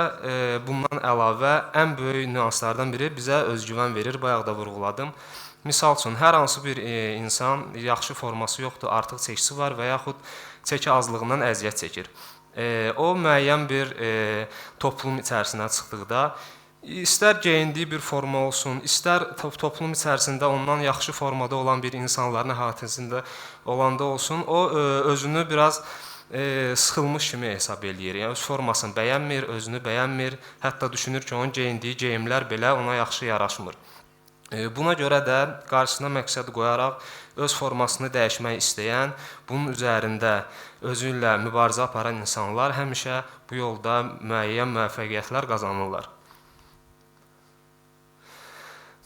S6: bundan əlavə ən böyük nüanslardan biri bizə özgüvən verir, bayaq da vurğuladım. Misal üçün, hər hansı bir insan yaxşı forması yoxdur, artıq çəkisi var və yaxud çəki azlığından əziyyət çəkir. O, müəyyən bir toplum içərisinə çıxdıqda, istər geyindiyi bir forma olsun, istər toplum içərisində ondan yaxşı formada olan bir insanların əhatəsində olanda olsun, o özünü biraz sıxılmış kimi hesab eləyir. Yəni, öz formasını bəyənmir, özünü bəyənmir, hətta düşünür ki, onun geyindiyi geyimlər belə ona yaxşı yaraşmır. Buna görə də qarşısına məqsəd qoyaraq öz formasını dəyişmək istəyən, bunun üzərində özü ilə mübarizə aparan insanlar həmişə bu yolda müəyyən müvəffəqiyyətlər qazanırlar.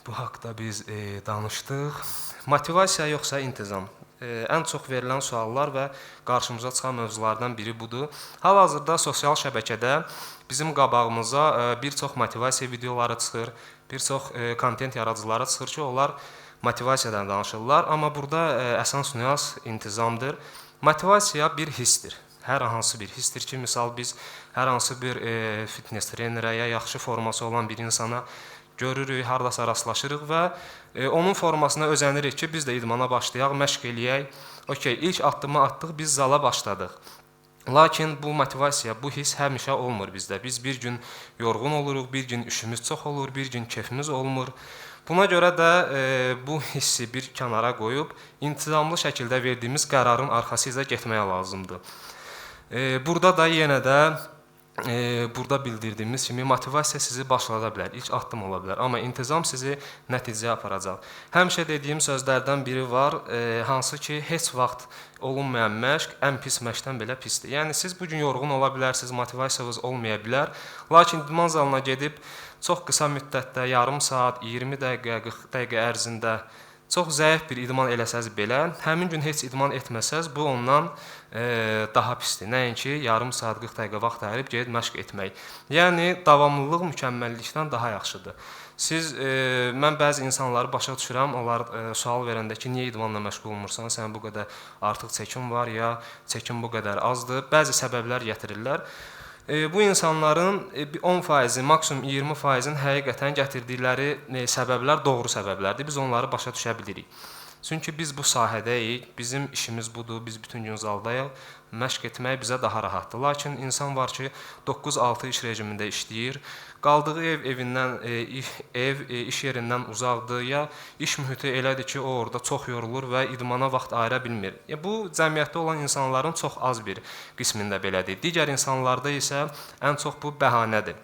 S6: Bu haqda biz danışdıq. Motivasiya yoxsa intizam? Ən çox verilən suallar və qarşımıza çıxan mövzulardan biri budur. Hal-hazırda sosial şəbəkədə bizim qabağımıza bir çox motivasiya videoları çıxır, bir çox kontent yaradıcıları çıxır ki, onlar motivasiyadan danışırlar, amma burada əsas nüans intizamdır. Motivasiya bir hissdir. Hər hansı bir hissdir ki, misal biz hər hansı bir fitness trenerə ya yaxşı forması olan bir insana görürük, hardasa rastlaşırıq və onun formasına özənirik ki, biz də idmana başlayaq, məşq eləyək. Okey, ilk addımı atdıq, biz zala başladıq. Lakin bu motivasiya, bu hiss həmişə olmur bizdə. Biz bir gün yorğun oluruq, bir gün işimiz çox olur, bir gün keyfimiz olmur. Buna görə də bu hissi bir kənara qoyub, intizamlı şəkildə verdiyimiz qərarın arxasıca getməyə lazımdır. Burada da yenə də burada bildirdiyimiz kimi motivasiya sizi başlada bilər, ilk addım ola bilər, amma intizam sizi nəticəyə aparacaq. Həmişə dediyim sözlərdən biri var, hansı ki, heç vaxt olunmayan məşq ən pis məşqdən belə pisdir. Yəni, siz bugün yorğun ola bilərsiniz, motivasiyanız olmaya bilər, lakin idman zalına gedib çox qısa müddətdə, yarım saat, 20 dəqiqə, 40 dəqiqə ərzində çox zəif bir idman eləsəz belə, həmin gün heç idman etməsəz, bu ondan daha pisdir. Nəinki yarım saat, 40 dəqiqə vaxt ayırıb gedib məşq etmək. Yəni, davamlılıq mükəmməllikdən daha yaxşıdır. Mən bəzi insanları başa düşürəm, onlar sual verəndə ki, niyə idmanla məşğul olmursan, sənin bu qədər artıq çəkin var, ya çəkin bu qədər azdır, bəzi səbəblər gətirirlər. Bu insanların 10%, maksimum 20%-in həqiqətən gətirdikləri səbəblər doğru səbəblərdir. Biz onları başa düşə bilirik. Çünki biz bu sahədəyik, bizim işimiz budur, biz bütün gün zaldayıq, məşq etmək bizə daha rahatdır. Lakin insan var ki, 9-6 iş rejimində işləyir, qaldığı iş yerindən uzaqdır, ya iş mühiti elədir ki, o orada çox yorulur və idmana vaxt ayıra bilmir. Bu, cəmiyyətdə olan insanların çox az bir qismində belədir. Digər insanlarda isə ən çox bu bəhanədir.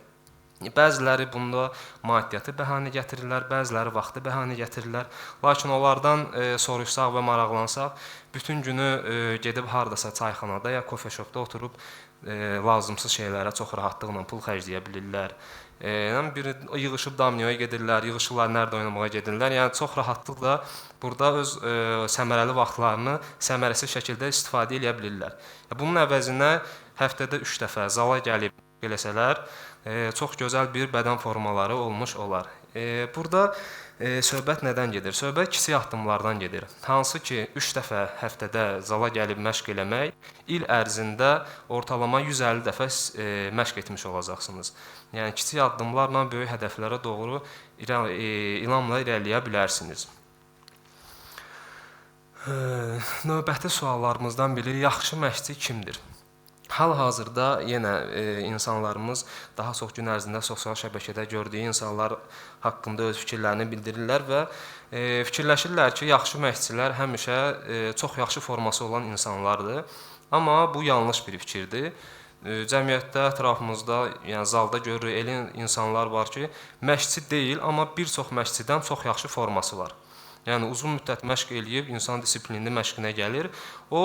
S6: Bəziləri bunda maddiyyatı bəhanə gətirirlər, bəziləri vaxtı bəhanə gətirirlər. Lakin onlardan soruşsaq və maraqlansaq, bütün günü gedib hardasa çayxanada ya kofe shopda oturub lazımsız şeylərə çox rahatlıqla pul xərcləyə bilirlər. Biri yığışıb damnioya gedirlər, yığışırlar nerdə oynamağa gedirlər. Yəni çox rahatlıqla burada öz səmərəli vaxtlarını səmərəsiz şəkildə istifadə edə bilirlər. Bunun əvəzinə həftədə 3 dəfə zala gəlib eləsələr, çox gözəl bir bədən formaları olmuş olar. Burada söhbət nədən gedir? Söhbət kiçik addımlardan gedir. Hansı ki, 3 dəfə həftədə zala gəlib məşq eləmək, il ərzində ortalama 150 dəfə məşq etmiş olacaqsınız. Yəni, kiçik addımlarla böyük hədəflərə doğru ilamla irəliləyə bilərsiniz. Növbəti suallarımızdan biri yaxşı məşqçi kimdir? Hal-hazırda yenə insanlarımız daha çox gün ərzində sosial şəbəkədə gördüyü insanlar haqqında öz fikirlərini bildirirlər və fikirləşirlər ki, yaxşı məşqçilər həmişə çox yaxşı forması olan insanlardır. Amma bu yanlış bir fikirdir. Cəmiyyətdə, ətrafımızda, yəni zalda görürük, elə insanlar var ki, məşqçi deyil, amma bir çox məşqçidən çox yaxşı forması var. Yəni uzun müddət məşq eləyib, insan disiplinli məşqinə gəlir. O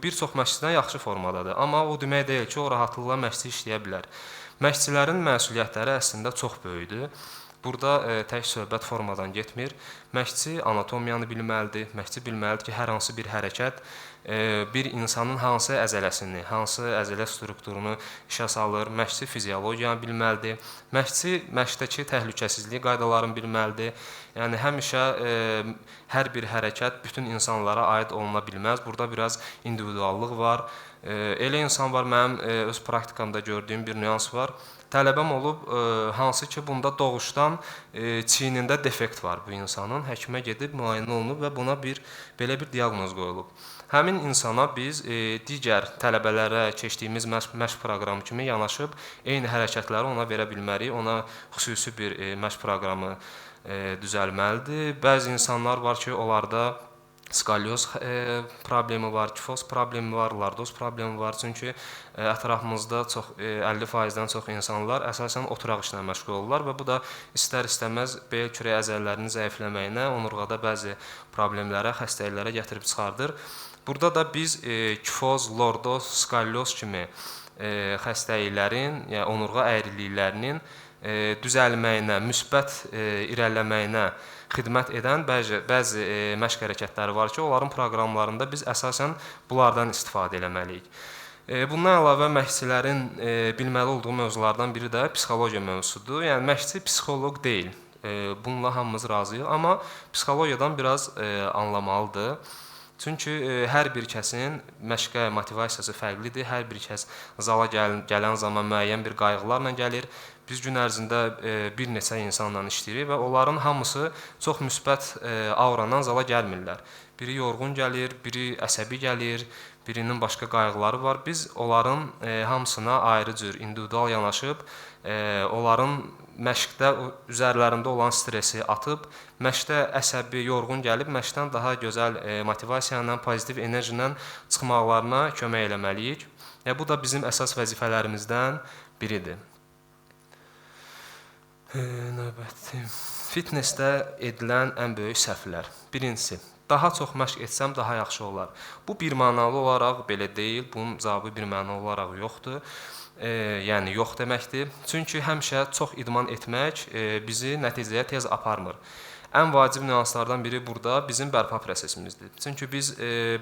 S6: bir çox məşqçidən yaxşı formadadır. Amma o demək deyil ki, o rahatlıqla məşqçi işləyə bilər. Məşqçilərin məsuliyyətləri əslində çox böyükdür. Burada tək söhbət formadan getmir. Məşqçi anatomiyanı bilməlidir. Məşqçi bilməlidir ki, hər hansı bir hərəkət bir insanın hansı əzələsini, hansı əzələ strukturunu işə salır. Məşqçi fiziologiyanı bilməlidir. Məşqçi məşqdəki təhlükəsizlik qaydalarını bilməlidir. Yəni həmişə hər bir hərəkət bütün insanlara aid oluna bilməz. Burada biraz individuallıq var. Elə insan var, mənim öz praktikamda gördüyüm bir nüans var. Tələbəm olub, hansı ki, bunda doğuşdan çiynində defekt var bu insanın. Həkimə gedib müayinə olunub və buna belə bir diaqnoz qoyulub. Həmin insana biz digər tələbələrə keçdiyimiz məşq proqramı kimi yanaşıb eyni hərəkətləri ona verə bilmərik. Ona xüsusi bir məşq proqramı düzəlməlidir. Bəzi insanlar var ki, onlarda skalyoz problemi var, kifoz problemi var, lordoz problemi var. Çünki ətrafımızda çox 50%-dən çox insanlar əsasən oturaq işlə məşğul olurlar və bu da istər-istəməz bel kürək əzələlərinin zəifləməyinə, onurğada bəzi problemlərə, xəstəliklərə gətirib çıxardır. Burada da biz kifoz, lordoz, skalyoz kimi xəstəliklərin, yəni onurğa əyriliklərinin düzəlməyinə, müsbət irəliləməyinə xidmət edən bəzi məşq hərəkətləri var ki, onların proqramlarında biz əsasən bunlardan istifadə etməliyik. Bundan əlavə məşqçilərin bilməli olduğu mövzulardan biri də psixologiya mövzusudur. Yəni məşqçi psixoloq deyil. Bununla hamımız razıyıq, amma psixologiyadan biraz anlamalıdır. Çünki hər bir kəsin məşqə motivasiyası fərqlidir. Hər bir kəs zala gələn zaman müəyyən bir qayğılarla gəlir. Biz gün ərzində bir neçə insanla işləyirik və onların hamısı çox müsbət auradan zala gəlmirlər. Biri yorğun gəlir, biri əsəbi gəlir, birinin başqa qayğıları var. Biz onların hamısına ayrı cür individual yanaşıb, onların məşqdə üzərlərində olan stresi atıb, məşqdə əsəbi, yorğun gəlib, məşqdən daha gözəl motivasiya ilə, pozitiv enerji ilə çıxmaqlarına kömək eləməliyik. Bu da bizim əsas vəzifələrimizdən biridir. Növbəti. Fitnessdə edilən ən böyük səhvlər. Birincisi, daha çox məşq etsəm daha yaxşı olar. Bu birmənalı olaraq belə deyil, bunun cavabı birmənalı olaraq yoxdur. Yəni yox deməkdir. Çünki həmişə çox idman etmək bizi nəticəyə tez aparmır. Ən vacib nüanslardan biri burada bizim bərpa prosesimizdir. Çünki biz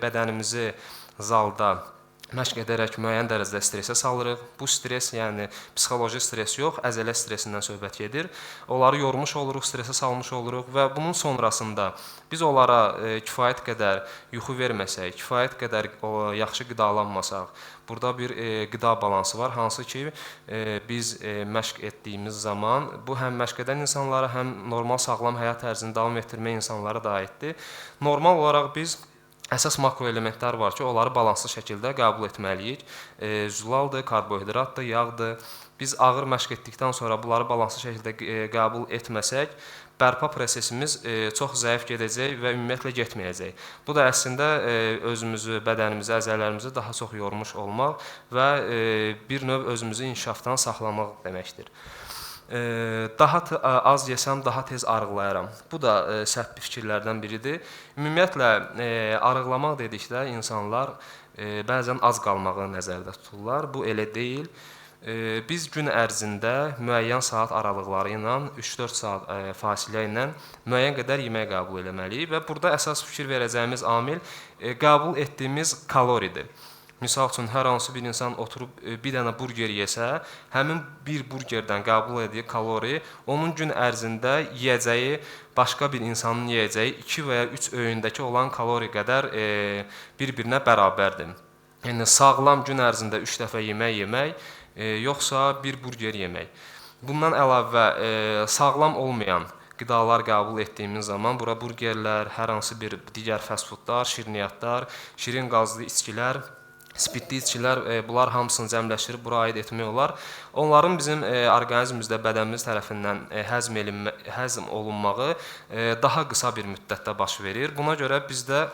S6: bədənimizi zalda məşq edərək müəyyən dərəcədə stresə salırıq. Bu stres, yəni psixoloji stres yox, əzələ stresindən söhbət gedir. Onları yormuş oluruq, stresə salmış oluruq və bunun sonrasında biz onlara kifayət qədər yuxu verməsək, kifayət qədər yaxşı qidalanmasaq, burada bir qida balansı var, hansı ki biz məşq etdiyimiz zaman bu həm məşq edən insanlara, həm normal sağlam həyat tərzini davam etdirmə insanlara da aiddir. Normal olaraq biz əsas makroelementlər var ki, onları balanslı şəkildə qəbul etməliyik. Zülaldır, karbohidratdır, yağdır. Biz ağır məşq etdikdən sonra bunları balanslı şəkildə qəbul etməsək, bərpa prosesimiz çox zəif gedəcək və ümumiyyətlə getməyəcək. Bu da əslində özümüzü, bədənimizi, əzələlərimizi daha çox yormuş olmaq və bir növ özümüzü inkişafdan saxlamaq deməkdir. Daha az yesəm, daha tez arıqlayaram. Bu da səhv fikirlərdən biridir. Ümumiyyətlə, arıqlamaq dedikdə insanlar bəzən az qalmağı nəzərdə tuturlar. Bu elə deyil. Biz gün ərzində müəyyən saat aralıqları ilə, 3-4 saat fasilə ilə müəyyən qədər yemək qəbul etməliyik və burada əsas fikir verəcəyimiz amil qəbul etdiyimiz kaloridir. Misal üçün, hər hansı bir insan oturub bir dənə burger yesə, həmin bir burgerdən qəbul etdiyi kalori onun gün ərzində yeyəcəyi, başqa bir insanın yeyəcəyi 2 və ya 3 öğündəki olan kalori qədər bir-birinə bərabərdir. Yəni, sağlam gün ərzində 3 dəfə yemək yemək, yoxsa bir burger yemək. Bundan əlavə, sağlam olmayan qidalar qəbul etdiyimiz zaman bura burgerlər, hər hansı bir digər fast foodlar, şirniyyatlar, şirin qazlı içkilər, spirtli içkilər, bunlar hamısını cəmləşdirib bura aid etmək olar. Onların bizim orqanizmimizdə, bədənimiz tərəfindən həzm olunmağı daha qısa bir müddətdə baş verir. Buna görə bizdə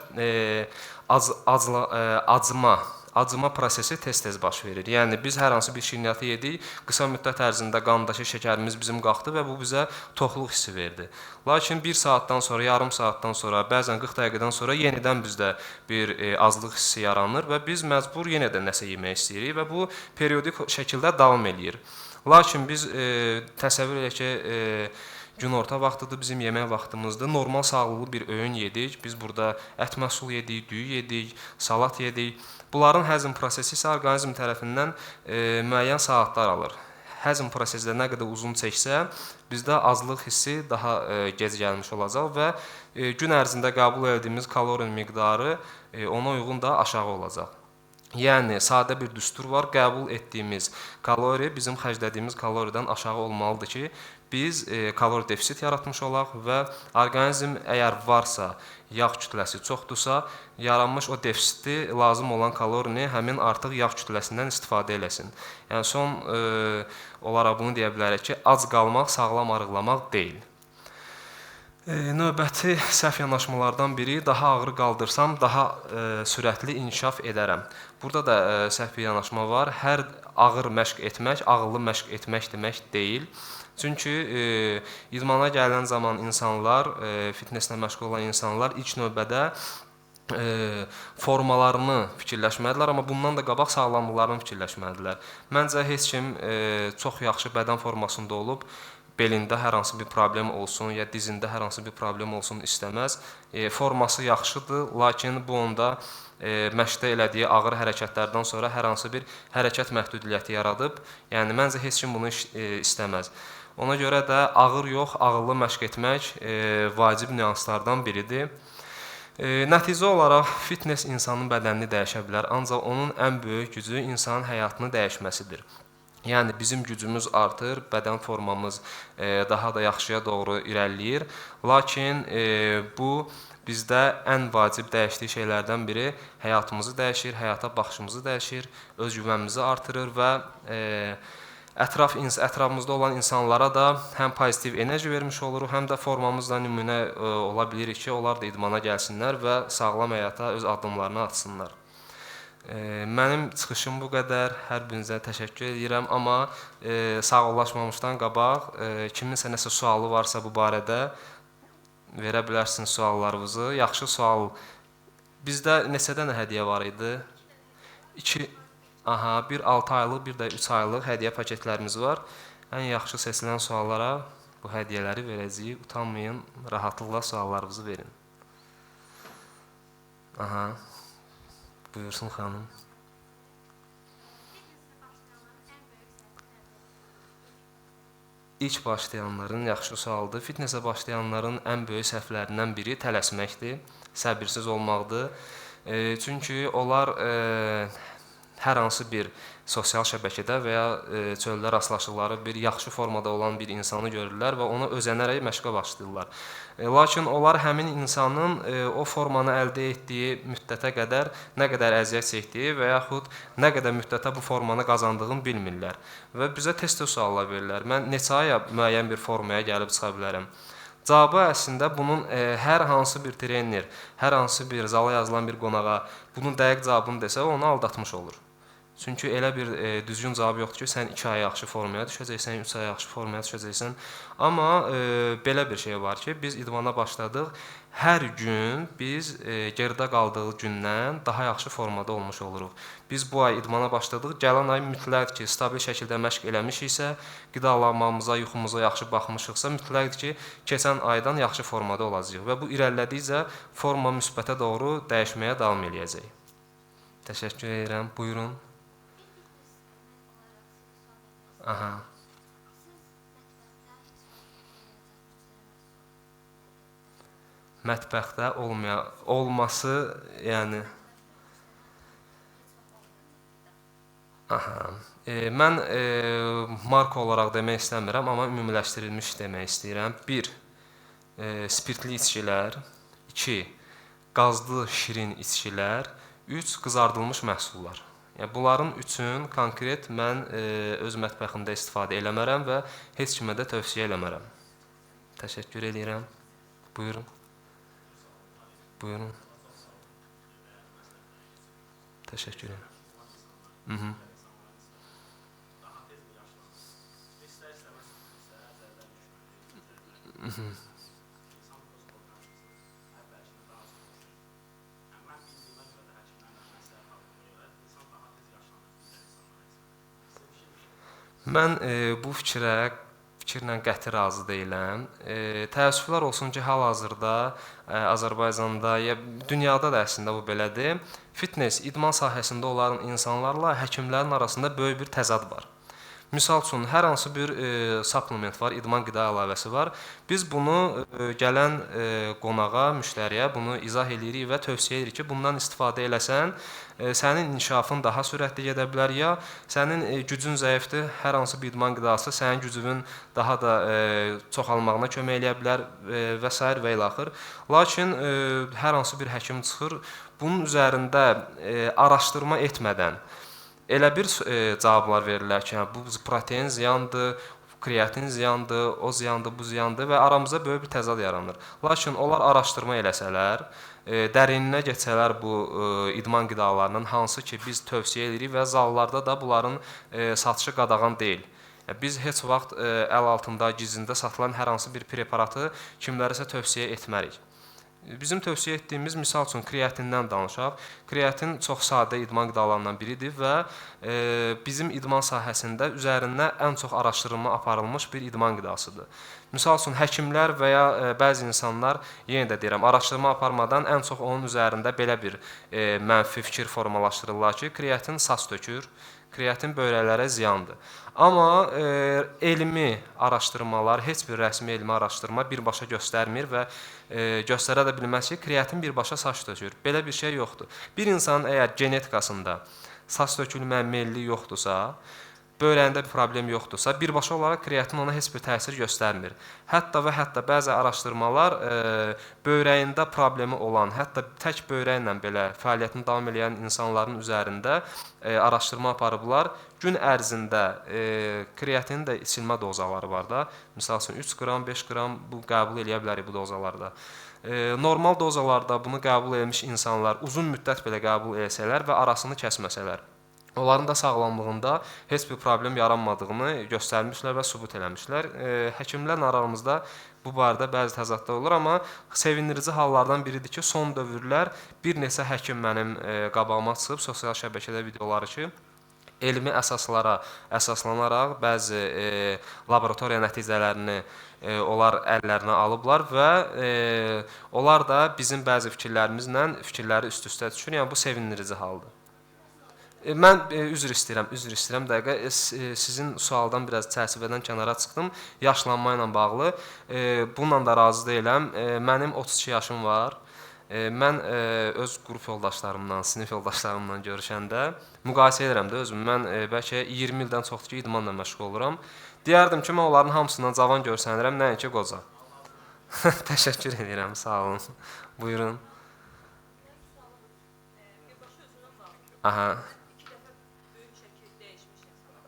S6: acıma prosesi tez-tez baş verir. Yəni biz hər hansı bir şirniyyatı yedik, qısa müddət ərzində qandakı şəkərimiz bizim qalxdı və bu bizə toxluq hissi verdi. Lakin 1 saatdan sonra, yarım saatdan sonra, bəzən 40 dəqiqədən sonra yenidən bizdə bir azlıq hissi yaranır və biz məcbur yenə də nəsə yemək istəyirik və bu periodik şəkildə davam eləyir. Lakin biz təsəvvür edək ki, günorta vaxtıdır, bizim yemək vaxtımızdır. Normal sağlıqlı bir öğün yedik. Biz burada ət məhsul yedik, düyü yedik, salat yedik. Bunların həzm prosesi isə orqanizm tərəfindən müəyyən saatlar alır. Həzm prosesi də nə qədər uzun çəksə, bizdə azlıq hissi daha gec gəlmiş olacaq və gün ərzində qəbul etdiyimiz kalori miqdarı ona uyğun da aşağı olacaq. Yəni sadə bir düstur var. Qəbul etdiyimiz kalori bizim xərclədiyimiz kaloridən aşağı olmalıdır ki, biz kalori defisiti yaratmış olaq və orqanizm əgər varsa, yağ kütləsi çoxdursa, yaranmış o defisiti lazım olan kalorini həmin artıq yağ kütləsindən istifadə eləsin. Yəni son olaraq bunu deyə bilərik ki, ac qalmaq sağlam arıqlamaq deyil. Növbəti səhv yanaşmalardan biri daha ağır qaldırsam, daha sürətli inkişaf edərəm. Burada da səhv bir yanaşma var. Hər ağır məşq etmək, ağıllı məşq etmək demək deyil. Çünki idmana gələn zaman insanlar, fitnesslə məşğul olan insanlar ilk növbədə formalarını fikirləşməlidirlər, amma bundan da qabaq sağlamlıqlarını fikirləşməlidirlər. Məncə heç kim çox yaxşı bədən formasında olub, belində hər hansı bir problem olsun, ya dizində hər hansı bir problem olsun istəməz. Forması yaxşıdır, lakin bu onda məşqdə elədiyi ağır hərəkətlərdən sonra hər hansı bir hərəkət məhdudiyyəti yaradıb. Yəni məncə heç kim bunu istəməz. Ona görə də ağır yox, ağıllı məşq etmək vacib nüanslardan biridir. Nəticə olaraq fitness insanın bədənini dəyişə bilər, ancaq onun ən böyük gücü insanın həyatını dəyişməsidir. Yəni bizim gücümüz artır, bədən formamız daha da yaxşıya doğru irəliləyir. Lakin bu bizdə ən vacib dəyişdiyi şeylərdən biri həyatımızı dəyişir, həyata baxışımızı dəyişir, özgüvənimizi artırır və ətrafımızda olan insanlara da həm pozitiv enerji vermiş oluruq, həm də formamızla nümunə ola bilirik ki, onlar da idmana gəlsinlər və sağlam həyata öz addımlarını atsınlar. Mənim çıxışım bu qədər. Hər birinizə təşəkkür edirəm, amma sağollaşmamışdan qabaq kiminsə nəsə sualı varsa bu barədə verə bilərsiniz suallarınızı. Yaxşı sual. Bizdə neçə dənə hədiyyə var idi? 1 6 aylıq, bir də 3 aylıq hədiyyə paketlərimiz var. Ən yaxşı seçilən suallara bu hədiyyələri verəcəyik. Utanmayın, rahatlıqla suallarınızı verin. Buyursun xanım. İlk başlayanların yaxşı sualdır. Fitnessə başlayanların ən böyük səhvlərindən biri tələsməkdir, səbirsiz olmaqdır. Çünki onlar hər hansı bir sosial şəbəkədə və ya çöldə rastlaşdıqları bir yaxşı formada olan bir insanı görürlər və ona özənərək məşqə başlayırlar. Lakin onlar həmin insanın o formanı əldə etdiyi müddətə qədər nə qədər əziyyət çəkdiyi və yaxud nə qədər müddətə bu formanı qazandığını bilmirlər. Və bizə tez-tez suallar verirlər. Mən neçə aya müəyyən bir formaya gəlib çıxa bilərəm? Cavabı əslində bunun hər hansı bir trener, hər hansı bir zala yazılan bir qonağa bunun dəqiq cavabını desə, onu aldatmış olur. Çünki elə bir düzgün cavab yoxdur ki, sən 2 ay yaxşı formaya düşəcəksən, 3 ay yaxşı formaya düşəcəksən. Amma belə bir şey var ki, biz idmana başladıq. Hər gün biz geridə qaldığı gündən daha yaxşı formada olmuş oluruq. Biz bu ay idmana başladıq. Gələn ay mütləq ki, stabil şəkildə məşq eləmişiksə, qidalanmamıza, yuxumuza yaxşı baxmışıqsa, mütləqdir ki, keçən aydan yaxşı formada olacağıq və bu irəlilədikcə forma müsbətə doğru dəyişməyə davam eləyəcək. Təşəkkür edirəm. Buyurun. Mətbəxdə olması, yəni mən marka olaraq demək istəmirəm, amma ümumiləşdirilmiş demək istəyirəm. 1. spirtli içkilər, 2 qazlı şirin içkilər, 3 qızardılmış məhsullar. Yəni bunların üçün konkret mən öz mətbəximdə istifadə eləmərəm və heç kimə də tövsiyə eləmərəm. Təşəkkür edirəm. Buyurun. Buyurun. Təşəkkür edirəm. Mən bu fikirlə qəti razı deyiləm. Təəssüflər olsun ki, hal-hazırda Azərbaycanda ya dünyada da əslində bu belədir. Fitness, idman sahəsində olan insanlarla həkimlərin arasında böyük bir təzad var. Misal üçün, hər hansı bir supplement var, idman qida əlavəsi var. Biz bunu gələn qonağa, müştəriyə bunu izah edirik və tövsiyə edirik ki, bundan istifadə eləsən, sənin inkişafın daha sürətli gedə bilər, ya sənin gücün zəifdir, hər hansı bir idman qidası sənin gücünün daha da çoxalmağına kömək eləyə bilər və s. və ilaxır. Lakin hər hansı bir həkim çıxır, bunun üzərində araşdırma etmədən elə bir cavablar verirlər ki, bu protein ziyandır, kreatin ziyandır, o ziyandır, bu ziyandır və aramızda böyük bir təzad yaranır. Lakin onlar araşdırma eləsələr, dərinlinə geçsələr bu idman qidalarının hansı ki biz tövsiyə edirik və zallarda da bunların satışı qadağan deyil. Biz heç vaxt əl altında, gizlində satılan hər hansı bir preparatı kimlərisə tövsiyə etmərik. Bizim tövsiyə etdiyimiz, misal üçün, kreatindən danışaq. Kreatin çox sadə idman qidalarından biridir və bizim idman sahəsində üzərində ən çox araşdırma aparılmış bir idman qidasıdır. Misal üçün, həkimlər və ya bəzi insanlar, yenə də deyirəm, araşdırma aparmadan ən çox onun üzərində belə bir mənfi fikir formalaşdırırlar ki, kreatin saç tökür, kreatin böyrəklərə ziyandır. Amma elmi araşdırmalar, heç bir rəsmi elmi araşdırma birbaşa göstərmir və göstərə də bilməz ki, kreatin birbaşa saç tökür. Belə bir şey yoxdur. Bir insanın əgər genetikasında saç tökülmə meyilli yoxdursa, böyrəyində bir problem yoxdursa, birbaşa olaraq kreatin ona heç bir təsir göstərmir. Hətta və hətta bəzi araşdırmalar böyrəyində problemi olan, hətta tək böyrəklə belə fəaliyyətini davam edən insanların üzərində araşdırma aparıblar. Gün ərzində kreatinin də içilmə dozaları var da. Misal üçün 3 qram, 5 qram bu qəbul edə bilərik bu dozalarda. Normal dozalarda bunu qəbul etmiş insanlar uzun müddət belə qəbul etsələr və arasını kəsməsələr, onların da sağlamlığında heç bir problem yaranmadığını göstərmişlər və sübut eləmişlər. Həkimlərlə aramızda bu barədə bəzi təzadlar olur, amma sevindirici hallardan biridir ki, son dövrlər bir neçə həkim mənim qabağıma çıxıb sosial şəbəkədə videoları ki, elmi əsaslara əsaslanaraq bəzi laboratoriya nəticələrini onlar əllərinə alıblar və onlar da bizim bəzi fikirlərimizlə fikirləri üst-üstə düşür. Yəni bu sevindirici haldır. Mən üzr istəyirəm dəqiqə. Sizin sualdan biraz çərçivədən kənara çıxdım. Yaşlanma ilə bağlı. Bununla da razı deyiləm. Mənim 32 yaşım var. Mən öz qrup yoldaşlarımla, sinif yoldaşlarımla görüşəndə müqayisə edirəm də özümü. Mən bəlkə 20 ildən çoxdur ki, idmanla məşğul oluram. Deyərdim ki, mən onların hamısından cavan görsənirəm, nəinki qoca. Təşəkkür edirəm, sağ olun. Buyurun. Aha.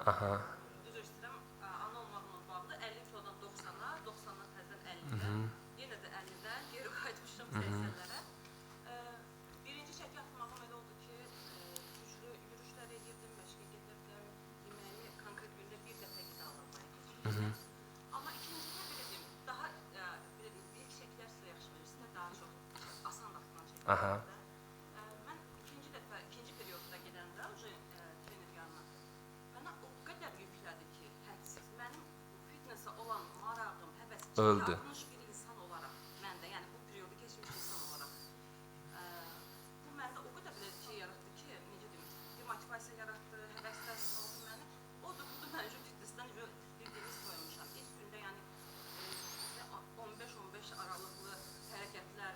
S6: Aha.
S7: Düz istəyirəm, ana olmaqla bağlı 50 kilodan 90-a, 90-dan təzədən 50-yə, yenə də 50-dən geri qayıtmışam 80-lərə. Birinci çəki atmağım elə oldu ki, güclü yürüyüşlər edirdim, məşqə gedirdim, yeməyi konkret gündə bir dəfə qidalanmaya keçirdim. Amma ikincidə belə deyim, daha ilk çəkilər sizə yaxşı verir, sizə daha çox asan vaxtdan çəkirlər. Mən ikinci periodda gedəndə, trener yanına, mənə o qədər yüklədi ki, hədsiz. Mənim fitnessa olan marağım, həvəsim, yapmış bir insan olaraq məndə, yəni bu periodu keçmiş insan olaraq, bu məndə o qədər belə şey yaratdı ki, necə deyim, bir motivasiya yaratdı, həvəslər saldı məni. Odur, budur, mən fitnessdən bir-birimiz koymuşam. İlk gündə, yəni 15-15 aralıqlı hərəkətlər,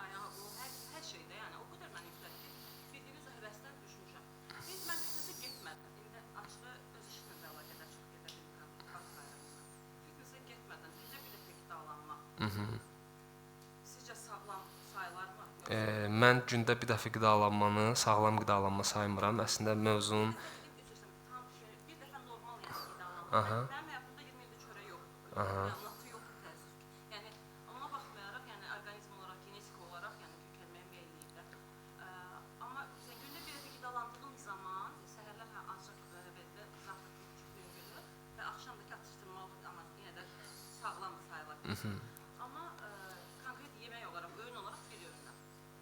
S7: ayağı, hər şeydə, yəni o qədər mən yüklədi ki, bir-birimizlə həvəsdən düşmüşəm. Biz mən fitnessa getmədim. İndi açığı öz işimlə əlaqədar çox gedə bilmirəm. Fitnessa getmədən, düzə
S6: Mən gündə bir dəfə qidalanmanı sağlam qidalanma saymıram. Əslində mövzunun
S7: Bir dəfə normal yəni qidalanma. Mənim həyatımda 20 ildir çörək yoxdur. Anlatı yoxdur təəssüf ki. Yəni ona baxmayaraq, yəni orqanizm olaraq, genetik olaraq, yəni kökəlməyə meyillidir. Amma gündə bir dəfə qidalandığım zaman səhərlər ancaq belə zavtraq götürür və axşamdakı atışdırmalıq amma yenə də sağlam sayıla bilər. Amma konkret yemək olaraq, öğün olaraq bir öğündən.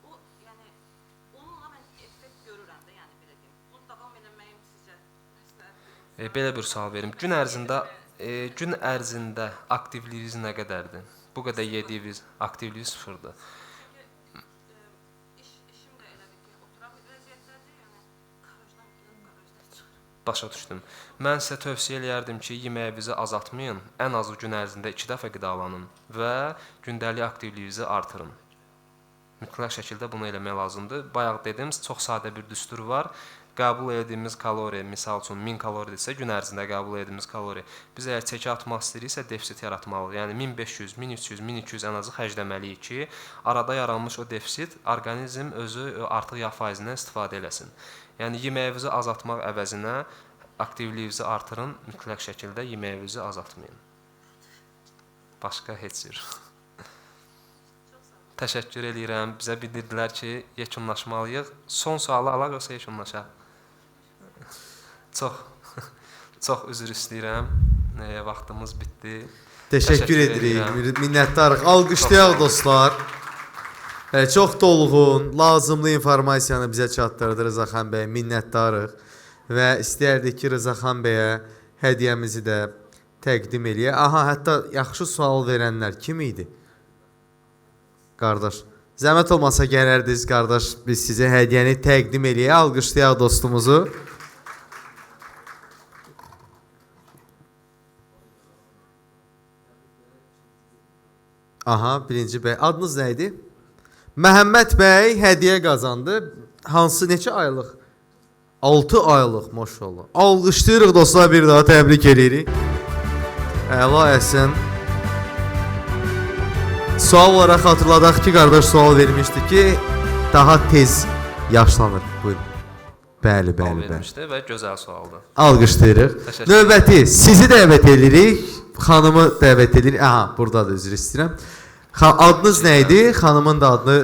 S7: O yəni onunla mən effekt görürəm də, yəni belə deyim. Bunu davam eləməyim sizcə məsləhətdir?
S6: belə bir sual verim. Gün ərzində aktivliyiniz nə qədərdir? Bu qədər yediyiniz aktivlik sıfırdır.
S7: İşim də elədir ki, oturan bir vəziyyətdədir, yəni qarajdan gəlib qarajdan çıxır.
S6: Başa düşdüm. Mən sizə tövsiyə eləyərdim ki, yeməyinizi azaltmayın. Ən azı gün ərzində 2 dəfə qidalanın və gündəlik aktivliyinizi artırın. Mütləq şəkildə bunu eləmək lazımdır. Bayaq dedim, çox sadə bir düstur var. Qəbul etdiyimiz kalori, misal üçün 1000 kaloridirsə, gün ərzində qəbul etdiyimiz kalori. Biz əgər çəki atmaq istəyiriksə, defisit yaratmalıyıq. Yəni 1500, 1200, 1200 ən azı xərcləməliyik ki, arada yaranmış o defisit orqanizm özü artıq yağ faizindən istifadə eləsin. Yəni yeməyinizi azaltmaq əvəzinə aktivliyinizi artırın, mütləq şəkildə yeməyinizi azaltmayın. Başqa heç cür. Təşəkkür eləyirəm. Bizə bildirdilər ki, yekunlaşmalıyıq. Son sualı alaq yoxsa yekunlaşaq? Çox üzr istəyirəm. Vaxtımız bitdi.
S1: Təşəkkür edirik. Minnətdarıq. Alqışlayaq dostlar. Çox dolğun, lazımlı informasiyanı bizə çatdırdı Rızaxan bəy. Minnətdarıq. Və istəyərdik ki, Rızaxan bəyə hədiyyəmizi də təqdim eləyək. Aha, hətta yaxşı sual verənlər kim idi? Qardaş, zəhmət olmasa gələrdiniz, qardaş, biz sizə hədiyyəni təqdim eləyək. Alqışlayaq dostumuzu. Aha, birinci bəy. Adınız nə idi? Məhəmməd bəy hədiyyə qazandı. Hansı, neçə aylıq? 6 aylıq, maşallah. Alqışlayırıq dostlar, bir daha təbrik edirik. Əla əsən. Sual olaraq xatırladaq ki, qardaş sual vermişdi ki, daha tez yaşlanır. Buyurun. Bəli, bəli, bəli.
S6: Və gözəl sualdır.
S1: Alqışlayırıq. Növbəti sizi dəvət edirik. Xanımı dəvət edirik. Aha, buradadır, üzr istəyirəm. Adınız nə idi? Xanımın da adını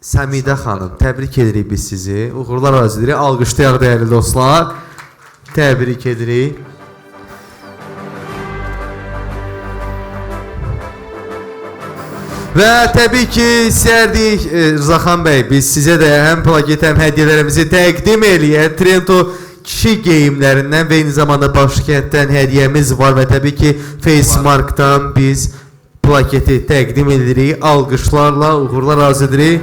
S1: Səmidə xanım. Təbrik edirik biz sizi. Uğurlar arzu edirik. Alqışlayaq dəyərli dostlar. Təbrik edirik. Və təbii ki, istərdik Rızaxan bəy, biz sizə də həm plaket, həm hədiyyələrimizi təqdim eləyək. Trento kişi geyimlərindən və eyni zamanda Başkənddən hədiyyəmiz var və təbii ki, Facemarkdan biz plaketi təqdim edirik. Alqışlarla uğurlar arzu edirik.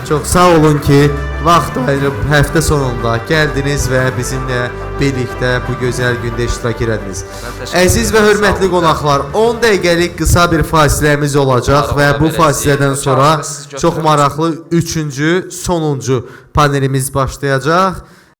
S1: Çox sağ olun ki, vaxt ayırıb həftə sonunda gəldiniz və bizimlə birlikdə bu gözəl gündə iştirak ediniz. Əziz və hörmətli qonaqlar, 10 dəqiqəlik qısa bir fasiləmiz olacaq və bu fasilədən sonra çox maraqlı 3-cü, sonuncu panelimiz başlayacaq.